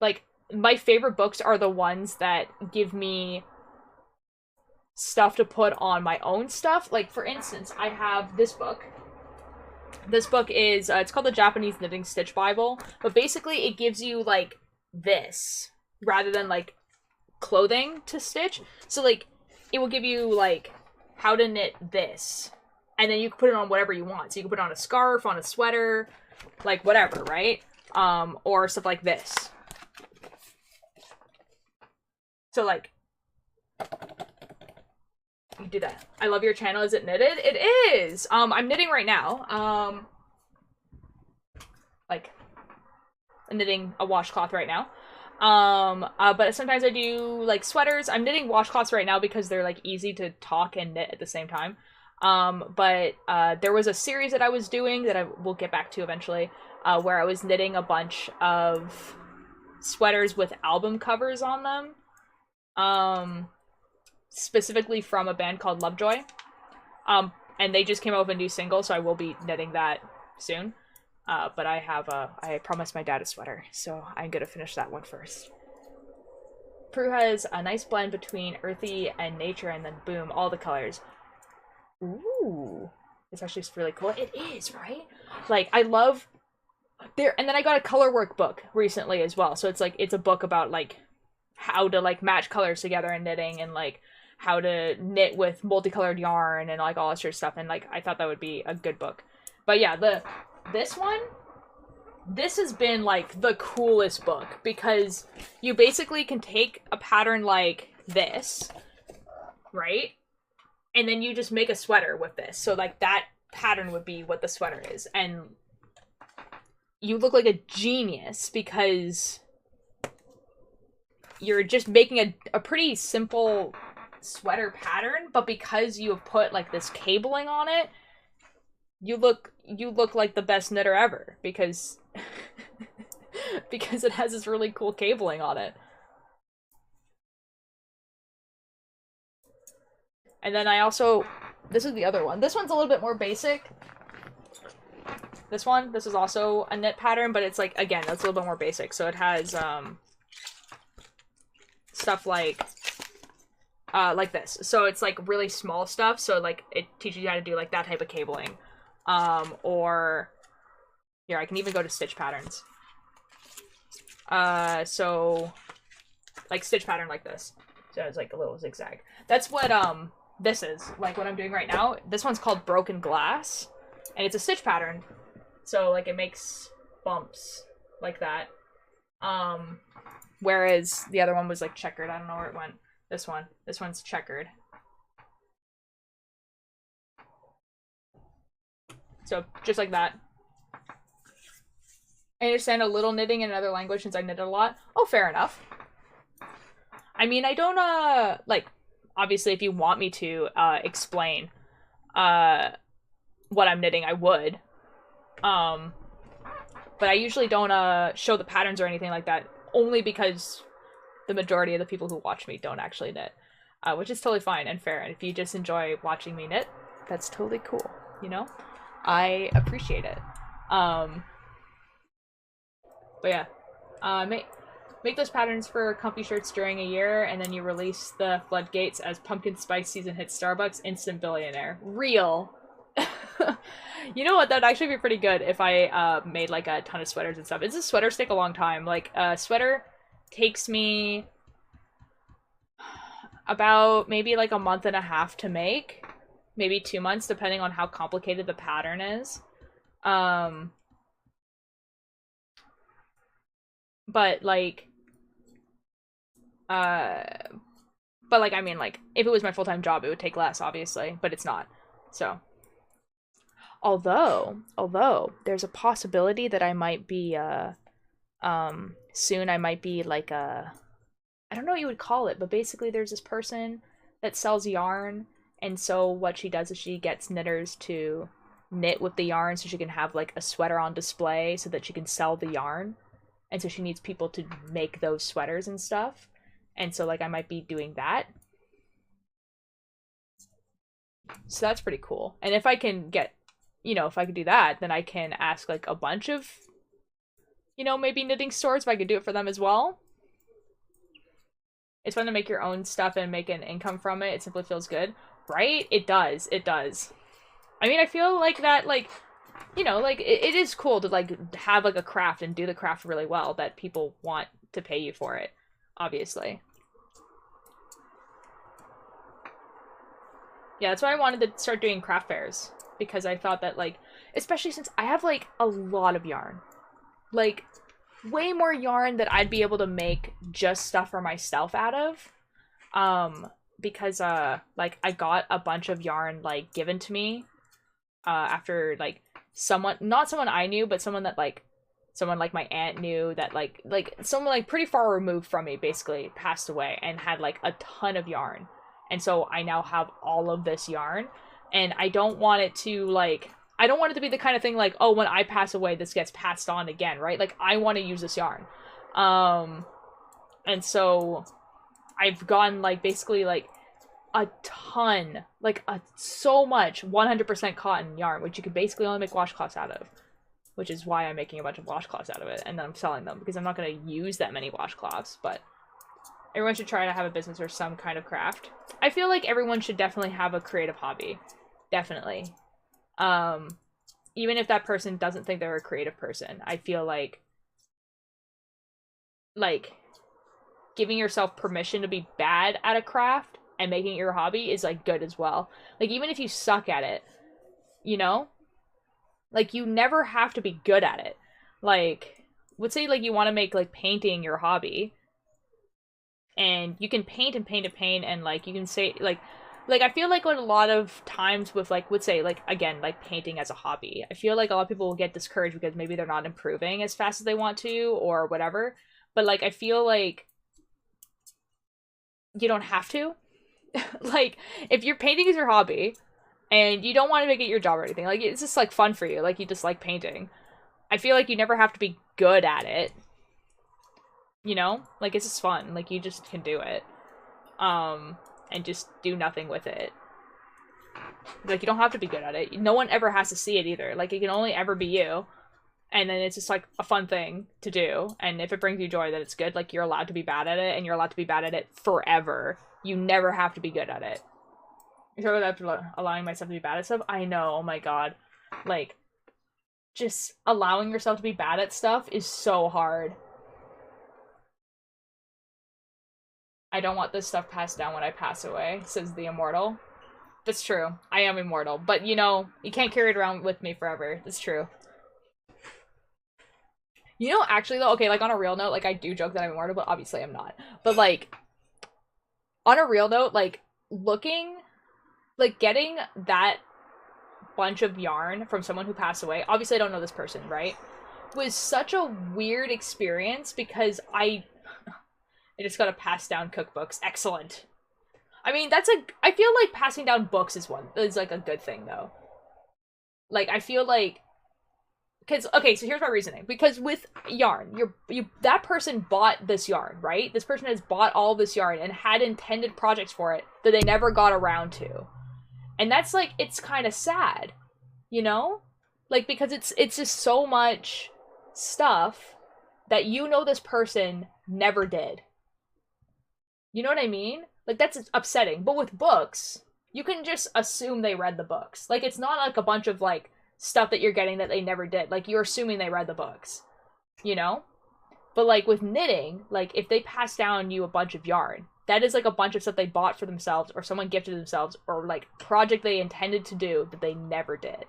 A: Like my favorite books are the ones that give me stuff to put on my own stuff. Like for instance, I have this book. This book is it's called the Japanese Knitting Stitch Bible, but basically it gives you like this rather than like clothing to stitch. So like it will give you like how to knit this, and then you can put it on whatever you want. So you can put it on a scarf, on a sweater, like whatever, right? Or stuff like this. So like you do that. I love your channel. Is it knitted? It is. I'm knitting right now. Like I'm knitting a washcloth right now. But sometimes I do like sweaters. I'm knitting washcloths right now because they're like easy to talk and knit at the same time. But there was a series that I was doing that I will get back to eventually, where I was knitting a bunch of sweaters with album covers on them. Specifically from a band called Lovejoy. And they just came out with a new single, so I will be knitting that soon. But I promised my dad a sweater, so I'm gonna finish that one first. Prue has a nice blend between earthy and nature, and then boom, all the colors. Ooh, it's actually really cool. It is, right? Like, I love there, and then I got a color work book recently as well. So it's like it's a book about like how to like match colors together in knitting and like how to knit with multicolored yarn and like all that sort of stuff. And like I thought that would be a good book. But yeah, this one, this has been like the coolest book because you basically can take a pattern like this, right? And then you just make a sweater with this. So like that pattern would be what the sweater is. And you look like a genius because you're just making a pretty simple sweater pattern, but because you have put like this cabling on it, you look like the best knitter ever because because it has this really cool cabling on it. And then I also, this is the other one. This one's a little bit more basic. This is also a knit pattern, but it's like, again, that's a little bit more basic. So it has stuff like this. So it's like really small stuff. So like it teaches you how to do like that type of cabling. Or here, I can even go to stitch patterns. So like stitch pattern like this. So it's like a little zigzag. That's what this is. Like what I'm doing right now. This one's called Broken Glass. And it's a stitch pattern. So like it makes bumps like that. Whereas the other one was like checkered. I don't know where it went. This one's checkered. So just like that. I understand a little knitting in another language since I knit a lot. Oh, fair enough. I mean, I don't, like, obviously if you want me to, explain, what I'm knitting, I would. But I usually don't, show the patterns or anything like that, only because the majority of the people who watch me don't actually knit. Which is totally fine and fair, and if you just enjoy watching me knit, that's totally cool, you know? I appreciate it. But yeah, make those patterns for comfy shirts during a year, and then you release the floodgates as pumpkin spice season hits Starbucks, instant billionaire. Real. You know what? That'd actually be pretty good if I made like a ton of sweaters and stuff. It's a sweater take a long time. Like a sweater takes me about maybe like a month and a half to make, maybe 2 months, depending on how complicated the pattern is. But like, I mean, like, if it was my full-time job, it would take less, obviously, but it's not. So, although there's a possibility that I might be, soon I might be like I don't know what you would call it, but basically there's this person that sells yarn, and so what she does is she gets knitters to knit with the yarn so she can have like a sweater on display so that she can sell the yarn. And so she needs people to make those sweaters and stuff. And so like I might be doing that. So that's pretty cool. And if I can get, if I could do that, then I can ask like a bunch of, maybe knitting stores if I could do it for them as well. It's fun to make your own stuff and make an income from it. It simply feels good. Right? It does. It does. I mean, I feel like that, like, like, it is cool to, like, have, like, a craft and do the craft really well that people want to pay you for it, obviously. Yeah, that's why I wanted to start doing craft fairs, because I thought that, like, especially since I have, like, a lot of yarn. Like, way more yarn that I'd be able to make just stuff for myself out of. Because, like, I got a bunch of yarn, like, given to me, after, like, not someone I knew, but someone that, like, someone like my aunt knew that like someone like pretty far removed from me basically passed away and had like a ton of yarn. And so I now have all of this yarn, and I don't want it to like, I don't want it to be the kind of thing like, oh, when I pass away this gets passed on again, right? Like I want to use this yarn. And so I've gotten like basically like a ton, like so much 100% cotton yarn, which you could basically only make washcloths out of, which is why I'm making a bunch of washcloths out of it, and then I'm selling them because I'm not going to use that many washcloths. But everyone should try to have a business or some kind of craft. I feel like everyone should definitely have a creative hobby, definitely. Even if that person doesn't think they're a creative person, I feel like giving yourself permission to be bad at a craft and making it your hobby is like good as well. Like even if you suck at it, you know, like you never have to be good at it. Like let's say like you want to make like painting your hobby, and you can paint and paint and paint, and like you can say like I feel like a lot of times with like, let's say like again like painting as a hobby, I feel like a lot of people will get discouraged because maybe they're not improving as fast as they want to or whatever. But like I feel like you don't have to. Like if you're painting as your hobby and you don't want to make it your job or anything, like it's just like fun for you, like you just like painting, I feel like you never have to be good at it, you know, like it's just fun, like you just can do it and just do nothing with it. Like you don't have to be good at it, no one ever has to see it either, like it can only ever be you, and then it's just like a fun thing to do, and if it brings you joy, that it's good. Like you're allowed to be bad at it, and you're allowed to be bad at it forever. You never have to be good at it. You talk about allowing myself to be bad at stuff? I know, oh my god. Like, just allowing yourself to be bad at stuff is so hard. I don't want this stuff passed down when I pass away, says the immortal. That's true. I am immortal. But, you know, you can't carry it around with me forever. That's true. You know, actually, though, okay, like, on a real note, like, I do joke that I'm immortal, but obviously I'm not. But, like, on a real note, like, getting that bunch of yarn from someone who passed away, obviously I don't know this person, right? Was such a weird experience because I just gotta pass down cookbooks. Excellent. I mean, I feel like passing down books is like a good thing, though. Like, I feel like, because, okay, so here's my reasoning. Because with yarn, that person bought this yarn, right? This person has bought all this yarn and had intended projects for it that they never got around to. And that's, like, it's kind of sad, you know? Like, because it's just so much stuff that you know this person never did. You know what I mean? Like, that's upsetting. But with books, you can just assume they read the books. Like, it's not, like, a bunch of, like, stuff that you're getting that they never did. Like, you're assuming they read the books, you know? But, like, with knitting, like, if they pass down you a bunch of yarn, that is, like, a bunch of stuff they bought for themselves, or someone gifted themselves, or, like, project they intended to do that they never did.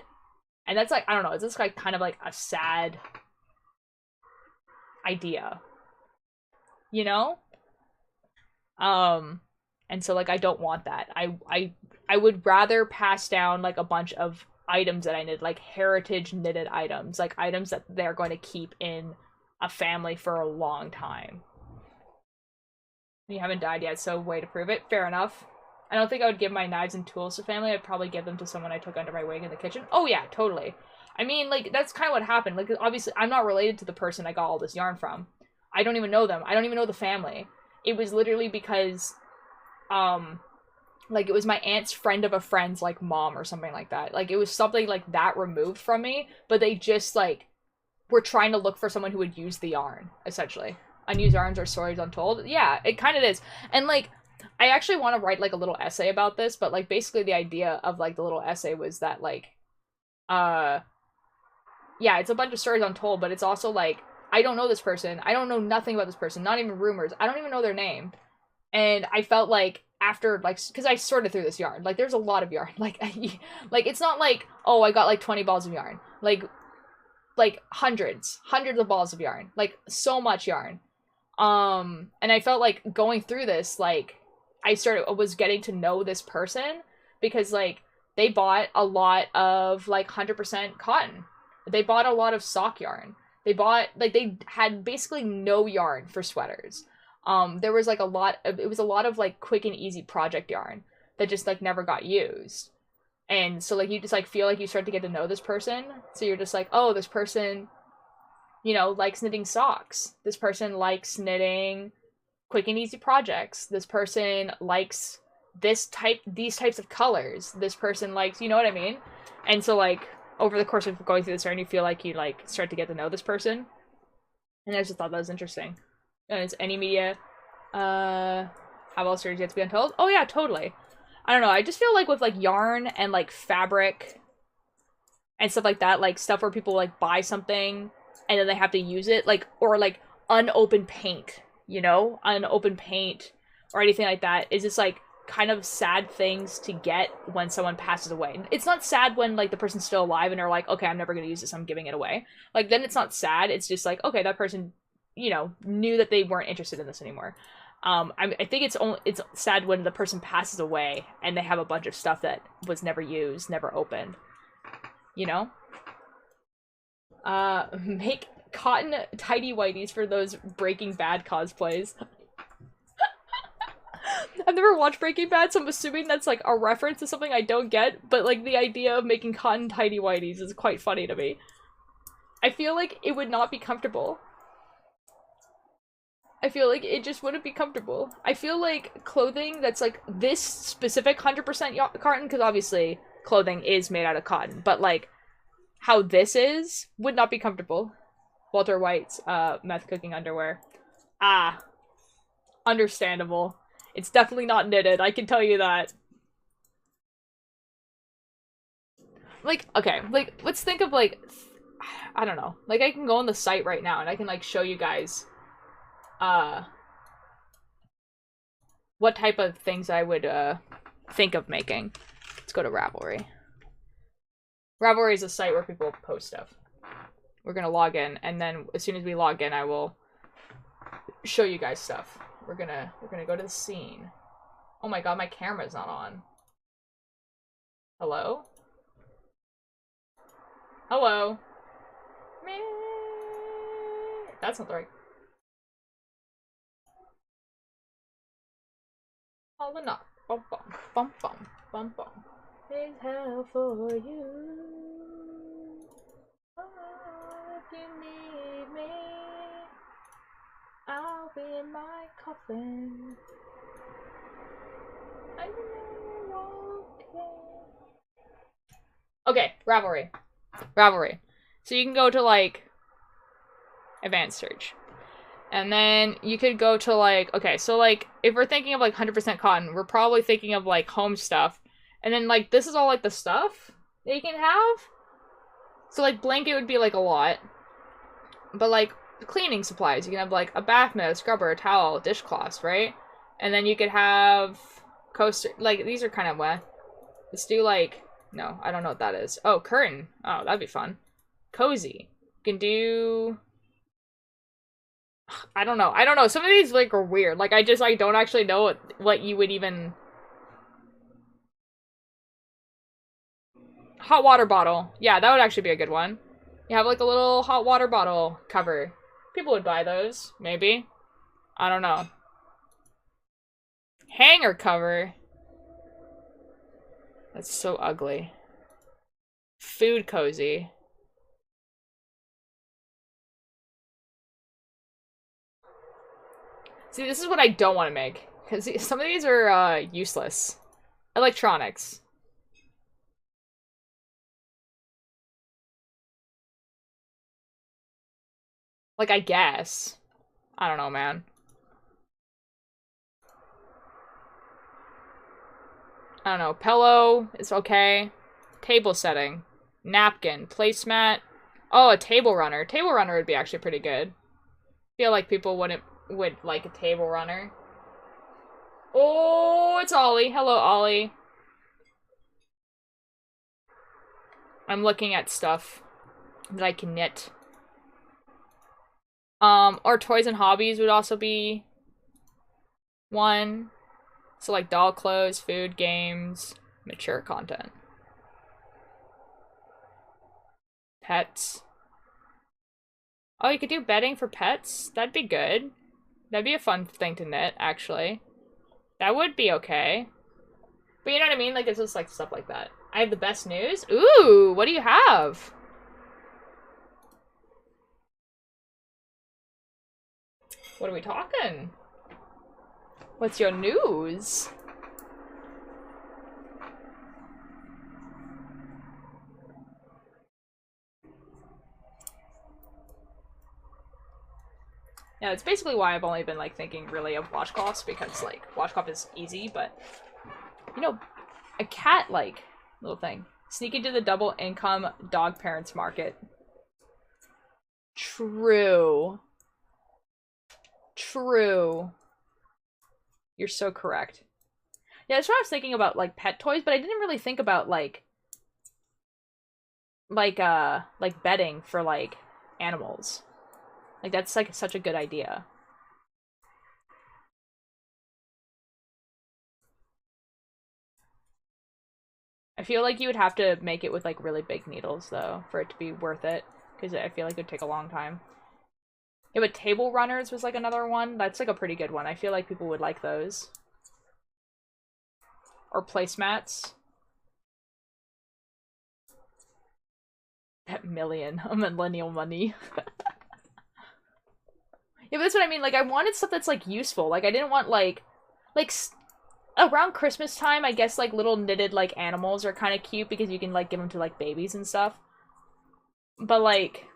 A: And that's, like, I don't know, it's just, like, kind of, like, a sad idea. You know? And so, like, I don't want that. I would rather pass down, like, a bunch of items that I knit, like heritage knitted items, like items that they're going to keep in a family for a long time. You haven't died yet, so way to prove it. Fair enough. I don't think I would give my knives and tools to family. I'd probably give them to someone I took under my wing in the kitchen. Oh yeah, totally. I mean, like, that's kind of what happened. Like, obviously, I'm not related to the person I got all this yarn from. I don't even know them. I don't even know the family. It was literally because, like, it was my aunt's friend of a friend's, like, mom or something like that. Like, it was something, like, that removed from me, but they just, like, were trying to look for someone who would use the yarn, essentially. Unused yarns are stories untold. Yeah, it kind of is. And, like, I actually want to write, like, a little essay about this, but, like, basically the idea of, like, the little essay was that, like, yeah, it's a bunch of stories untold, but it's also, like, I don't know this person. I don't know nothing about this person, not even rumors. I don't even know their name. And I felt like, after, like, because I sorted through this yarn, like, there's a lot of yarn, like, it's not like, oh, I got, like, 20 balls of yarn, like, hundreds of balls of yarn, like, so much yarn, and I felt like going through this, like, was getting to know this person, because, like, they bought a lot of, like, 100% cotton, they bought a lot of sock yarn, They bought, like, they had basically no yarn for sweaters. There was like it was a lot of like quick and easy project yarn that just like never got used. And so like you just like feel like you start to get to know this person. So you're just like, oh, this person, you know, likes knitting socks. This person likes knitting quick and easy projects. This person likes these types of colors. This person likes, you know what I mean? And so like over the course of going through this journey, you feel like you like start to get to know this person. And I just thought that was interesting. And it's any media have all stories yet to be untold? Oh yeah, totally. I don't know, I just feel like with like yarn and like fabric and stuff like that, like stuff where people like buy something and then they have to use it, like, or like unopened paint, you know? Unopened paint or anything like that is just like kind of sad things to get when someone passes away. It's not sad when like the person's still alive and they're like, okay, I'm never gonna use this, I'm giving it away. Like then it's not sad, it's just like, okay, that person, you know, knew that they weren't interested in this anymore. I think it's sad when the person passes away and they have a bunch of stuff that was never used, never opened. You know? Make cotton tidy whities for those Breaking Bad cosplays. I've never watched Breaking Bad, so I'm assuming that's like a reference to something I don't get, but like the idea of making cotton tidy whities is quite funny to me. I feel like it would not be comfortable. I feel like it just wouldn't be comfortable. I feel like clothing that's like this specific 100% cotton, because obviously clothing is made out of cotton, but like how this is would not be comfortable. Walter White's meth cooking underwear. Ah, understandable. It's definitely not knitted, I can tell you that. Like, okay, like let's think of like, I don't know. Like I can go on the site right now and I can like show you guys what type of things I would think of making. Let's go to Ravelry. Ravelry is a site where people post stuff. We're gonna log in, and then as soon as we log in, I will show you guys stuff. We're gonna go to the scene. Oh my god, my camera's not on. Hello? Hello? That's not the right. All the knock. Bum bum bum bum bum bum. Is hell for you. Oh, if you need me, I'll be in my coffin. I know okay, Ravelry. Ravelry. So you can go to like advanced search. And then you could go to like, okay, so like if we're thinking of like 100% cotton, we're probably thinking of like home stuff. And then like this is all like the stuff that you can have. So like blanket would be like a lot. But like cleaning supplies, you can have like a bath mat, a scrubber, a towel, dishcloths, right? And then you could have coaster, like these are kind of wet. Let's do like, no, I don't know what that is. Oh, curtain. Oh, that'd be fun. Cozy. You can do, I don't know. I don't know. Some of these like are weird. Like I don't actually know what you would even. Hot water bottle. Yeah, that would actually be a good one. You have like a little hot water bottle cover. People would buy those, maybe. I don't know. Hanger cover. That's so ugly. Food cozy. See, this is what I don't want to make. Because some of these are useless. Electronics. Like, I guess. I don't know, man. I don't know. Pillow is okay. Table setting. Napkin. Placemat. Oh, a table runner. Table runner would be actually pretty good. Feel like people would like a table runner. Oh, it's Ollie. Hello, Ollie. I'm looking at stuff that I can knit. Or toys and hobbies would also be one. So like doll clothes, food, games, mature content. Pets. Oh, you could do bedding for pets? That'd be good. That'd be a fun thing to knit, actually. That would be okay. But you know what I mean? Like, it's just like stuff like that. I have the best news? Ooh, what do you have? What are we talking? What's your news? Yeah, it's basically why I've only been, like, thinking really of washcloths, because, like, washcloth is easy, but, you know, a cat, like, little thing. Sneak into the double income dog parents market. True. True. You're so correct. Yeah, that's what I was thinking about, like, pet toys, but I didn't really think about, like bedding for, like, animals. Like, that's, like, such a good idea. I feel like you would have to make it with, like, really big needles, though, for it to be worth it. Because I feel like it would take a long time. Yeah, but table runners was, like, another one. That's, like, a pretty good one. I feel like people would like those. Or placemats. That million. Millennial money. Yeah, but that's what I mean. Like, I wanted stuff that's, like, useful. Like, I didn't want, like, around Christmas time, I guess, like, little knitted, like, animals are kind of cute because you can, like, give them to, like, babies and stuff. But, like,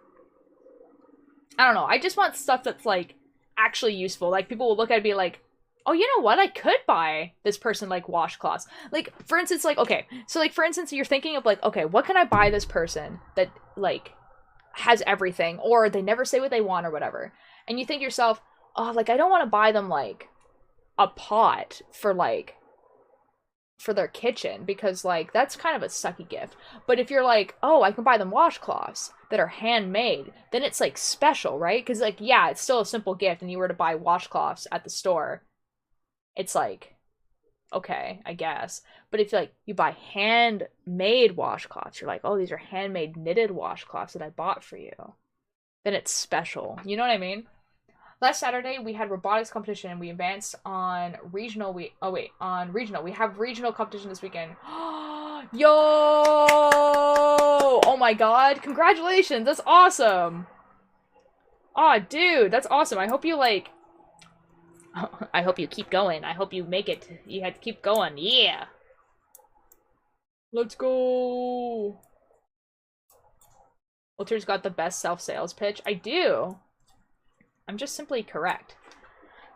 A: I don't know. I just want stuff that's, like, actually useful. Like, people will look at it and be like, oh, you know what? I could buy this person, like, washcloths. Like, for instance, like, okay. So, like, for instance, you're thinking of, like, okay, what can I buy this person that, like, has everything? Or they never say what they want or whatever. And you think to yourself, oh, like, I don't want to buy them, like, a pot for, like, for their kitchen because, like, that's kind of a sucky gift. But if you're like, oh, I can buy them washcloths that are handmade, then it's, like, special, right? Because, like, yeah, it's still a simple gift and you were to buy washcloths at the store, it's like, okay, I guess. But if, like, you buy handmade washcloths, you're like, oh, these are handmade knitted washcloths that I bought for you, then it's special. You know what I mean? Last Saturday we had robotics competition and we advanced on regional. On regional. We have regional competition this weekend. Yo! Oh my god. Congratulations. That's awesome. Aw, dude, that's awesome. I hope you, like, I hope you keep going. I hope you make it. You have to keep going. Yeah. Let's go. Walter's got the best self-sales pitch. I do. I'm just simply correct.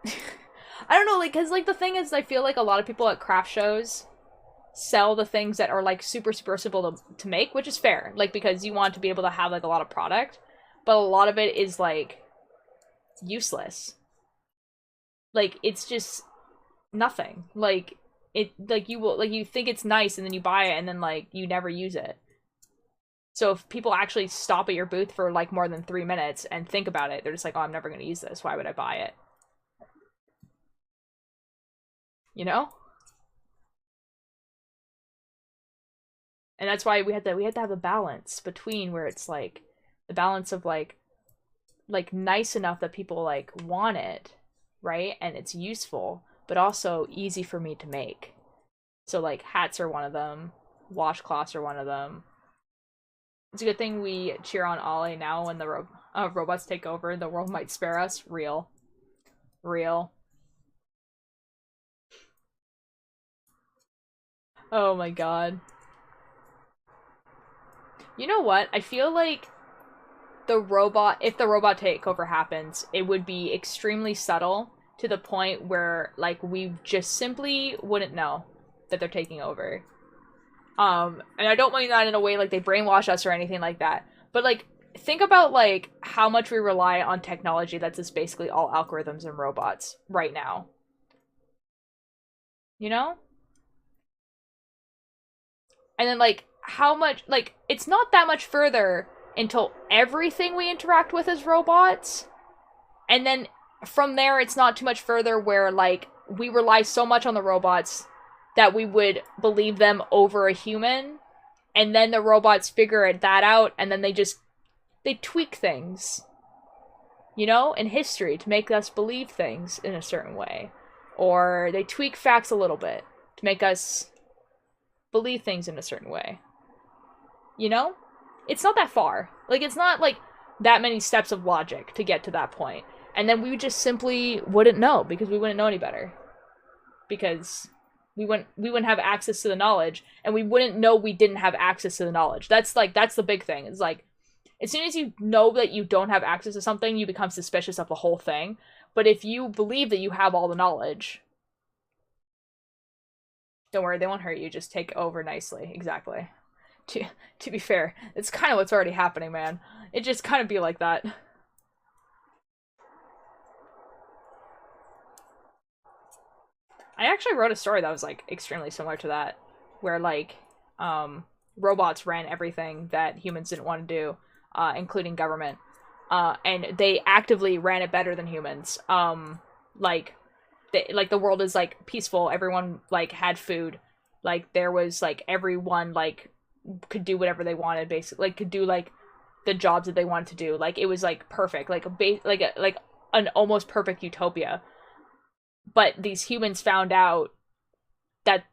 A: I don't know, like, because, like, the thing is, I feel like a lot of people at craft shows sell the things that are, like, super, super simple to make, which is fair, like, because you want to be able to have, like, a lot of product, but a lot of it is, like, useless. Like, it's just nothing. Like, you think it's nice, and then you buy it, and then, like, you never use it. So if people actually stop at your booth for, like, more than 3 minutes and think about it, they're just like, oh, I'm never going to use this. Why would I buy it? You know? And that's why we had to have a balance between where it's, like, the balance of, like, nice enough that people, like, want it, right? And it's useful, but also easy for me to make. So, like, hats are one of them. Washcloths are one of them. It's a good thing we cheer on Ollie now when the robots take over. The world might spare us. Real. Real. Oh my god. You know what? I feel like if the robot takeover happens, it would be extremely subtle to the point where, like, we just simply wouldn't know that they're taking over. And I don't mean that in a way like they brainwash us or anything like that. But, like, think about, like, how much we rely on technology that's just basically all algorithms and robots right now. You know? And then, like, how much, like, it's not that much further until everything we interact with is robots. And then from there, it's not too much further where, like, we rely so much on the robots that we would believe them over a human. And then the robots figure that out, and then they tweak things. you know, in history to make us believe things in a certain way. Or they tweak facts a little bit to make us believe things in a certain way. You know? It's not that far. Like, it's not like that many steps of logic to get to that point. And then we just simply wouldn't know because we wouldn't know any better. Because we wouldn't have access to the knowledge, and we wouldn't know we didn't have access to the knowledge. That's the big thing. It's like, as soon as you know that you don't have access to something, you become suspicious of the whole thing. But if you believe that you have all the knowledge, don't worry, they won't hurt you. Just take over nicely. Exactly. To be fair, it's kind of what's already happening, man. It just kind of be like that. I actually wrote a story that was, like, extremely similar to that. Where, like, robots ran everything that humans didn't want to do, including government. And they actively ran it better than humans. Like, the world is, like, peaceful. Everyone, like, had food. Like, there was, like, everyone, like, could do whatever they wanted, basically. Like, could do, like, the jobs that they wanted to do. Like, it was, like, perfect. Like, like an almost perfect utopia. But these humans found out that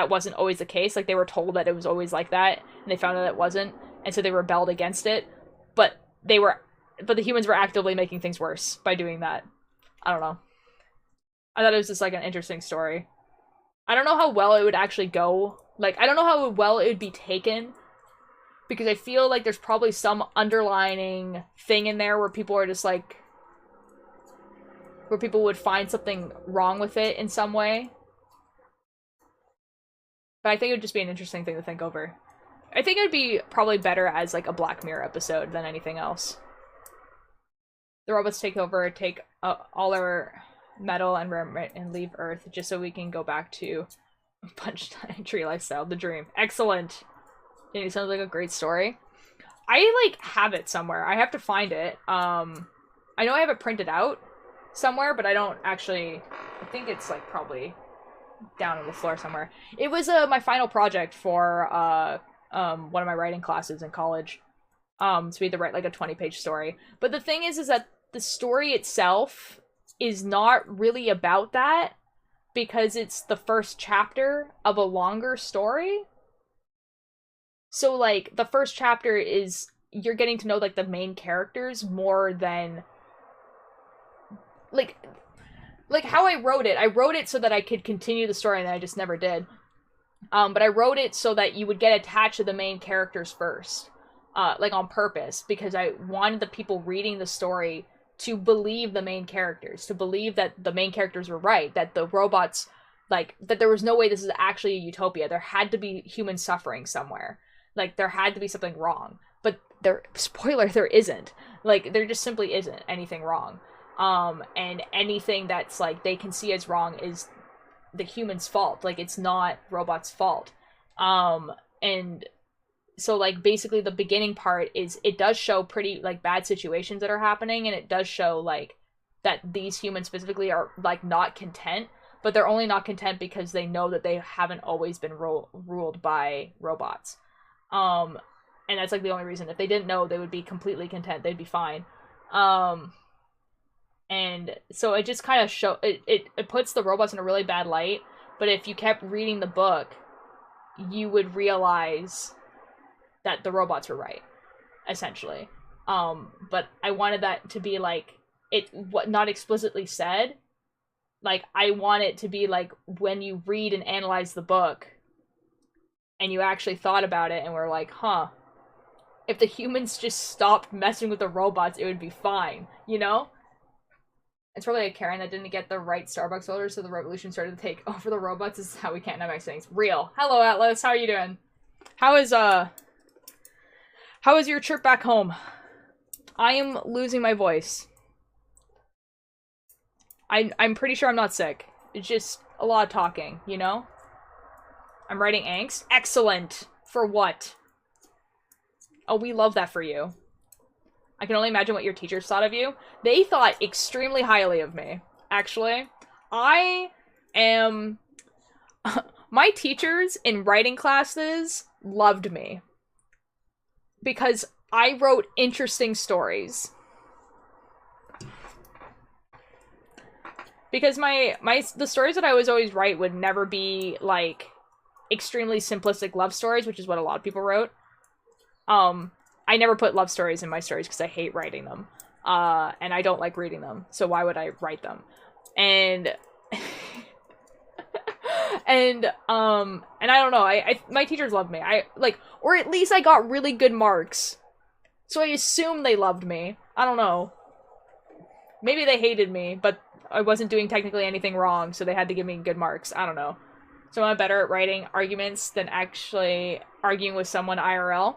A: wasn't always the case. Like, they were told that it was always like that, and they found out it wasn't, and so they rebelled against it. But the humans were actively making things worse by doing that. I don't know. I thought it was just, like, an interesting story. I don't know how well it would actually go. Like, I don't know how well it would be taken, because I feel like there's probably some underlining thing in there where people are just, like, where people would find something wrong with it in some way. But I think it would just be an interesting thing to think over. I think it would be probably better as, like, a Black Mirror episode than anything else. The robots take over, take all our metal and leave Earth just so we can go back to Punch Tree Lifestyle, the dream. Excellent. It sounds like a great story. I, like, have it somewhere. I have to find it. I know I have it printed out somewhere, but I don't actually... I think it's, like, probably down on the floor somewhere. It was my final project for one of my writing classes in college. So we had to write, like, a 20-page story. But the thing is that the story itself is not really about that, because it's the first chapter of a longer story. So, like, the first chapter is you're getting to know, like, the main characters more than, like how I wrote it so that I could continue the story, and I just never did. But I wrote it so that you would get attached to the main characters first, like, on purpose, because I wanted the people reading the story to believe the main characters, to believe that the main characters were right, that the robots, like, that there was no way this is actually a utopia. There had to be human suffering somewhere. Like, there had to be something wrong. But spoiler, there isn't. Like, there just simply isn't anything wrong. And anything that's, like, they can see as wrong is the human's fault. Like, it's not robots' fault. And so, like, basically the beginning part is, it does show pretty, like, bad situations that are happening, and it does show, like, that these humans specifically are, like, not content, but they're only not content because they know that they haven't always been ruled by robots. And that's, like, the only reason. If they didn't know, they would be completely content. They'd be fine. And so it just kind of it puts the robots in a really bad light, but if you kept reading the book, you would realize that the robots were right, essentially. But I wanted that to be, like, not explicitly said. Like, I want it to be, like, when you read and analyze the book, and you actually thought about it, and were like, huh, if the humans just stopped messing with the robots, it would be fine, you know? It's probably like Karen that didn't get the right Starbucks order, so the revolution started to take over the robots. This is how we can't have nice things. Real. Hello, Atlas. How are you doing? How is your trip back home? I am losing my voice. I'm pretty sure I'm not sick. It's just a lot of talking, you know? I'm writing angst. Excellent. For what? Oh, we love that for you. I can only imagine what your teachers thought of you. They thought extremely highly of me, actually. I am... My teachers in writing classes loved me. Because I wrote interesting stories. Because the stories that I was always write would never be like extremely simplistic love stories, which is what a lot of people wrote. I never put love stories in my stories because I hate writing them. And I don't like reading them, so why would I write them? And and I don't know, my teachers loved me. I like, or at least I got really good marks. So I assume they loved me. I don't know. Maybe they hated me, but I wasn't doing technically anything wrong, so they had to give me good marks. I don't know. So I'm better at writing arguments than actually arguing with someone IRL.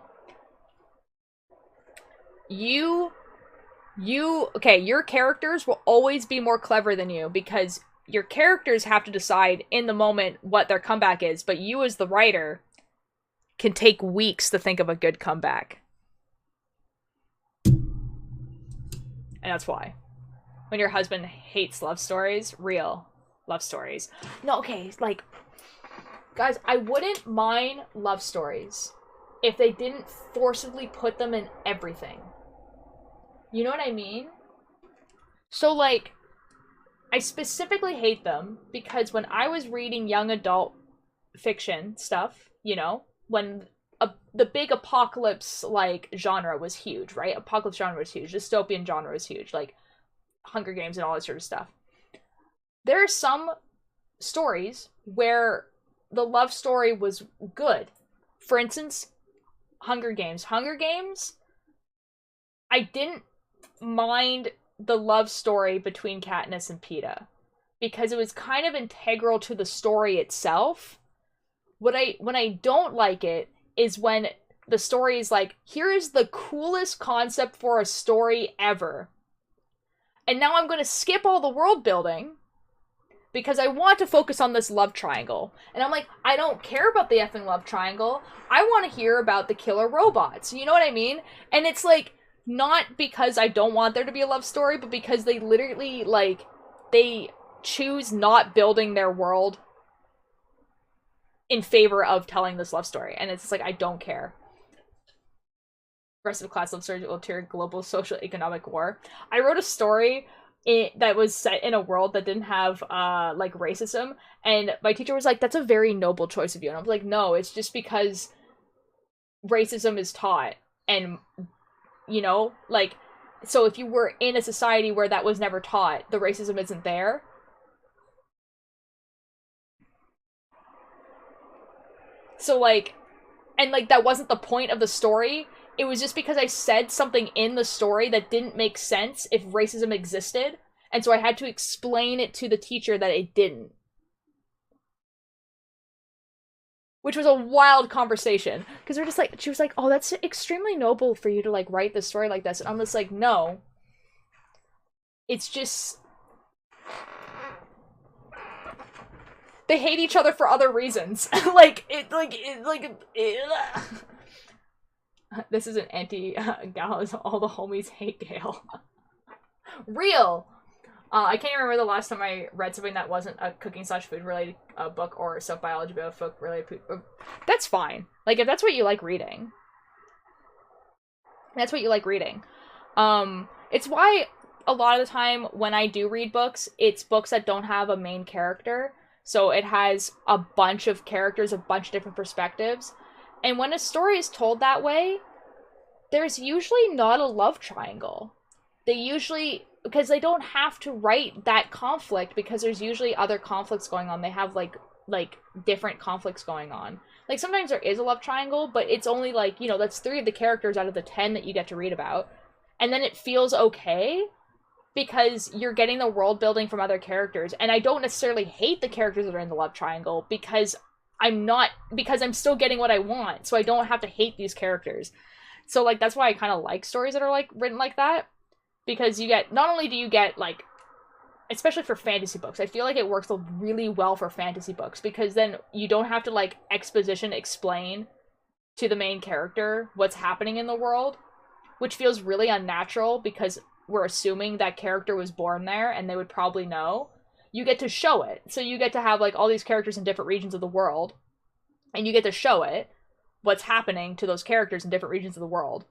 A: Okay, your characters will always be more clever than you because your characters have to decide in the moment what their comeback is, but you as the writer can take weeks to think of a good comeback. And that's why. When your husband hates love stories, real love stories. No, okay, like, guys, I wouldn't mind love stories if they didn't forcibly put them in everything. You know what I mean? So, like, I specifically hate them because when I was reading young adult fiction stuff, you know, when the big apocalypse, like, genre was huge, right? Apocalypse genre was huge. Dystopian genre was huge. Like, Hunger Games and all that sort of stuff. There are some stories where the love story was good. For instance, Hunger Games. Hunger Games, I didn't mind the love story between Katniss and Peeta because it was kind of integral to the story itself. When I don't like it is when the story is like, here is the coolest concept for a story ever. And now I'm going to skip all the world building because I want to focus on this love triangle. And I'm like, I don't care about the effing love triangle. I want to hear about the killer robots. You know what I mean? And it's like, not because I don't want there to be a love story, but because they literally, like, they choose not building their world in favor of telling this love story. And it's just like, I don't care. Progressive class love stories will tear global social economic war. I wrote a story that was set in a world that didn't have like racism, and my teacher was like, that's a very noble choice of you. And I was like, no, it's just because racism is taught, and you know, like, so if you were in a society where that was never taught, the racism isn't there. So like, and like that wasn't the point of the story. It was just because I said something in the story that didn't make sense if racism existed, and so I had to explain it to the teacher that it didn't. Which was a wild conversation, because we're just like, she was like, oh, that's extremely noble for you to like write this story like this, and I'm just like, no. It's just, they hate each other for other reasons. This is an anti-Gallows. All the homies hate Gale. Real. I can't remember the last time I read something that wasn't a cooking/food related book or self biology book related. That's fine. Like, if that's what you like reading, that's what you like reading. It's why a lot of the time when I do read books, it's books that don't have a main character. So it has a bunch of characters, a bunch of different perspectives. And when a story is told that way, there's usually not a love triangle. They usually, because they don't have to write that conflict, because there's usually other conflicts going on. They have like different conflicts going on. Like, sometimes there is a love triangle, but it's only like, you know, that's 3 of the characters out of the 10 that you get to read about. And then it feels okay because you're getting the world building from other characters. And I don't necessarily hate the characters that are in the love triangle because I'm still getting what I want. So I don't have to hate these characters. So like, that's why I kind of like stories that are like written like that, because you get, not only do you get like, especially for fantasy books, I feel like it works really well for fantasy books, because then you don't have to like explain to the main character what's happening in the world, which feels really unnatural because we're assuming that character was born there and they would probably know. You get to show it. So you get to have like all these characters in different regions of the world, and you get to show it, what's happening to those characters in different regions of the world,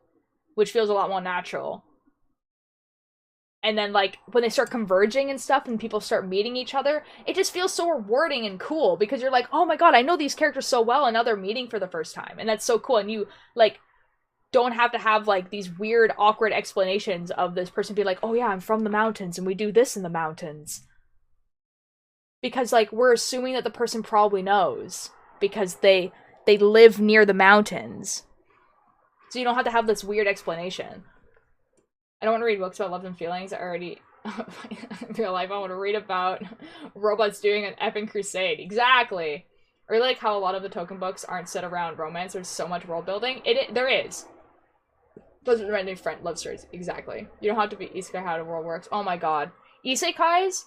A: which feels a lot more natural. And then, like, when they start converging and stuff and people start meeting each other, it just feels so rewarding and cool because you're like, oh my god, I know these characters so well and now they're meeting for the first time. And that's so cool. And you, like, don't have to have, like, these weird, awkward explanations of this person be like, oh yeah, I'm from the mountains and we do this in the mountains. Because, like, we're assuming that the person probably knows because they live near the mountains. So you don't have to have this weird explanation. I don't want to read books about love and feelings. I already, in real life, I want to read about robots doing an epic crusade. Exactly. I really like how a lot of the token books aren't set around romance. There's so much world building. There is. Those are my new friend love stories. Exactly. You don't have to be isekai how the world works. Oh my god. Isekais?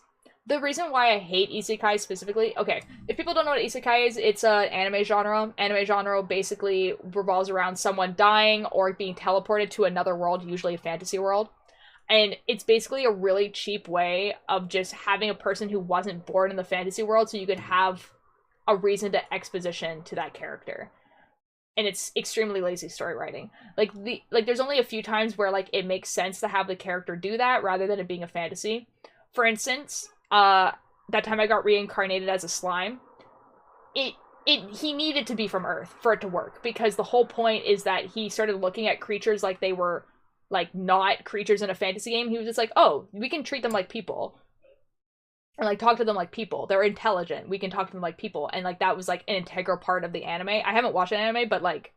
A: The reason why I hate isekai specifically, okay, if people don't know what isekai is, it's an anime genre. Anime genre basically revolves around someone dying or being teleported to another world, usually a fantasy world. And it's basically a really cheap way of just having a person who wasn't born in the fantasy world so you could have a reason to exposition to that character. And it's extremely lazy story writing. Like there's only a few times where like it makes sense to have the character do that rather than it being a fantasy. For instance, that time I got reincarnated as a slime, he needed to be from Earth for it to work, because the whole point is that he started looking at creatures like they were, like, not creatures in a fantasy game. He was just like, oh, we can treat them like people. Or, like, talk to them like people. They're intelligent. We can talk to them like people. And, like, that was, like, an integral part of the anime. I haven't watched an anime, but, like...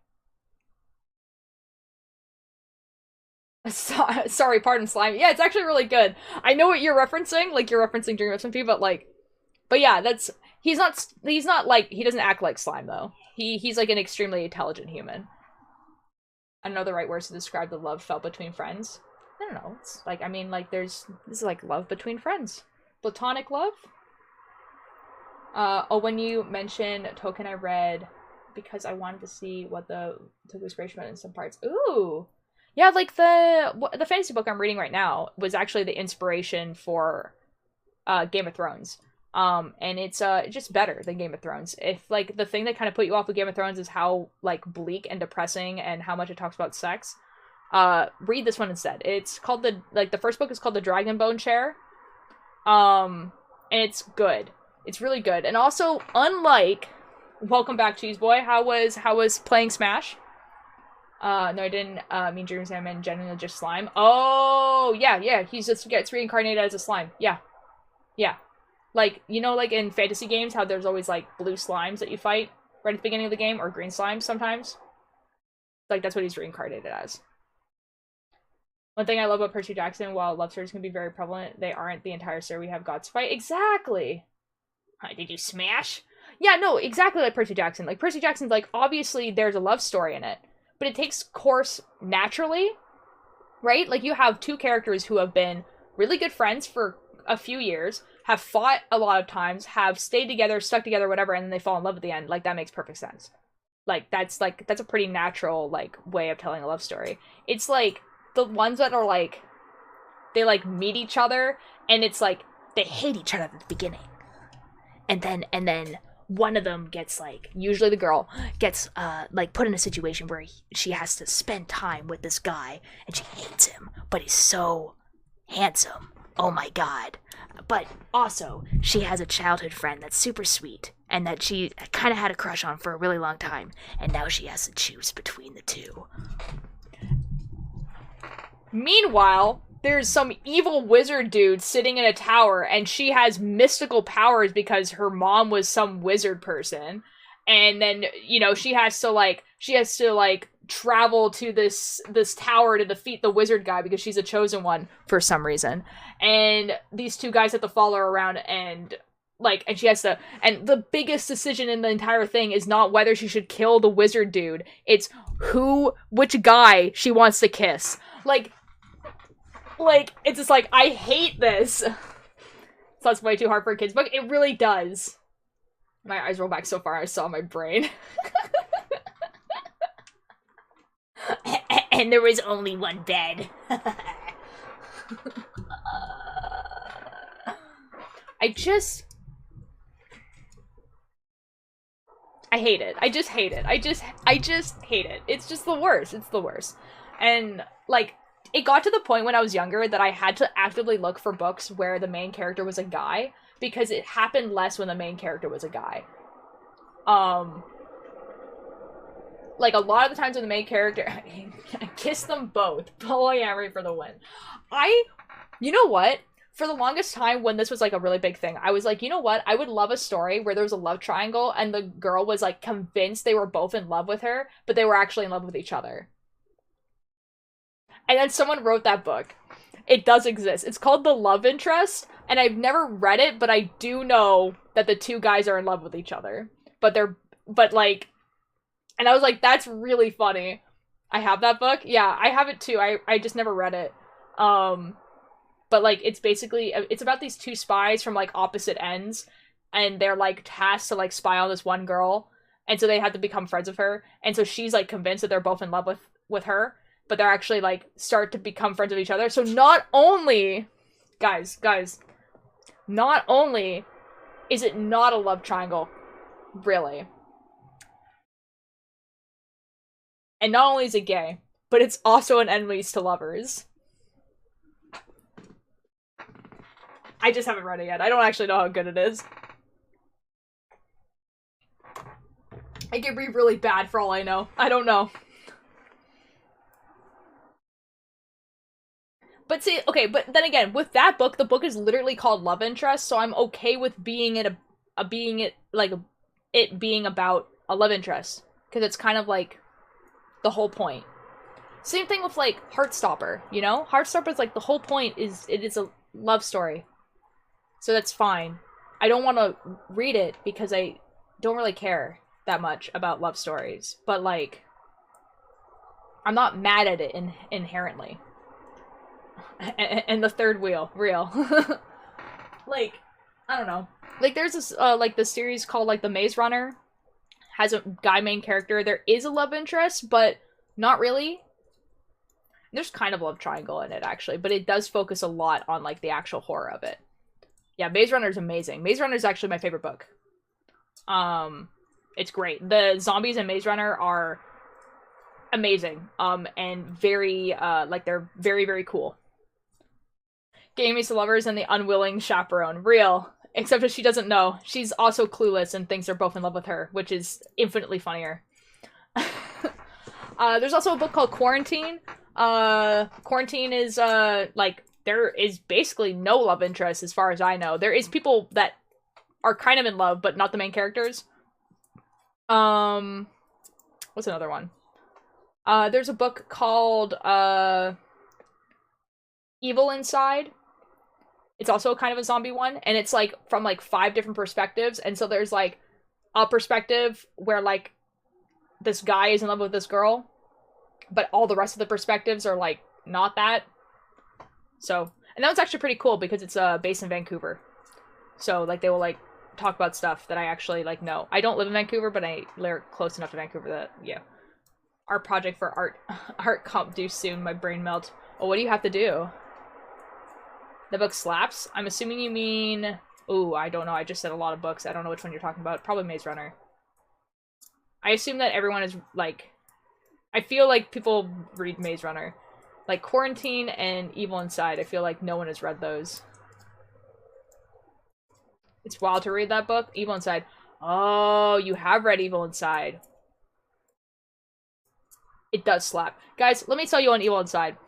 A: Sorry, pardon, slime. Yeah, it's actually really good. I know what you're referencing. Like, you're referencing Dream SMP, but, like... But yeah, that's... He's not, like... He doesn't act like slime, though. He's, like, an extremely intelligent human. I don't know the right words to describe the love felt between friends. I don't know. It's, like, I mean, like, this is, like, love between friends. Platonic love? Oh, when you mentioned Token, I read because I wanted to see what took inspiration from in some parts. Ooh! Yeah, like, the fantasy book I'm reading right now was actually the inspiration for Game of Thrones. And it's just better than Game of Thrones. If, like, the thing that kind of put you off with Game of Thrones is how, like, bleak and depressing and how much it talks about sex, read this one instead. It's called the first book is called The Dragonbone Chair. And it's good. It's really good. And also, unlike Welcome Back, Cheese Boy, how was playing Smash? No, I didn't mean Dreams, I meant genuinely just slime. Oh, yeah, he just gets reincarnated as a slime. Yeah. Like, you know, like in fantasy games, how there's always, like, blue slimes that you fight right at the beginning of the game, or green slimes sometimes? Like, that's what he's reincarnated as. One thing I love about Percy Jackson, while love stories can be very prevalent, they aren't the entire story we have gods fight. Exactly! Did you smash? Yeah, no, exactly like Percy Jackson. Like, Percy Jackson's, like, obviously there's a love story in it, but it takes course naturally, right? Like, you have two characters who have been really good friends for a few years, have fought a lot of times, have stayed together, stuck together, whatever, and then they fall in love at the end. Like, that makes perfect sense. Like, that's a pretty natural, like, way of telling a love story. It's, like, the ones that are, like, they, like, meet each other, and it's, like, they hate each other at the beginning. And then one of them gets, like, usually the girl gets, like, put in a situation where she has to spend time with this guy, and she hates him, but he's so handsome. Oh my god. But also, she has a childhood friend that's super sweet, and that she kind of had a crush on for a really long time, and now she has to choose between the two. Meanwhile, there's some evil wizard dude sitting in a tower, and she has mystical powers because her mom was some wizard person. And then, you know, she has to travel to this tower to defeat the wizard guy because she's a chosen one for some reason. And these two guys have to follow her around, and she has to, and the biggest decision in the entire thing is not whether she should kill the wizard dude, it's which guy she wants to kiss. Like, it's just like, I hate this. So that's way too hard for a kid's book. It really does. My eyes roll back so far, I saw my brain. And there was only one bed. I hate it. I just hate it. I just hate it. It's just the worst. It's the worst. And, like, it got to the point when I was younger that I had to actively look for books where the main character was a guy, because it happened less when the main character was a guy. Like, a lot of the times when the main character... Kiss them both. Polyamory for the win. You know what? For the longest time, when this was, like, a really big thing, I was like, you know what? I would love a story where there was a love triangle and the girl was, like, convinced they were both in love with her, but they were actually in love with each other. And then someone wrote that book. It does exist. It's called The Love Interest, and I've never read it, but I do know that the two guys are in love with each other. And I was like, that's really funny. I have that book. Yeah, I have it too. I just never read it. But, like, it's basically, it's about these two spies from, like, opposite ends, and they're, like, tasked to, like, spy on this one girl, and so they have to become friends with her, and so she's, like, convinced that they're both in love with her, but they're actually, like, start to become friends with each other. So not only, guys, not only is it not a love triangle, really, and not only is it gay, but it's also an enemies to lovers. I just haven't read it yet. I don't actually know how good it is. It could be really bad for all I know. I don't know. But see, okay, but then again, with that book, the book is literally called Love Interest, so I'm okay with it being about a love interest, because it's kind of like the whole point. Same thing with, like, Heartstopper, you know? Heartstopper's, like, the whole point is it is a love story. So that's fine. I don't want to read it because I don't really care that much about love stories. But, like, I'm not mad at it inherently. And the third wheel, real. Like, I don't know. Like, there's this, like, the series called, like, The Maze Runner. Has a guy main character. There is a love interest, but not really. There's kind of a love triangle in it, actually. But it does focus a lot on, like, the actual horror of it. Yeah, Maze Runner is amazing. Maze Runner is actually my favorite book. It's great. The zombies in Maze Runner are amazing. And very, like, they're very, very cool. Enemies to lovers and the unwilling chaperone. Real. Except that she doesn't know. She's also clueless and thinks they're both in love with her, which is infinitely funnier. There's also a book called Quarantine. Quarantine is, like, there is basically no love interest as far as I know. There is people that are kind of in love, but not the main characters. What's another one? There's a book called, Evil Inside. It's also kind of a zombie one, and it's, like, from, like, 5 different perspectives, and so there's, like, a perspective where, like, this guy is in love with this girl, but all the rest of the perspectives are, like, not that. So, and that was actually pretty cool because it's based in Vancouver. So, like, they will, like, talk about stuff that I actually, like, know. I don't live in Vancouver, but I live close enough to Vancouver that, yeah. Art project for art comp due soon, my brain melt. Oh, what do you have to do? The book slaps? I'm assuming you mean... Ooh, I don't know. I just said a lot of books. I don't know which one you're talking about. Probably Maze Runner. I assume that everyone is, like... I feel like people read Maze Runner. Like, Quarantine and Evil Inside, I feel like no one has read those. It's wild to read that book. Evil Inside. Oh, you have read Evil Inside. It does slap. Guys, let me tell you on Evil Inside.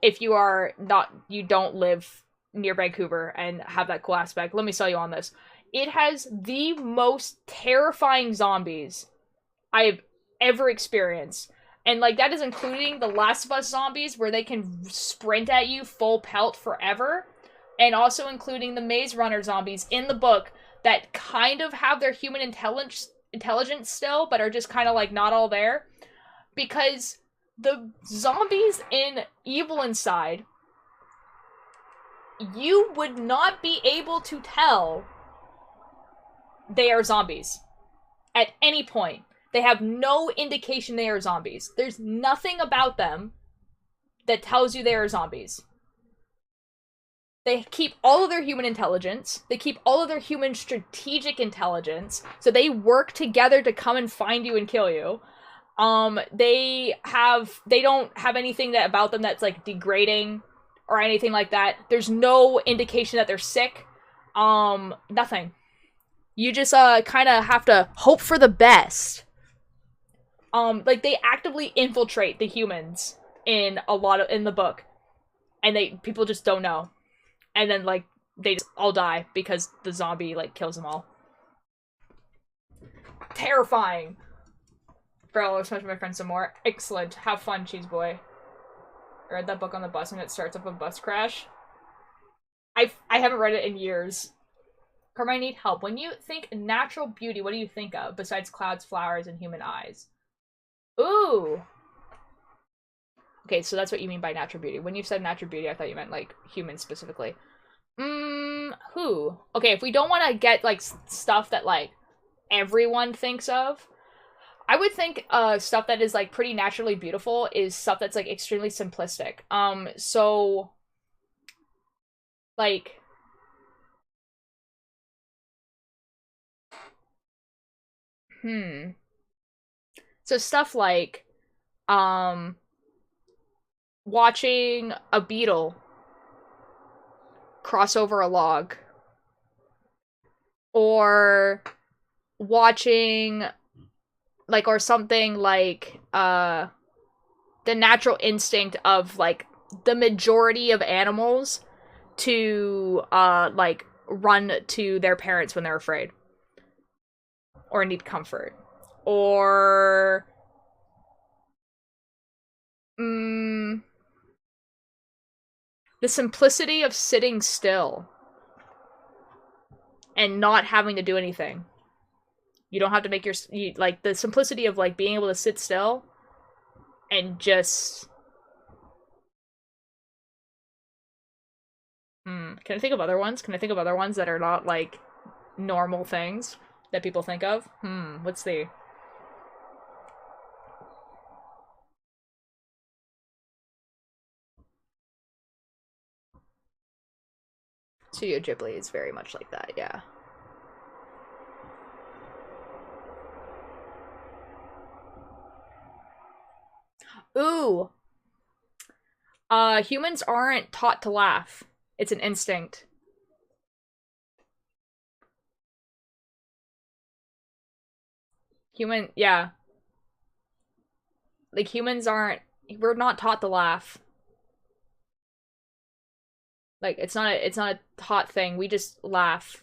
A: If you don't live near Vancouver and have that cool aspect, let me sell you on this. It has the most terrifying zombies I've ever experienced. And, like, that is including the Last of Us zombies, where they can sprint at you full pelt forever. And also including the Maze Runner zombies in the book that kind of have their human intelligence still, but are just kind of, like, not all there. Because the zombies in Evil Inside, you would not be able to tell they are zombies at any point. They have no indication they are zombies. There's nothing about them that tells you they are zombies. They keep all of their human intelligence. They keep all of their human strategic intelligence. So they work together to come and find you and kill you. They don't have anything that about them that's like degrading or anything like that. There's no indication that they're sick. Nothing. You just kind of have to hope for the best. Like they actively infiltrate the humans in the book, and people just don't know, and then like they just all die because the zombie like kills them all. Terrifying. Bro, I'll smash my friend some more. Excellent. Have fun, cheese boy. I read that book on the bus and it starts up a bus crash. I haven't read it in years. Carmine, I need help. When you think natural beauty, what do you think of besides clouds, flowers, and human eyes? Ooh. Okay, so that's what you mean by natural beauty. When you said natural beauty, I thought you meant like humans specifically. Who? Okay, if we don't want to get like stuff that like everyone thinks of, I would think stuff that is like pretty naturally beautiful is stuff that's like extremely simplistic. So like so stuff like um watching a beetle cross over a log, or watching like, or something like the natural instinct of like the majority of animals to like run to their parents when they're afraid or need comfort, or the simplicity of sitting still and not having to do anything. You don't have to make like the simplicity of like being able to sit still and just Can I think of other ones? Can I think of other ones that are not like normal things that people think of? Let's see. Studio Ghibli is very much like that, yeah. Ooh. Humans aren't taught to laugh. It's an instinct. Yeah. Like we're not taught to laugh. Like it's not a taught thing. We just laugh.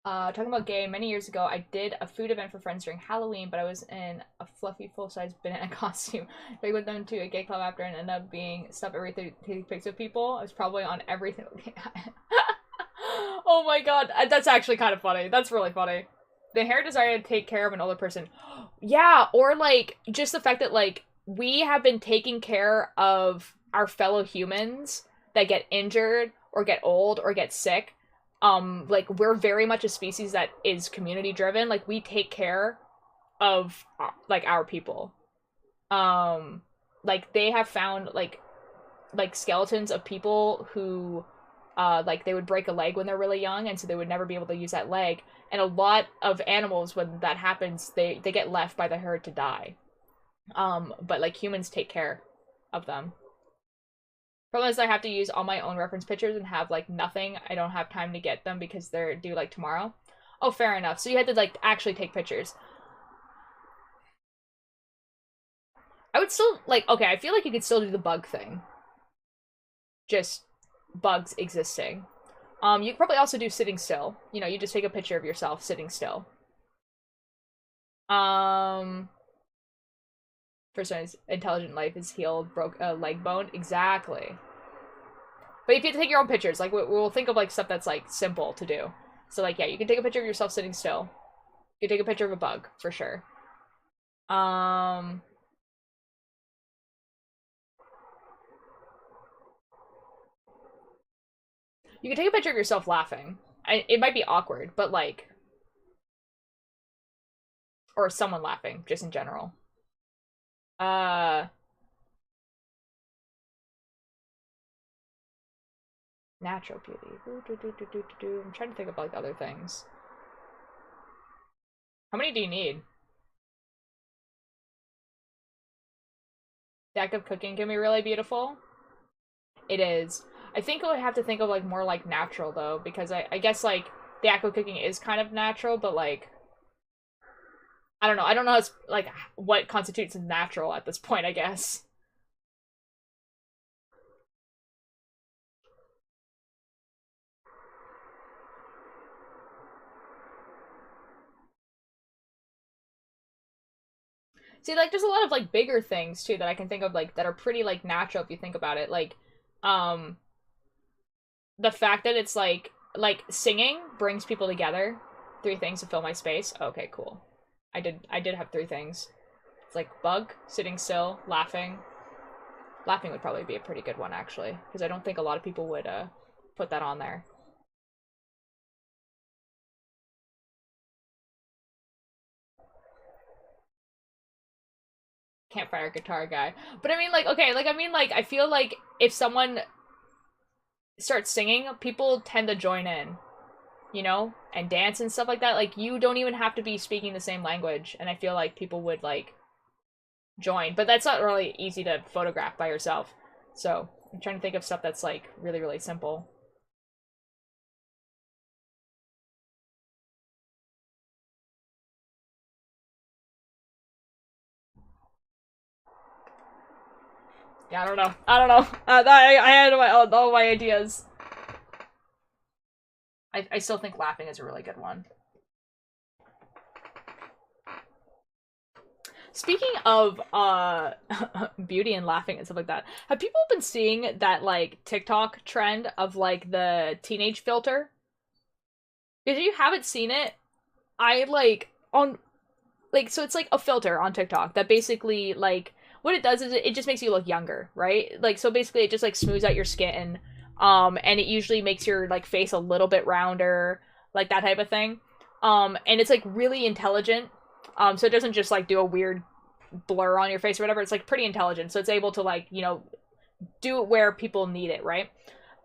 A: Talking about game, many years ago, I did a food event for friends during Halloween, but I was in a fluffy full-size banana costume. I went down to a gay club after and ended up being stuff everything taking pics of people. I was probably on everything. Oh my god, that's actually kind of funny. That's really funny. The hair desire to take care of an older person. Yeah, or like just the fact that like we have been taking care of our fellow humans that get injured or get old or get sick. Like we're very much a species that is community driven. Like we take care of like our people. Like they have found like skeletons of people who like they would break a leg when they're really young, and so they would never be able to use that leg. And a lot of animals, when that happens, they get left by the herd to die. But like humans take care of them. Problem is I have to use all my own reference pictures and have like nothing. I don't have time to get them because they're due like tomorrow. Oh, fair enough. So you had to like actually take pictures. I would still like, okay, I feel like you could still do the bug thing. Just bugs existing. You could probably also do sitting still. You know, you just take a picture of yourself sitting still. Um, First one is intelligent life is healed, broke a leg bone. Exactly. But if you have to take your own pictures, like we'll think of like stuff that's like simple to do. So like yeah, you can take a picture of yourself sitting still. You can take a picture of a bug for sure. Um, you can take a picture of yourself laughing. It might be awkward, but like, or someone laughing, just in general. Uh, Natural beauty. I'm trying to think of like other things. How many do you need? The act of cooking can be really beautiful. It is. I think I would have to think of like more like natural though, because I guess like the act of cooking is kind of natural, but like I don't know. I don't know how it's like what constitutes natural at this point, I guess. See, like there's a lot of like bigger things too that I can think of like that are pretty like natural if you think about it. Um the fact that it's like singing brings people together. Three things to fill my space. Okay, cool. I did have three things. It's like bug, sitting still, laughing. Laughing would probably be a pretty good one actually, because I don't think a lot of people would put that on there. Campfire guitar guy. But I mean like okay, like I mean like I feel like if someone starts singing, people tend to join in, you know, and dance and stuff like that. Like you don't even have to be speaking the same language, and I feel like people would like join. But that's not really easy to photograph by yourself. So I'm trying to think of stuff that's like really, really simple. Yeah, I don't know. I don't know. I had all my ideas. I still think laughing is a really good one. Speaking of beauty and laughing and stuff like that, have people been seeing that like TikTok trend of like the teenage filter? If you haven't seen it, I like on like so it's like a filter on TikTok that basically like what it does is it just makes you look younger, right? Like so basically it just like smooths out your skin, and it usually makes your like face a little bit rounder, like that type of thing. And it's like really intelligent. So it doesn't just like do a weird blur on your face or whatever. It's like pretty intelligent, so it's able to like do it where people need it, right?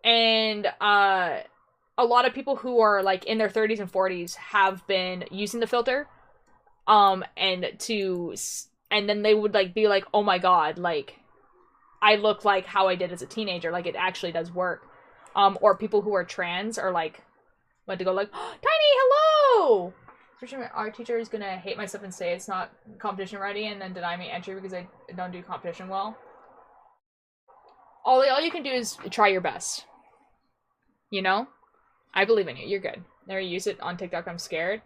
A: And a lot of people who are like in their 30s and 40s have been using the filter and then they would like be like, oh my god, like I look like how I did as a teenager, like it actually does work. Or people who are trans are like went to go like, oh, Tiny, hello. Especially our teacher is gonna hate myself and say it's not competition ready and then deny me entry because I don't do competition well. All you can do is try your best, you know. I believe in you. You're good. Never use it on TikTok. I'm scared.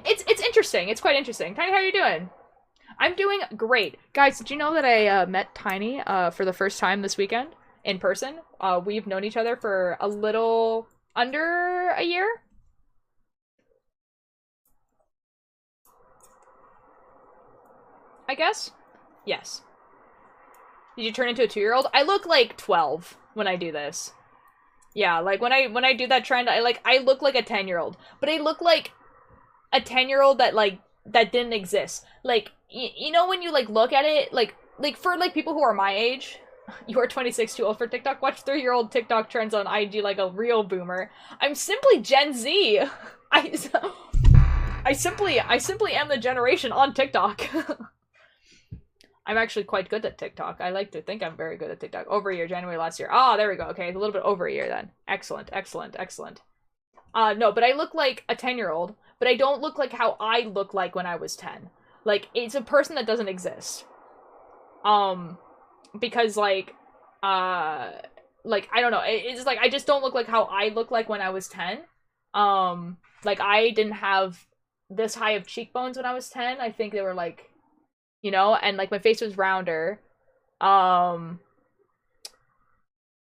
A: It's interesting. It's quite interesting. Tiny, how are you doing? I'm doing great, guys. Did you know that I met Tiny for the first time this weekend in person? We've known each other for a little under a year. I guess. Yes. Did you turn into a 2-year-old? I look like 12 when I do this. Yeah, like when I do that trend, I look like a 10-year-old, but I look like a 10-year-old that didn't exist. Like you know when you like look at it like for like people who are my age, you are 26 too old for TikTok. Watch 3-year-old TikTok trends on IG like a real boomer. I'm simply Gen Z. I I simply am the generation on TikTok. I'm actually quite good at TikTok. I like to think I'm very good at TikTok. Over a year, January last year. Ah, there we go. Okay, a little bit over a year then. Excellent, excellent, excellent. No, but I look like a 10-year-old, but I don't look like how I look like when I was 10. Like, it's a person that doesn't exist. Because I don't know. It's like, I just don't look like how I look like when I was 10. Like, I didn't have this high of cheekbones when I was 10. I think they were like, and like my face was rounder. Um,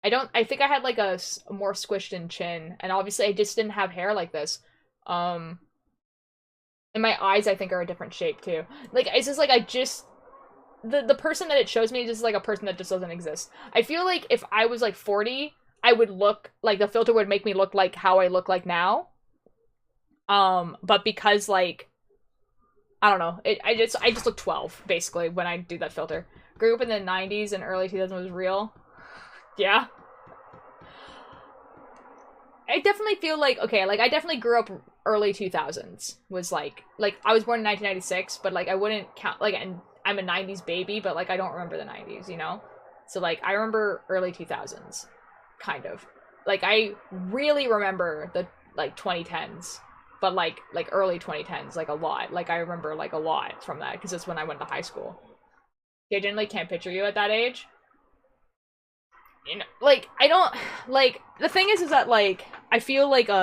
A: I think I had like a more squished in chin, and obviously I just didn't have hair like this. Um, and my eyes I think are a different shape too. Like it's just like the person that it shows me is just like a person that just doesn't exist. I feel like if I was like 40, I would look like the filter would make me look like how I look like now. But because like I don't know. I just look 12 basically when I do that filter. Grew up in the 90s and early 2000s was real. Yeah. I definitely feel like, okay, like I definitely grew up early 2000s. Was like I was born in 1996, but like I wouldn't count like, and I'm a 90s baby, but like I don't remember the 90s, you know? So like I remember early 2000s kind of. Like I really remember the like 2010s, but like early 2010s like a lot. Like I remember like a lot from that because that's when I went to high school. I generally can't picture you at that age. You know, like I don't like the thing is that like I feel like like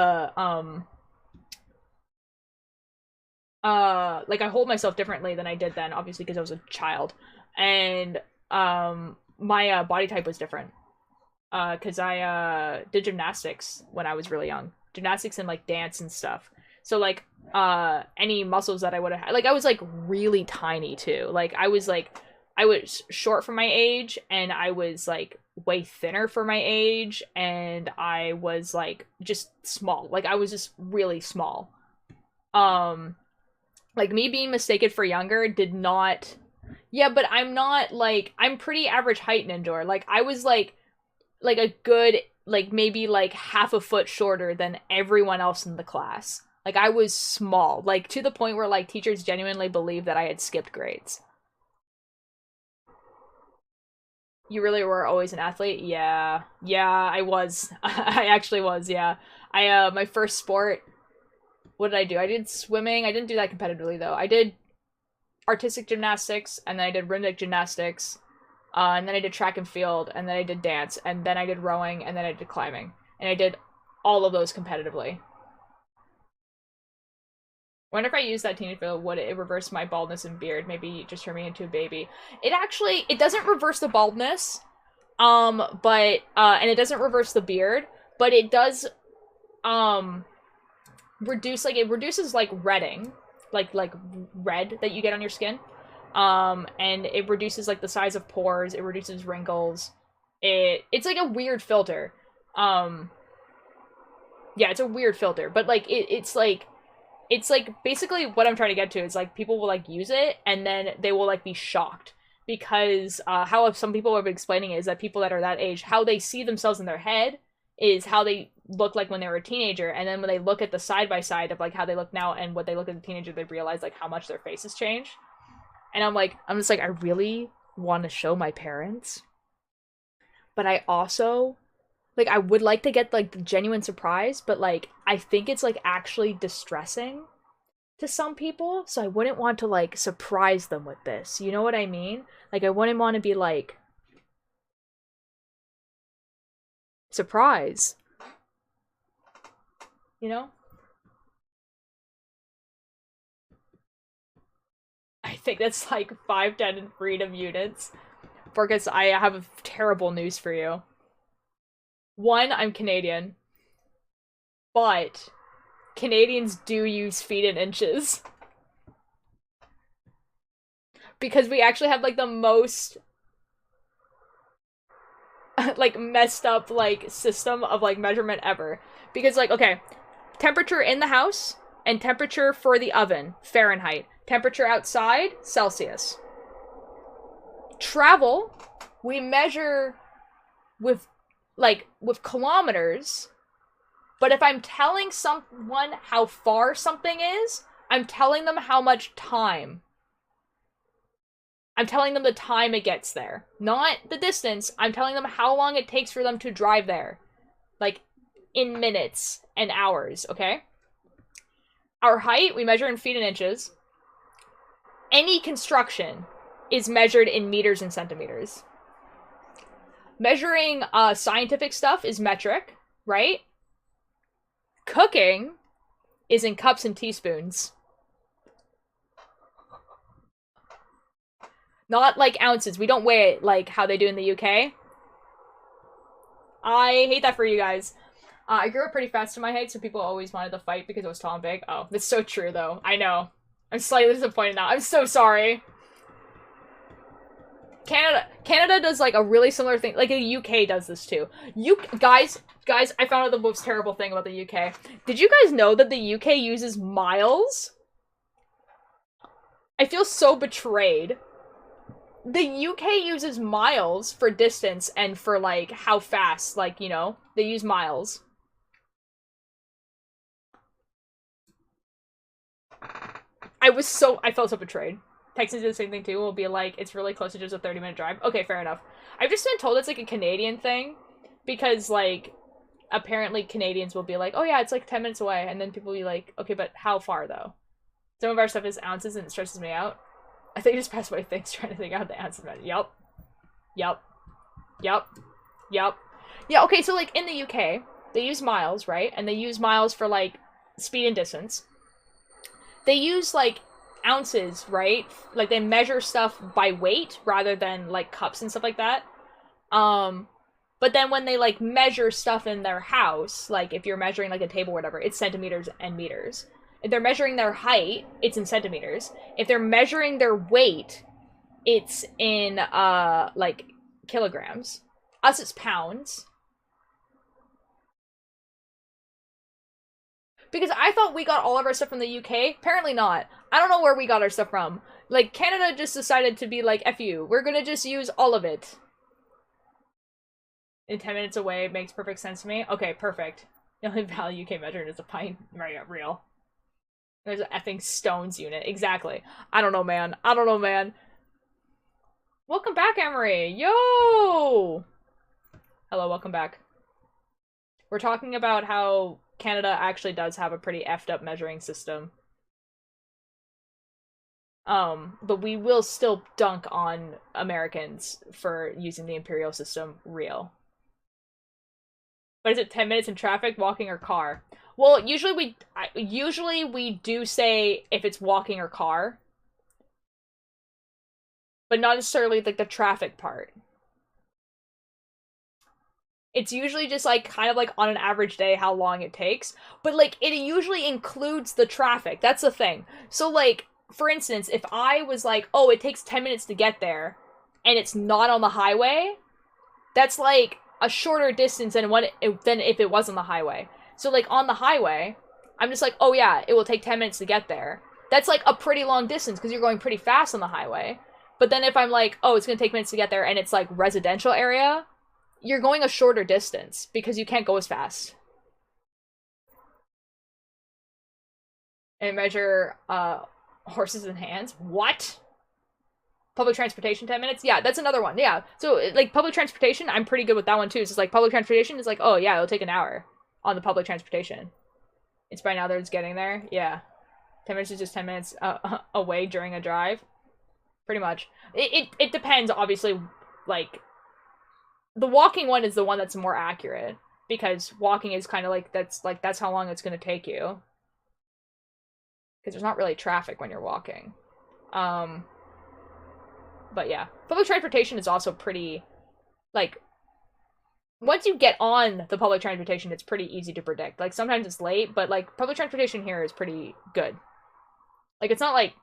A: I hold myself differently than I did then, obviously because I was a child, and my body type was different. Because I did gymnastics when I was really young, gymnastics and like dance and stuff. So like any muscles that I would have had, like I was like really tiny too. Like I was short for my age, and I was like way thinner for my age, and I was like just small. Like I was just really small. Um, like me being mistaken for younger did not. Yeah, but I'm not like I'm pretty average height in indoor. Like I was like a good like maybe like half a foot shorter than everyone else in the class. Like I was small, like to the point where like teachers genuinely believed that I had skipped grades. You really were always an athlete? Yeah. Yeah, I was. I actually was, yeah. I my first sport, what did I do? I did swimming. I didn't do that competitively though. I did artistic gymnastics, and then I did rhythmic gymnastics, and then I did track and field, and then I did dance, and then I did rowing, and then I did climbing. And I did all of those competitively. I wonder if I used that teenage field, would it reverse my baldness and beard? Maybe just turn me into a baby. It actually, it doesn't reverse the baldness, but, and it doesn't reverse the beard, but it does, um, reduce, like, it reduces, like, redding, like, red that you get on your skin. And it reduces, like, the size of pores, it reduces wrinkles. It's like a weird filter. Um, yeah, it's a weird filter, but, like, it's like basically what I'm trying to get to is like people will like use it and then they will like be shocked because how some people have been explaining it is that people that are that age, how they see themselves in their head is how they look like when they were a teenager, and then when they look at the side by side of like how they look now and what they look as a teenager, they realize like how much their face has changed. And I'm just like I really want to show my parents, but I also like I would like to get like the genuine surprise, but like I think it's like actually distressing to some people, so I wouldn't want to like surprise them with this. You know what I mean? Like I wouldn't want to be like surprise, you know? I think that's like 510 freedom units. Because I have terrible news for you. One, I'm Canadian, but Canadians do use feet and inches because we actually have like the most like messed up like system of like measurement ever. Because like okay, temperature in the house and temperature for the oven, Fahrenheit. Temperature outside, Celsius. Travel, we measure with with kilometers, but if I'm telling someone how far something is, I'm telling them how much time. I'm telling them the time it gets there. Not the distance. I'm telling them how long it takes for them to drive there. Like, in minutes and hours, okay? Our height, we measure in feet and inches. Any construction is measured in meters and centimeters. Measuring scientific stuff is metric, right? Cooking is in cups and teaspoons. Not like ounces. We don't weigh it like how they do in the UK. I hate that for you guys. I grew up pretty fast in my height, so people always wanted to fight because I was tall and big. Oh, that's so true, though. I know. I'm slightly disappointed now. I'm so sorry. Canada does like a really similar thing. Like the UK does this too. You guys, I found out the most terrible thing about the UK. Did you guys know that the UK uses miles? I feel so betrayed. The UK uses miles for distance and for like how fast, like, you know, they use miles. I felt so betrayed. Texans do the same thing too. Will be like, it's really close to just a 30-minute drive. Okay, fair enough. I've just been told it's like a Canadian thing because like apparently Canadians will be like, oh yeah, it's like 10 minutes away, and then people will be like, okay, but how far though? Some of our stuff is ounces and it stresses me out. I think I just passed away things trying to think out the ounces. Yup. Yup. Yup. Yup. Yeah, okay, so like in the UK, they use miles, right? And they use miles for like speed and distance. They use like ounces, right? Like they measure stuff by weight rather than like cups and stuff like that. But then when they like measure stuff in their house, like if you're measuring like a table or whatever, it's centimeters and meters. If they're measuring their height, it's in centimeters. If they're measuring their weight, it's in like kilograms. Us, it's pounds. Because I thought we got all of our stuff from the UK. Apparently not. I don't know where we got our stuff from. Like, Canada just decided to be like, F you. We're gonna just use all of it. In 10 minutes away makes perfect sense to me. Okay, perfect. The only value UK measured is a pint. Right, real. There's an effing stones unit. Exactly. I don't know, man. I don't know, man. Welcome back, Emery. Yo! Hello, welcome back. We're talking about how Canada actually does have a pretty effed up measuring system. But we will still dunk on Americans for using the imperial system real. But is it 10 minutes in traffic, walking, or car? Well, usually we do say if it's walking or car. But not necessarily like the traffic part. It's usually just like kind of like on an average day how long it takes. But like it usually includes the traffic. That's the thing. So like, for instance, if I was like, oh, it takes 10 minutes to get there and it's not on the highway, that's like a shorter distance than if it was on the highway. So like on the highway, I'm just like, oh yeah, it will take 10 minutes to get there. That's like a pretty long distance because you're going pretty fast on the highway. But then if I'm like, oh, it's going to take minutes to get there and it's like residential area, you're going a shorter distance because you can't go as fast. And measure horses and hands. What? Public transportation 10 minutes? Yeah, that's another one. Yeah. So like public transportation, I'm pretty good with that one too. It's just like public transportation is like, oh yeah, it'll take an hour on the public transportation. It's by now that it's getting there. Yeah. 10 minutes is just 10 minutes away during a drive. Pretty much. It depends, obviously. Like, the walking one is the one that's more accurate. Because walking is kind of like, that's how long it's going to take you. Because there's not really traffic when you're walking. But yeah. Public transportation is also pretty, like, once you get on the public transportation, it's pretty easy to predict. Like, sometimes it's late, but, like, public transportation here is pretty good. Like, it's not, like,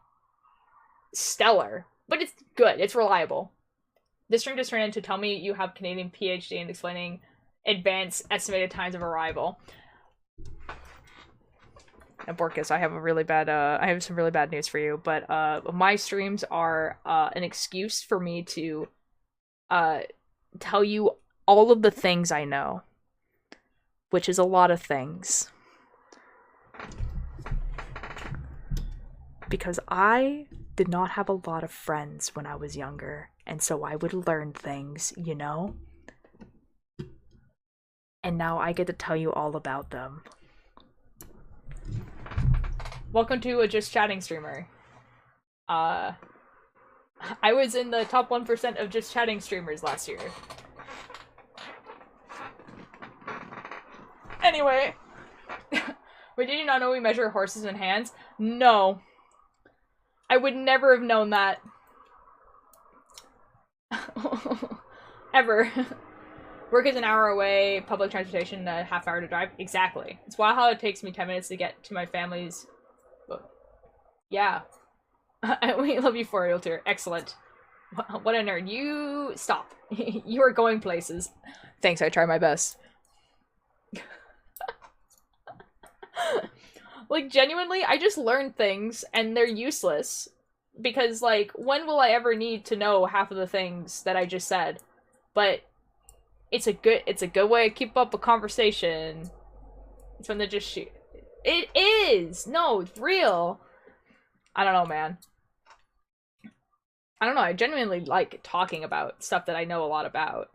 A: stellar, but it's good. It's reliable. This stream just turned into tell me you have Canadian PhD in explaining advanced estimated times of arrival. Now, Borkus, I have a really bad, I have some really bad news for you, but, my streams are, an excuse for me to, tell you all of the things I know. Which is a lot of things. Because I did not have a lot of friends when I was younger, and so I would learn things, you know? And now I get to tell you all about them. Welcome to a Just Chatting streamer. I was in the top 1% of Just Chatting streamers last year. Anyway. Wait, did you not know we measure horses in hands? No. I would never have known that. Ever. Work is an hour away, public transportation a half hour to drive. Exactly. It's wild how it takes me 10 minutes to get to my family's... Yeah. We love you for it, Ilter. Excellent. What a nerd. You... Stop. You are going places. Thanks, I try my best. Like, genuinely, I just learn things, and they're useless. Because, like, when will I ever need to know half of the things that I just said? But it's a good way to keep up a conversation. It's when they just shoot. It is! No, it's real. I don't know, man. I don't know, I genuinely like talking about stuff that I know a lot about.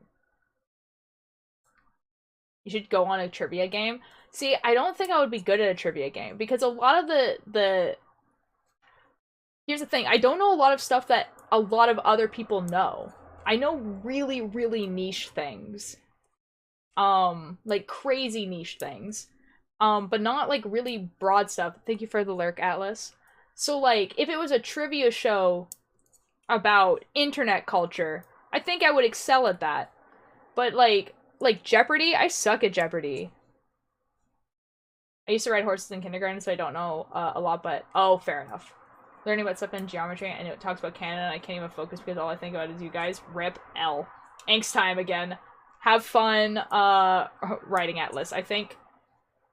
A: You should go on a trivia game. See, I don't think I would be good at a trivia game because a lot of the here's the thing, I don't know a lot of stuff that a lot of other people know. I know really, really niche things. Like crazy niche things. But not like really broad stuff. Thank you for the lurk, Atlas. So like, if it was a trivia show about internet culture, I think I would excel at that. But like Jeopardy, I suck at Jeopardy. I used to ride horses in kindergarten, so I don't know a lot, but oh, fair enough. Learning about stuff in geometry, and it talks about Canada, and I can't even focus because all I think about is you guys. Rip L. Angst time again. Have fun writing Atlas. I think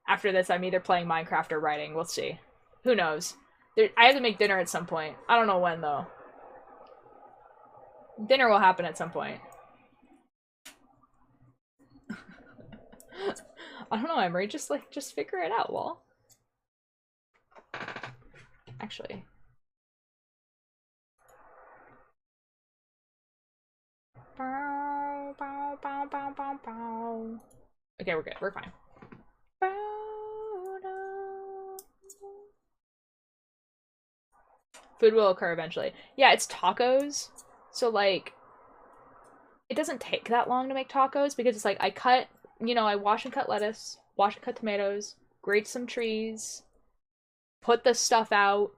A: after this I'm either playing Minecraft or writing. We'll see. Who knows? I have to make dinner at some point. I don't know when, though. Dinner will happen at some point. I don't know, Emery. Just figure it out, lol. Actually. Bow, bow, bow, bow, bow, bow. Okay, we're good. We're fine. Food will occur eventually. Yeah, it's tacos. So, like, it doesn't take that long to make tacos because it's like I cut, you know, I wash and cut lettuce, wash and cut tomatoes, grate some trees, put the stuff out,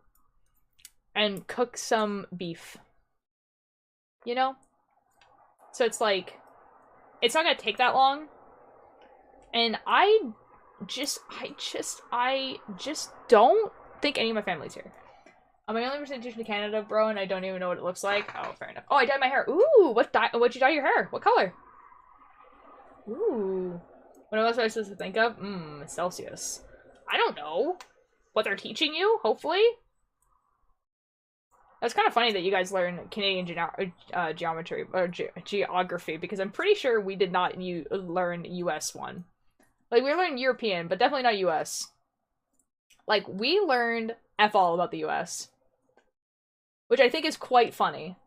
A: and cook some beef. You know? So it's like, it's not gonna take that long. And I just don't think any of my family's here. I'm my only representation to Canada, bro, and I don't even know what it looks like. Oh, fair enough. Oh, I dyed my hair. Ooh, what'd you dye your hair? What color? Ooh. What else am I supposed to think of? Celsius. I don't know. What they're teaching you, hopefully? That's kind of funny that you guys learn Canadian geometry, or geography, because I'm pretty sure we did not learn US one. Like, we learned European, but definitely not US. Like, we learned F all about the US. Which I think is quite funny.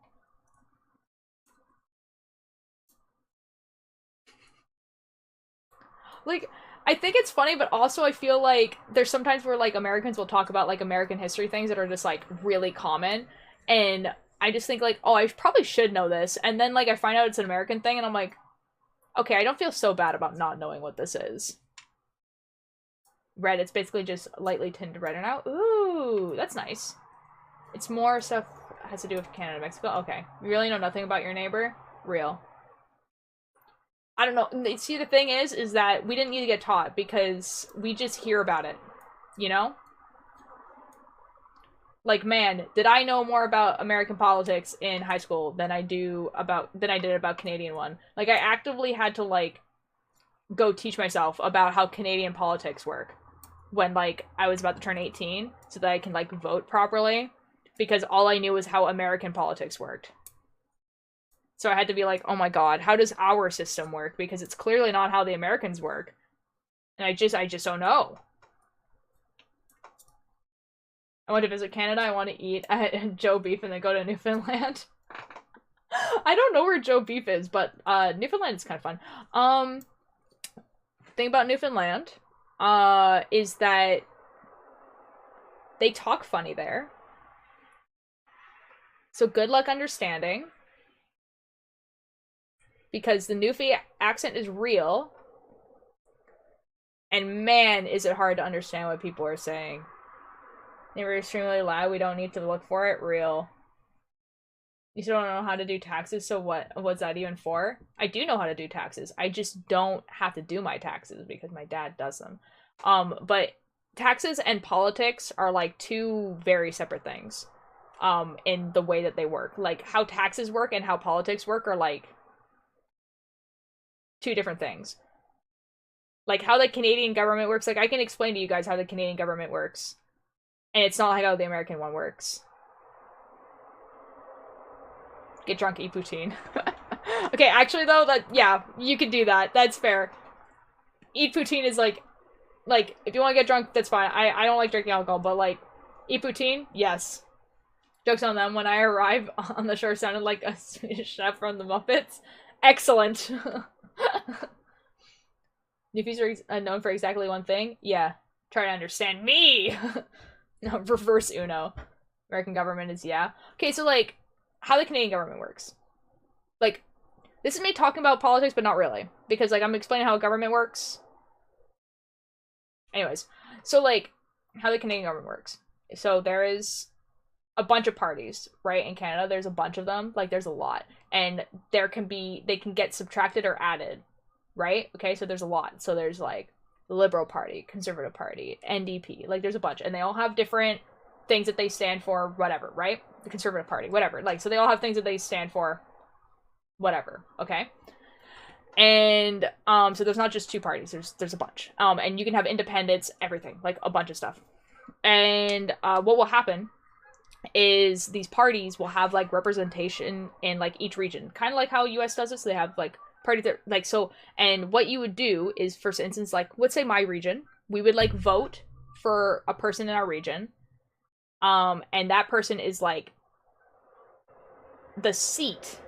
A: Like, I think it's funny, but also I feel like there's sometimes where, like, Americans will talk about, like, American history things that are just, like, really common. And I just think, like, oh, I probably should know this. And then, like, I find out it's an American thing, and I'm like, okay, I don't feel so bad about not knowing what this is. Red, it's basically just lightly tinted red now. Ooh, that's nice. It's more stuff has to do with Canada, Mexico. Okay. You really know nothing about your neighbor? Real. I don't know. See, the thing is that we didn't need to get taught because we just hear about it. You know? Like, man, did I know more about American politics in high school than I did about Canadian one. Like, I actively had to, like, go teach myself about how Canadian politics work when, like, I was about to turn 18 so that I can, like, vote properly. Because all I knew was how American politics worked. So I had to be like, oh my god, how does our system work? Because it's clearly not how the Americans work. And I just don't know. I want to visit Canada, I want to eat Joe Beef and then go to Newfoundland. I don't know where Joe Beef is, but Newfoundland is kind of fun. Thing about Newfoundland is that they talk funny there. So good luck understanding. Because the Newfie accent is real. And man, is it hard to understand what people are saying. They were extremely loud, we don't need to look for it. Real. You still don't know how to do taxes, so what's that even for? I do know how to do taxes. I just don't have to do my taxes because my dad does them. But taxes and politics are like two very separate things. In the way that they work. Like, how taxes work and how politics work are, like, two different things. Like, how the Canadian government works, like, I can explain to you guys how the Canadian government works. And it's not like how the American one works. Get drunk, eat poutine. Okay, actually, though, yeah, you can do that. That's fair. Eat poutine is, like, if you want to get drunk, that's fine. I don't like drinking alcohol, but, like, eat poutine? Yes. Joke's on them. When I arrive on the shore, sounded like a Swedish chef from the Muppets. Excellent. Newfies are known for exactly one thing. Yeah, try to understand me. No, reverse Uno. American government is yeah. Okay, so like, how the Canadian government works. Like, this is me talking about politics, but not really, because like I'm explaining how government works. Anyways, so like, how the Canadian government works. So there is a bunch of parties, right? In Canada, there's a bunch of them. Like, there's a lot, and they can get subtracted or added, right? Okay, so there's a lot. So there's like the Liberal Party, Conservative Party, NDP. Like, there's a bunch, and they all have different things that they stand for, whatever, right? The Conservative Party, whatever. Like, so they all have things that they stand for, whatever. Okay. And so there's not just two parties. There's a bunch. And you can have independents, everything, like a bunch of stuff. And what will happen is these parties will have like representation in like each region, kind of like how US does it. So they have like parties that like so. And what you would do is, for instance, like let's say my region, we would like vote for a person in our region, and that person is like the seat,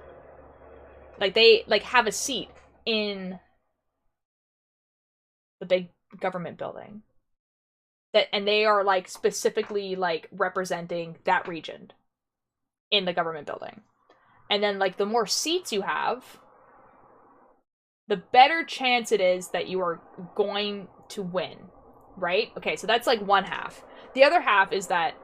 A: like they like have a seat in the big government building. That, and they are like specifically like representing that region in the government building. And then like the more seats you have, the better chance it is that you are going to win, right? Okay, so that's like one half. The other half is that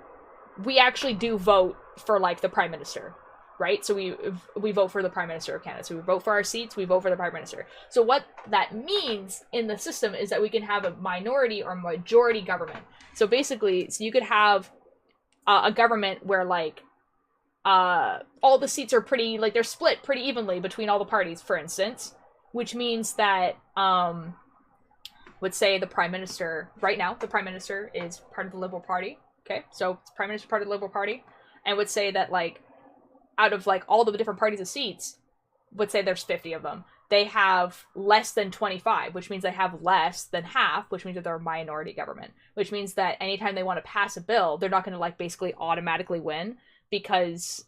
A: we actually do vote for like the prime minister, right? So we vote for the prime minister of Canada. So we vote for our seats, we vote for the prime minister. So what that means in the system is that we can have a minority or majority government. So basically, so you could have a government where like all the seats are pretty, like they're split pretty evenly between all the parties, for instance, which means that let's say the prime minister, right now the prime minister is part of the Liberal Party. Okay, so prime minister part of the Liberal Party, and would say that like out of like all the different parties of seats, would say there's 50 of them, they have less than 25, which means they have less than half, which means that they're a minority government, which means that anytime they want to pass a bill, they're not going to like basically automatically win, because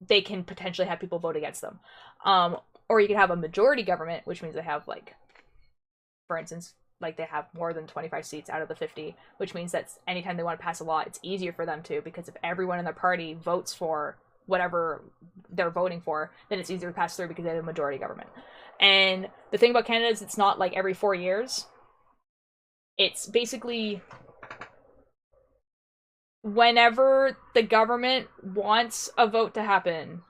A: they can potentially have people vote against them. Or you could have a majority government, which means they have like, for instance, like they have more than 25 seats out of the 50, which means that anytime they want to pass a law, it's easier for them to, because if everyone in their party votes for whatever they're voting for, then it's easier to pass through because they have a majority government. And the thing about Canada is it's not like every 4 years. It's basically whenever the government wants a vote to happen.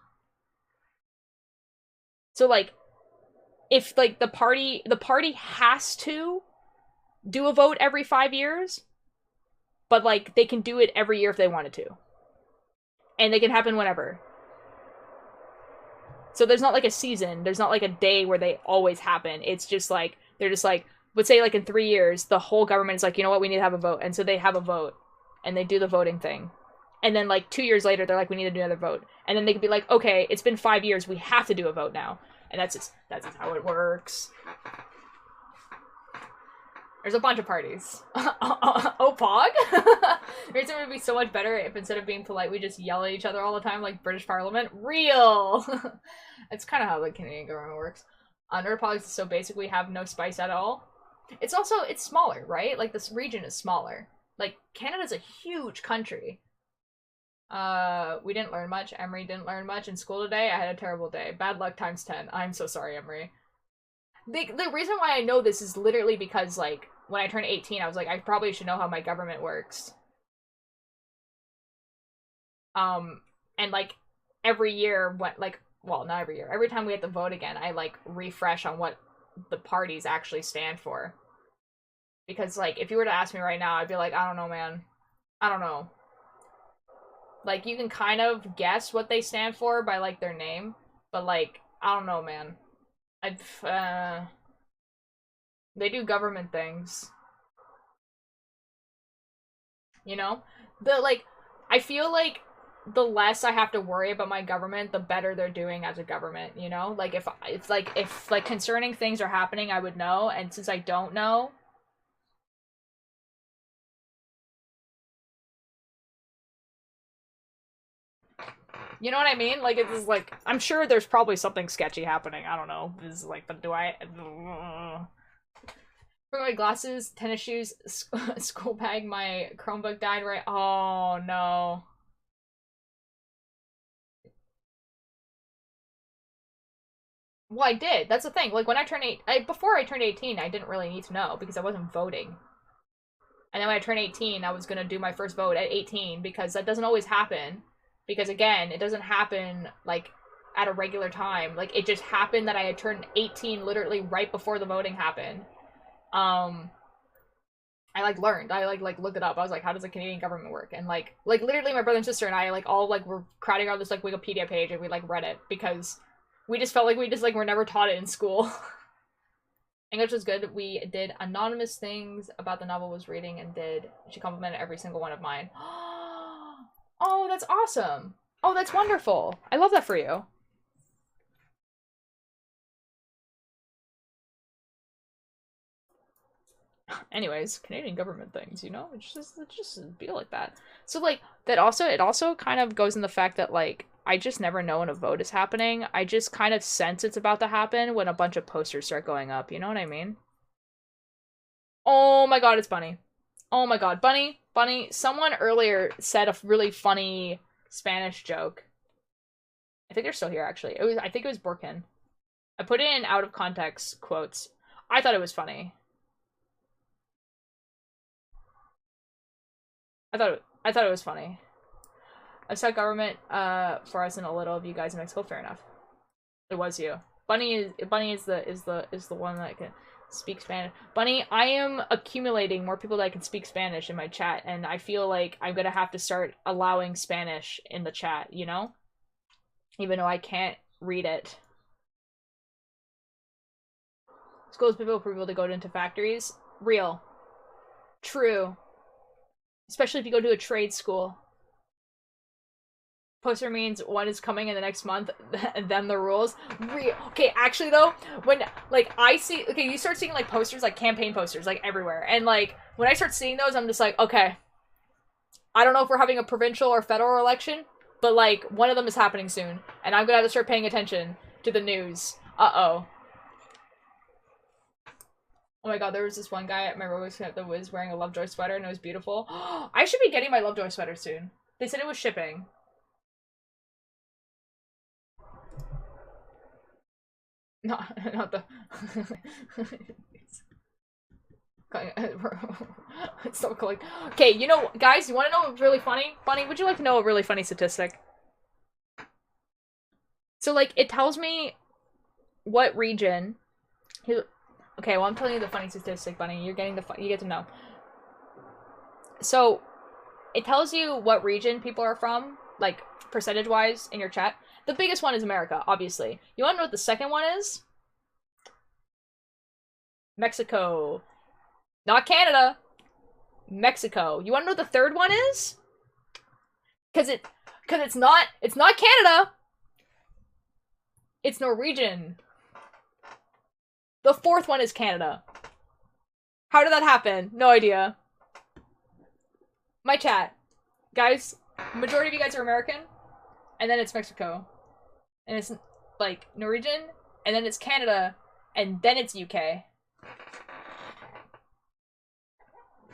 A: So like if like the party has to do a vote every 5 years, but like they can do it every year if they wanted to. And they can happen whenever. So there's not like a season, there's not like a day where they always happen. It's just like, they're just like, would say like in 3 years, the whole government is like, you know what, we need to have a vote. And so they have a vote, and they do the voting thing. And then like 2 years later, they're like, we need to do another vote. And then they could be like, okay, it's been 5 years, we have to do a vote now. And that's just how it works. There's a bunch of parties. Oh, Pog? It would be so much better if instead of being polite, we just yell at each other all the time like British Parliament. Real! That's kind of how the Canadian government works. Under Pogs, so basically have no spice at all. It's also, it's smaller, right? Like, this region is smaller. Like, Canada's a huge country. We didn't learn much. Emery didn't learn much in school today. I had a terrible day. Bad luck times 10. I'm so sorry, Emery. The reason why I know this is literally because, like, when I turned 18, I was like, I probably should know how my government works. And, like, every year, what, like, well, not every year. Every time we have to vote again, I, like, refresh on what the parties actually stand for. Because, like, if you were to ask me right now, I'd be like, I don't know, man. I don't know. Like, you can kind of guess what they stand for by, like, their name. But, like, I don't know, man. They do government things. You know? I feel like the less I have to worry about my government, the better they're doing as a government, you know? Like, if concerning things are happening, I would know, and since I don't know, You know what I mean? Like, it's like, I'm sure there's probably something sketchy happening. I don't know. It's like, but do I... For my glasses, tennis shoes, school bag, my Chromebook died right... Oh, no. Well, I did. That's the thing. Like, when I turned before I turned 18, I didn't really need to know because I wasn't voting. And then when I turned 18, I was gonna do my first vote at 18 because that doesn't always happen. Because again, it doesn't happen, like, at a regular time. Like, it just happened that I had turned 18 literally right before the voting happened. I, like, learned. I, like, looked it up. I was like, how does the Canadian government work? And, like, literally my brother and sister and I, like, all, like, were crowding around this, like, Wikipedia page and we, like, read it because we just felt like we just, like, were never taught it in school. English was good. We did anonymous things about the novel was reading and did. She complimented every single one of mine. Oh, that's awesome. Oh, that's wonderful. I love that for you. Anyways, Canadian government things, you know? It's just feel like that. So, like, it also kind of goes in the fact that, like, I just never know when a vote is happening. I just kind of sense it's about to happen when a bunch of posters start going up, you know what I mean? Oh my god, it's Bunny. Oh my god, Bunny, someone earlier said a really funny Spanish joke. I think they're still here, actually. I think it was Borkin. I put it in out of context quotes. I thought it was funny. I thought it was funny. I saw government for us and a little of you guys in Mexico. Fair enough. It was you. Bunny is the one that can speak Spanish. Bunny, I am accumulating more people that can speak Spanish in my chat, and I feel like I'm gonna have to start allowing Spanish in the chat, you know? Even though I can't read it. Schools people for people to go into factories. Real. True. Especially if you go to a trade school. Poster means one is coming in the next month, and then the rules. Okay, actually though, when, like, I see, okay, you start seeing, like, posters, like, campaign posters, like, everywhere, and, like, when I start seeing those, I'm just like, okay, I don't know if we're having a provincial or federal election, but, like, one of them is happening soon, and I'm gonna have to start paying attention to the news. Uh-oh. Oh my god, there was this one guy at my Roblox camp that was wearing a Lovejoy sweater, and it was beautiful. I should be getting my Lovejoy sweater soon. They said it was shipping. Not the. It's so cool. Okay, you know, guys, you want to know what's really funny? Bunny, would you like to know a really funny statistic? So, like, it tells me what region. Okay, well, I'm telling you the funny statistic, Bunny. You're getting you get to know. So, it tells you what region people are from, like, percentage-wise in your chat. The biggest one is America, obviously. You want to know what the second one is? Mexico. Not Canada. Mexico. You want to know what the third one is? Cause it's not Canada. It's Norwegian. The fourth one is Canada. How did that happen? No idea. My chat. Guys, majority of you guys are American, and then it's Mexico. And it's, like, Norwegian, and then it's Canada, and then it's UK.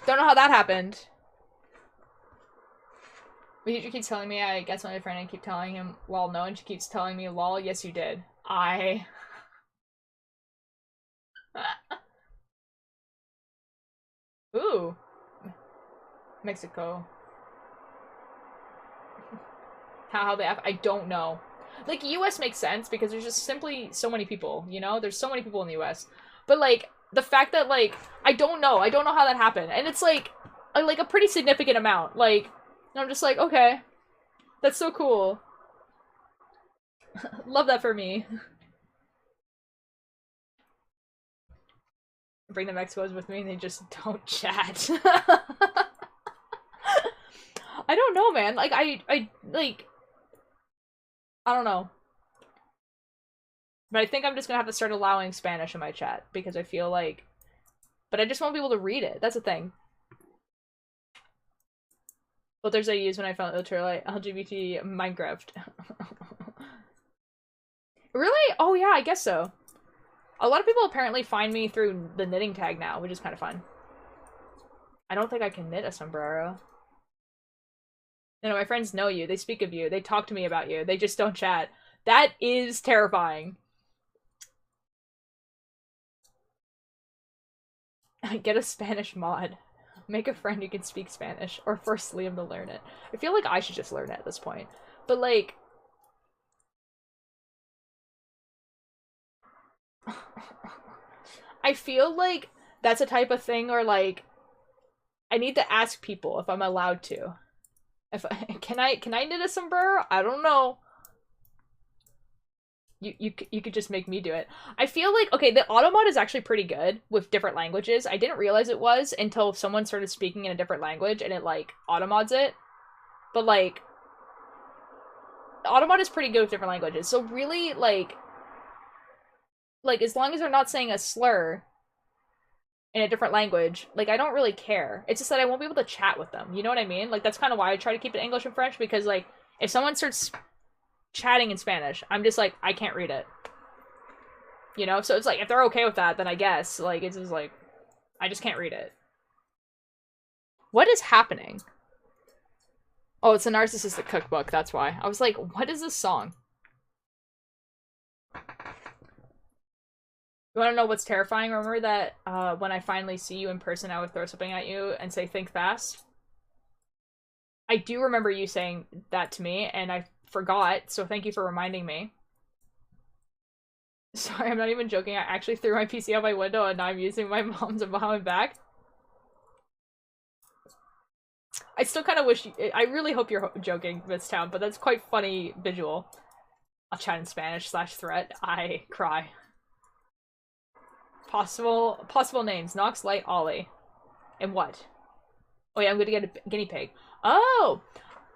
A: Don't know how that happened. My teacher keeps telling me I guess my friend and keep telling him, well, no, and she keeps telling me, lol, yes you did. Ooh. Mexico. How they have, I don't know. Like, US makes sense because there's just simply so many people, you know? There's so many people in the US. But, like, the fact that, like, I don't know how that happened. And it's, like a pretty significant amount. Like, I'm just like, okay. That's so cool. Love that for me. Bring the Mexicos with me and they just don't chat. I don't know, man. Like, I don't know. But I think I'm just gonna have to start allowing Spanish in my chat because I feel like... But I just won't be able to read it. That's the thing. Filters I use when I found literally LGBT Minecraft. Really? Oh yeah, I guess so. A lot of people apparently find me through the knitting tag now, which is kind of fun. I don't think I can knit a sombrero. No, my friends know you. They speak of you. They talk to me about you. They just don't chat. That is terrifying. Get a Spanish mod. Make a friend who can speak Spanish. Or force Liam to learn it. I feel like I should just learn it at this point. But, like... I feel like that's a type of thing where, like... I need to ask people if I'm allowed to. Can I knit a sombrero? I don't know. You could just make me do it. I feel like, okay, the auto mod is actually pretty good with different languages. I didn't realize it was until someone started speaking in a different language and it, like, auto mods it. But, like, auto mod is pretty good with different languages. So really, like, as long as they're not saying a slur in a different language, like, I don't really care. It's just that I won't be able to chat with them. You know what I mean? Like, that's kind of why I try to keep it English and French, because, like, if someone starts chatting in Spanish, I'm just like, I can't read it. You know? So it's like, if they're okay with that, then I guess, like, it's just like, I just can't read it. What is happening? Oh, it's a narcissistic cookbook, that's why. I was like, what is this song? You want to know what's terrifying? Remember that when I finally see you in person, I would throw something at you and say, think fast? I do remember you saying that to me, and I forgot, so thank you for reminding me. Sorry, I'm not even joking. I actually threw my PC out my window, and now I'm using my mom's behind my back. I still kind of wish I really hope you're joking, Miss Town, but that's quite funny visual. I'll chat in Spanish / threat. I cry. Possible names. Nox, Light, Ollie. And what? Oh yeah, I'm gonna get a guinea pig. Oh!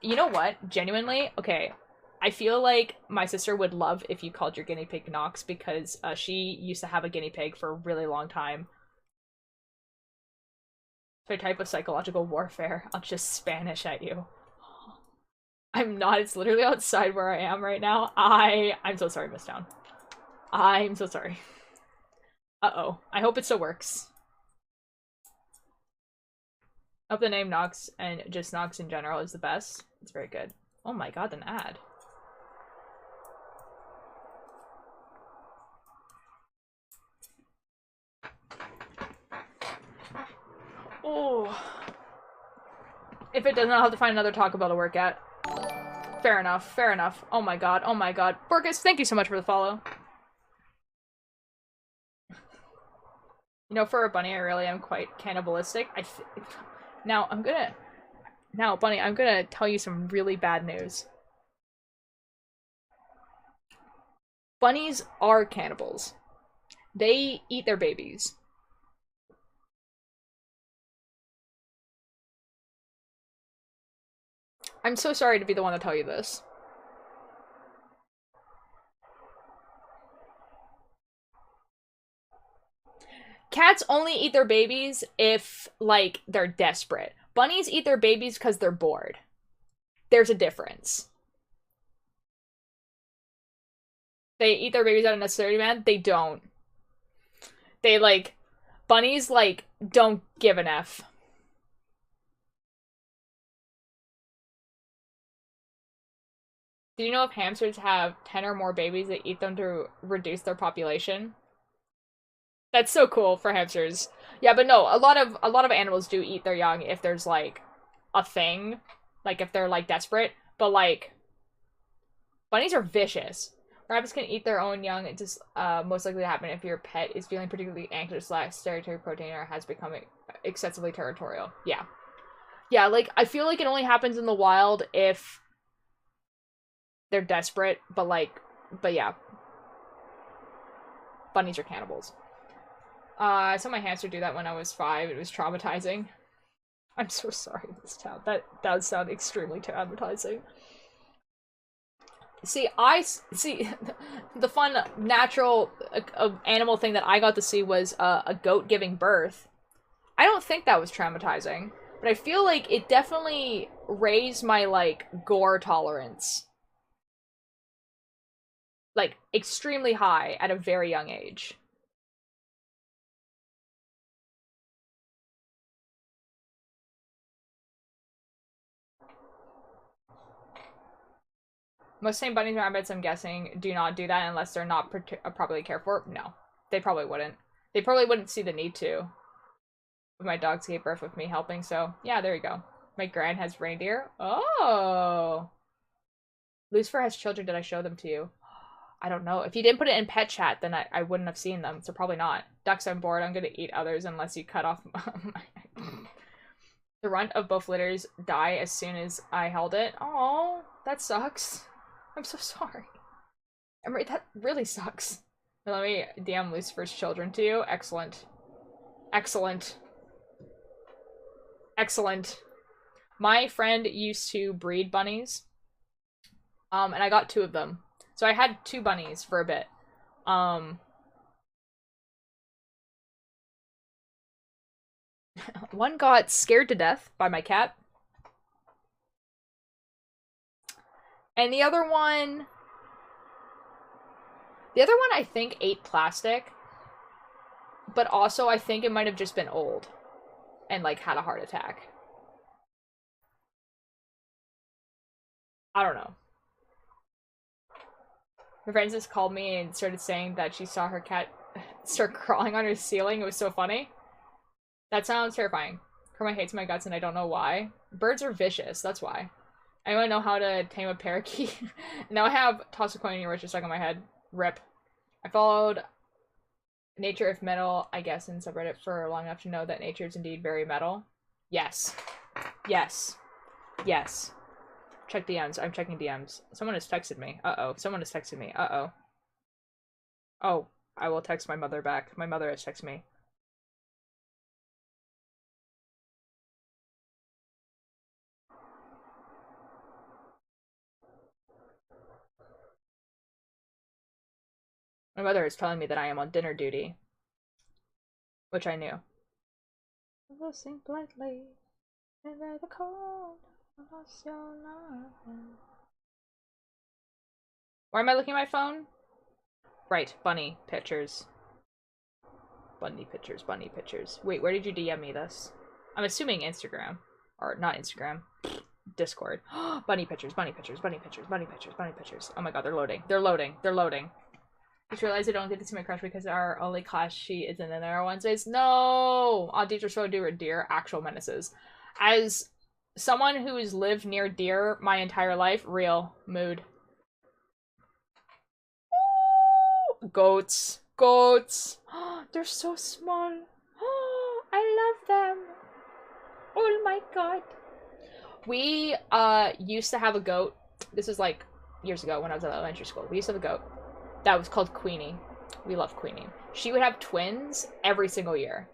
A: You know what? Genuinely, okay. I feel like my sister would love if you called your guinea pig Nox, because she used to have a guinea pig for a really long time. So a type of psychological warfare. I'll just Spanish at you. I'm not. It's literally outside where I am right now. I'm so sorry, Miss Town. I'm so sorry. Uh-oh. I hope it still works. I hope the name Nox and just Nox in general is the best. It's very good. Oh my god, an ad. Oh. If it doesn't, I'll have to find another Taco Bell to work at. Fair enough, fair enough. Oh my god, oh my god. Borkus, thank you so much for the follow. You know, for a bunny, I really am quite cannibalistic. Now, Bunny, I'm gonna tell you some really bad news. Bunnies are cannibals. They eat their babies. I'm so sorry to be the one to tell you this. Cats only eat their babies if, like, they're desperate. Bunnies eat their babies because they're bored. There's a difference. They eat their babies out of necessity, man. They don't. They, like, bunnies, like, don't give an F. Do you know if hamsters have 10 or more babies, they eat them to reduce their population? That's so cool for hamsters. Yeah, but no, a lot of animals do eat their young if there's, like, a thing. Like, if they're, like, desperate. But, like, bunnies are vicious. Rabbits can eat their own young. It's just most likely to happen if your pet is feeling particularly anxious, lacks dietary protein, or has become excessively territorial. Yeah. Yeah, like, I feel like it only happens in the wild if they're desperate, but yeah. Bunnies are cannibals. I saw my hamster do that when I was 5. It was traumatizing. I'm so sorry, Miss Town. That does sound extremely traumatizing. See, the fun, natural animal thing that I got to see was a goat giving birth. I don't think that was traumatizing, but I feel like it definitely raise my, like, gore tolerance. Like, extremely high at a very young age. Most tame bunnies and rabbits, I'm guessing, do not do that unless they're not properly cared for. No, they probably wouldn't. They probably wouldn't see the need to. My dogs gave birth with me helping, so yeah, there you go. My gran has reindeer. Oh! Lucifer has children. Did I show them to you? I don't know. If you didn't put it in pet chat, then I wouldn't have seen them, so probably not. Ducks, I'm bored. I'm gonna eat others unless you cut off The runt of both litters die as soon as I held it. Oh, that sucks. I'm so sorry. That really sucks. Let me DM Lucifer's children to you. Excellent. Excellent. Excellent. My friend used to breed bunnies. And I got 2 of them. So I had 2 bunnies for a bit. One got scared to death by my cat. And the other one I think ate plastic. But also I think it might have just been old. And like had a heart attack. I don't know. My friend just called me and started saying that she saw her cat start crawling on her ceiling. It was so funny. That sounds terrifying. Kermit hates my guts and I don't know why. Birds are vicious, that's why. I want to know how to tame a parakeet. Now I have toss a coin in your just stuck on my head. Rip. I followed Nature if Metal, I guess, in subreddit for long enough to know that nature is indeed very metal. Yes. Yes. Yes. Check DMs. I'm checking DMs. Someone has texted me. Uh-oh. Someone has texted me. Uh-oh. Oh, I will text my mother back. My mother has texted me. My mother is telling me that I am on dinner duty. Which I knew. Listening blindly, and the cold, why am I looking at my phone? Right, bunny pictures. Bunny pictures, bunny pictures. Wait, where did you DM me this? I'm assuming Instagram. Or not Instagram. Discord. Bunny pictures, bunny pictures, bunny pictures, bunny pictures, bunny pictures. Oh my god, they're loading. They're loading. They're loading. Just realized I don't get to see my crush because our only class she isn't in there on Wednesdays. No! Odd teacher so dear actual menaces. As someone who's lived near deer my entire life, real mood. Ooh, goats. Goats. They're so small. I love them. Oh my god. We used to have a goat. This was like years ago when I was at elementary school. We used to have a goat that was called Queenie. We love Queenie. She would have twins every single year.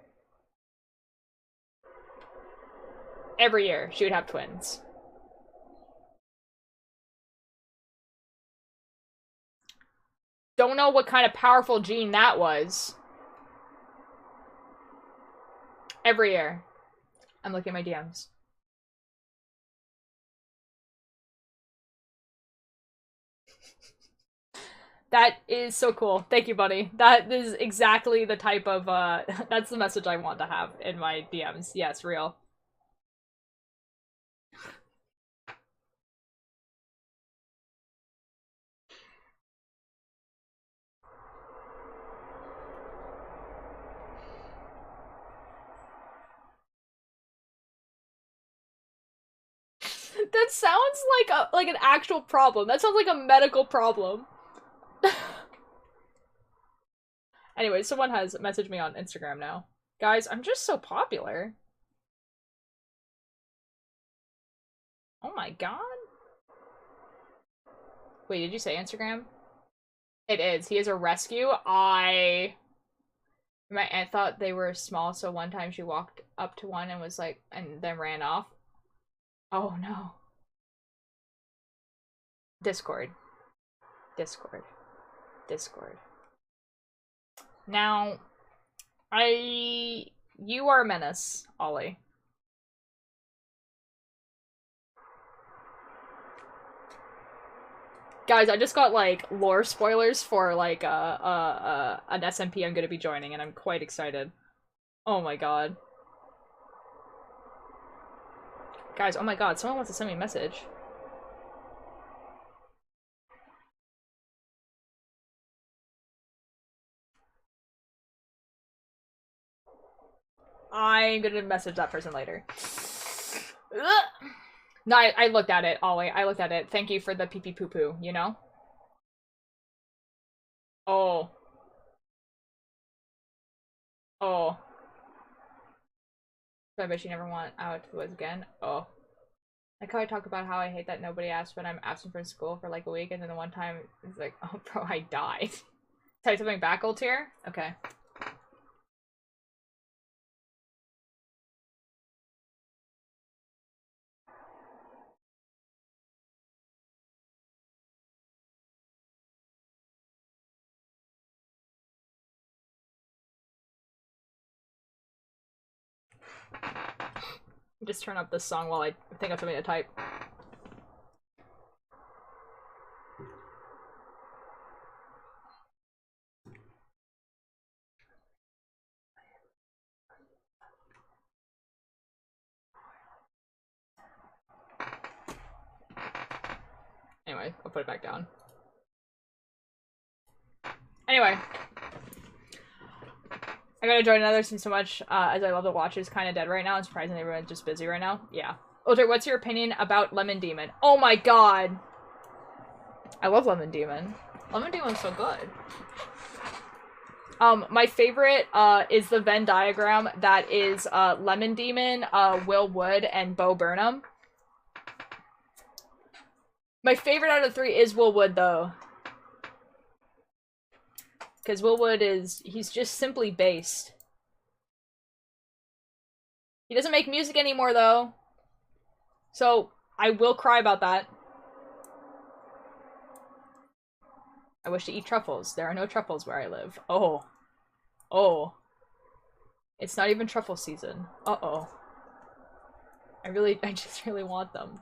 A: Every year she would have twins. Don't know what kind of powerful gene that was. Every year. I'm looking at my DMs. That is so cool. Thank you, buddy. That is exactly the type of, that's the message I want to have in my DMs. Yes, real. That sounds like an actual problem. That sounds like a medical problem. Anyway, someone has messaged me on Instagram now. Guys, I'm just so popular. Oh my god. Wait, did you say Instagram? It is. He is a rescue. My aunt thought they were small, so one time she walked up to one and was like, and then ran off. Oh no. Discord. Discord. Discord. Now, you are a menace, Ollie. Guys, I just got, like, lore spoilers for, like, an SMP I'm gonna be joining, and I'm quite excited. Oh my god. Guys, oh my god, someone wants to send me a message. I'm gonna message that person later. No, I looked at it, Ollie. I looked at it. Thank you for the pee-pee poo-poo, you know? Oh. Oh. So I bet you never want out to the woods again. Oh. Like how I talk about how I hate that nobody asked when I'm absent from school for like a week, and then the one time it's like, oh bro, I died. Type something back, old tier? Okay. Just turn up this song while I think of something to type. Anyway, I'll put it back down. Anyway. I gotta join another since so much as I love to watch is kind of dead right now. And surprisingly, everyone's just busy right now. Yeah. Ultra, what's your opinion about Lemon Demon? Oh my god! I love Lemon Demon. Lemon Demon's so good. My favorite is the Venn diagram that is Lemon Demon, Will Wood, and Bo Burnham. My favorite out of the three is Will Wood, though. Because Will Wood he's just simply based. He doesn't make music anymore, though. So, I will cry about that. I wish to eat truffles. There are no truffles where I live. Oh. Oh. It's not even truffle season. Uh-oh. I just really want them.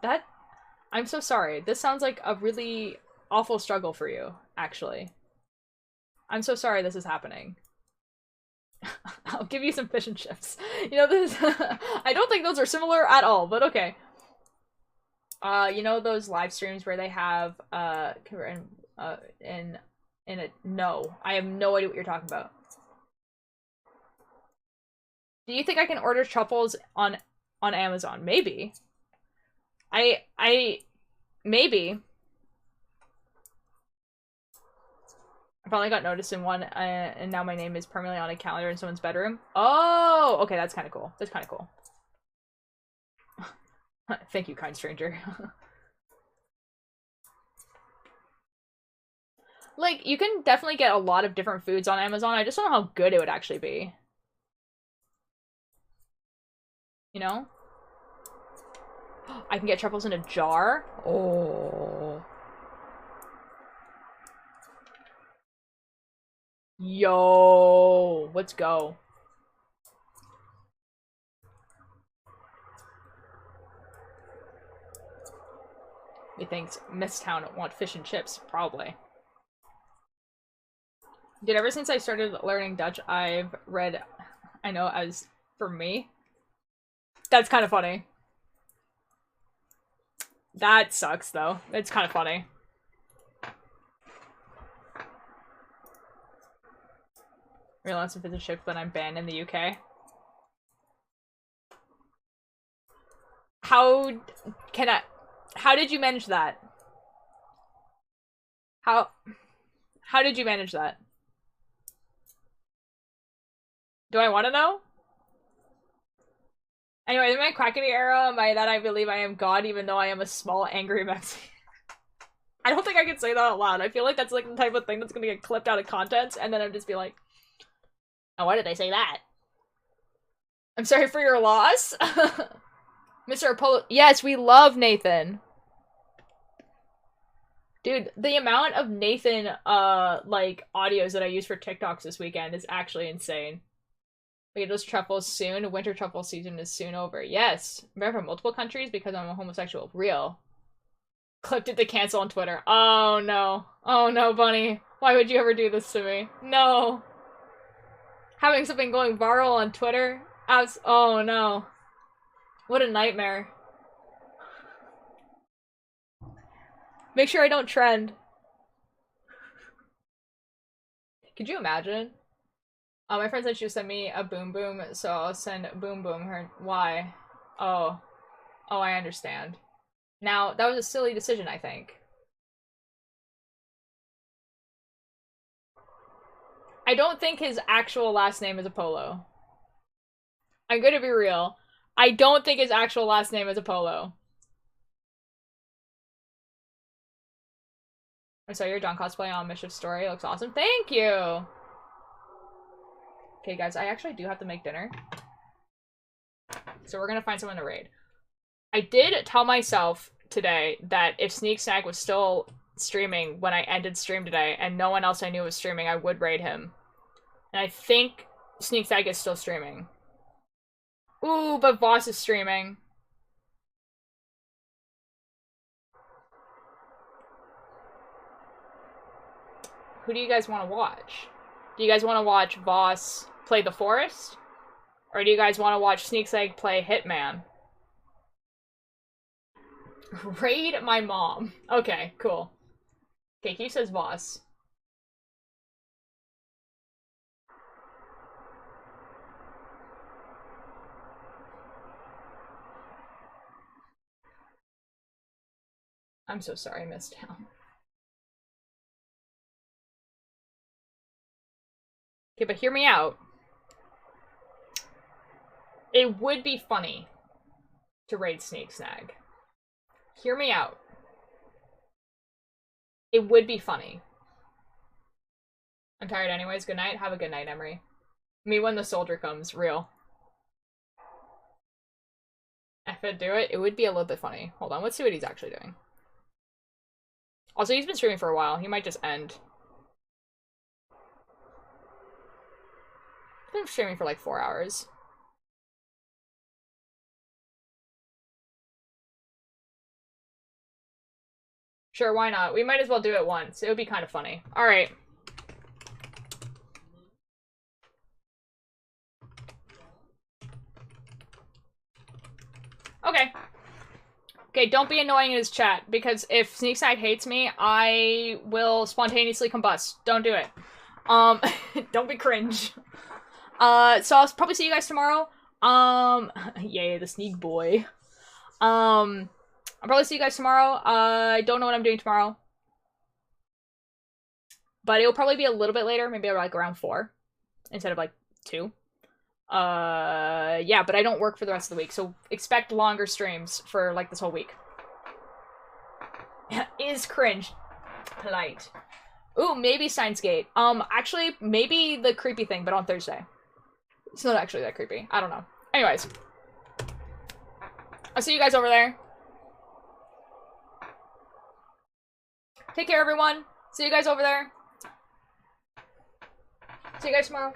A: I'm so sorry. This sounds like a really awful struggle for you, actually. I'm so sorry this is happening. I'll give you some fish and chips. You know, this I don't think those are similar at all, but okay. You know those live streams where they have no. I have no idea what you're talking about. Do you think I can order truffles on Amazon? Maybe. Maybe. I finally got noticed in one, and now my name is permanently on a calendar in someone's bedroom. Oh, okay, that's kind of cool. That's kind of cool. Thank you, kind stranger. Like, you can definitely get a lot of different foods on Amazon. I just don't know how good it would actually be. You know? I can get truffles in a jar. Oh. Yo, let's go. Methinks Misstown want fish and chips, probably. Dude, ever since I started learning Dutch, I've read, I know, as for me. That's kind of funny. That sucks, though. It's kind of funny. Realize if it's a ship, then I'm banned in the UK. How did you manage that? How did you manage that? Do I want to know? Anyway, in my Quackity era, I believe I am God, even though I am a small, angry Mexican. I don't think I can say that out loud. I feel like that's like the type of thing that's gonna get clipped out of content, and then I'd just be like, oh, why did they say that? I'm sorry for your loss. Mr. Apollo. Yes, we love Nathan. Dude, the amount of Nathan, like, audios that I use for TikToks this weekend is actually insane. We get those truffles soon. Winter truffle season is soon over. Yes. Remember from multiple countries because I'm a homosexual. Real. Clipped it to cancel on Twitter. Oh no. Oh no, Bunny. Why would you ever do this to me? No. Having something going viral on Twitter? Oh no. What a nightmare. Make sure I don't trend. Could you imagine? My friend said she would send me a boom boom, so I'll send boom boom her. Why? Oh. Oh, I understand. Now, that was a silly decision, I think. I don't think his actual last name is Apollo. I'm gonna be real. I don't think his actual last name is Apollo. I saw your John cosplay on Mischief Story. It looks awesome. Thank you! Okay, guys, I actually do have to make dinner. So we're gonna find someone to raid. I did tell myself today that if Sneak Snag was still streaming when I ended stream today and no one else I knew was streaming, I would raid him. And I think Sneak Snag is still streaming. Ooh, but Voss is streaming. Who do you guys want to watch? Do you guys want to watch Voss play the Forest? Or do you guys want to watch Sneak Snag play Hitman? Raid my mom. Okay, cool. Okay, he says Voss. I'm so sorry I missed him. Okay, but hear me out. It would be funny to raid Sneak Snag. Hear me out. It would be funny. I'm tired anyways. Good night. Have a good night, Emery. Me when the soldier comes. Real. If I'd do it, it would be a little bit funny. Hold on, let's see what he's actually doing. Also, he's been streaming for a while. He might just end. He's been streaming for like 4 hours. Sure, why not? We might as well do it once. It would be kind of funny. Alright. Okay. Okay, don't be annoying in his chat, because if Sneakside hates me, I will spontaneously combust. Don't do it. Don't be cringe. So I'll probably see you guys tomorrow. Yay, the sneak boy. I'll probably see you guys tomorrow. I don't know what I'm doing tomorrow. But it'll probably be a little bit later, maybe like around 4 instead of like 2. Yeah, but I don't work for the rest of the week, so expect longer streams for like this whole week. Is cringe. Polite. Ooh, maybe Steins Gate. Actually, maybe the creepy thing, but on Thursday. It's not actually that creepy. I don't know. Anyways. I'll see you guys over there. Take care, everyone. See you guys over there. See you guys tomorrow.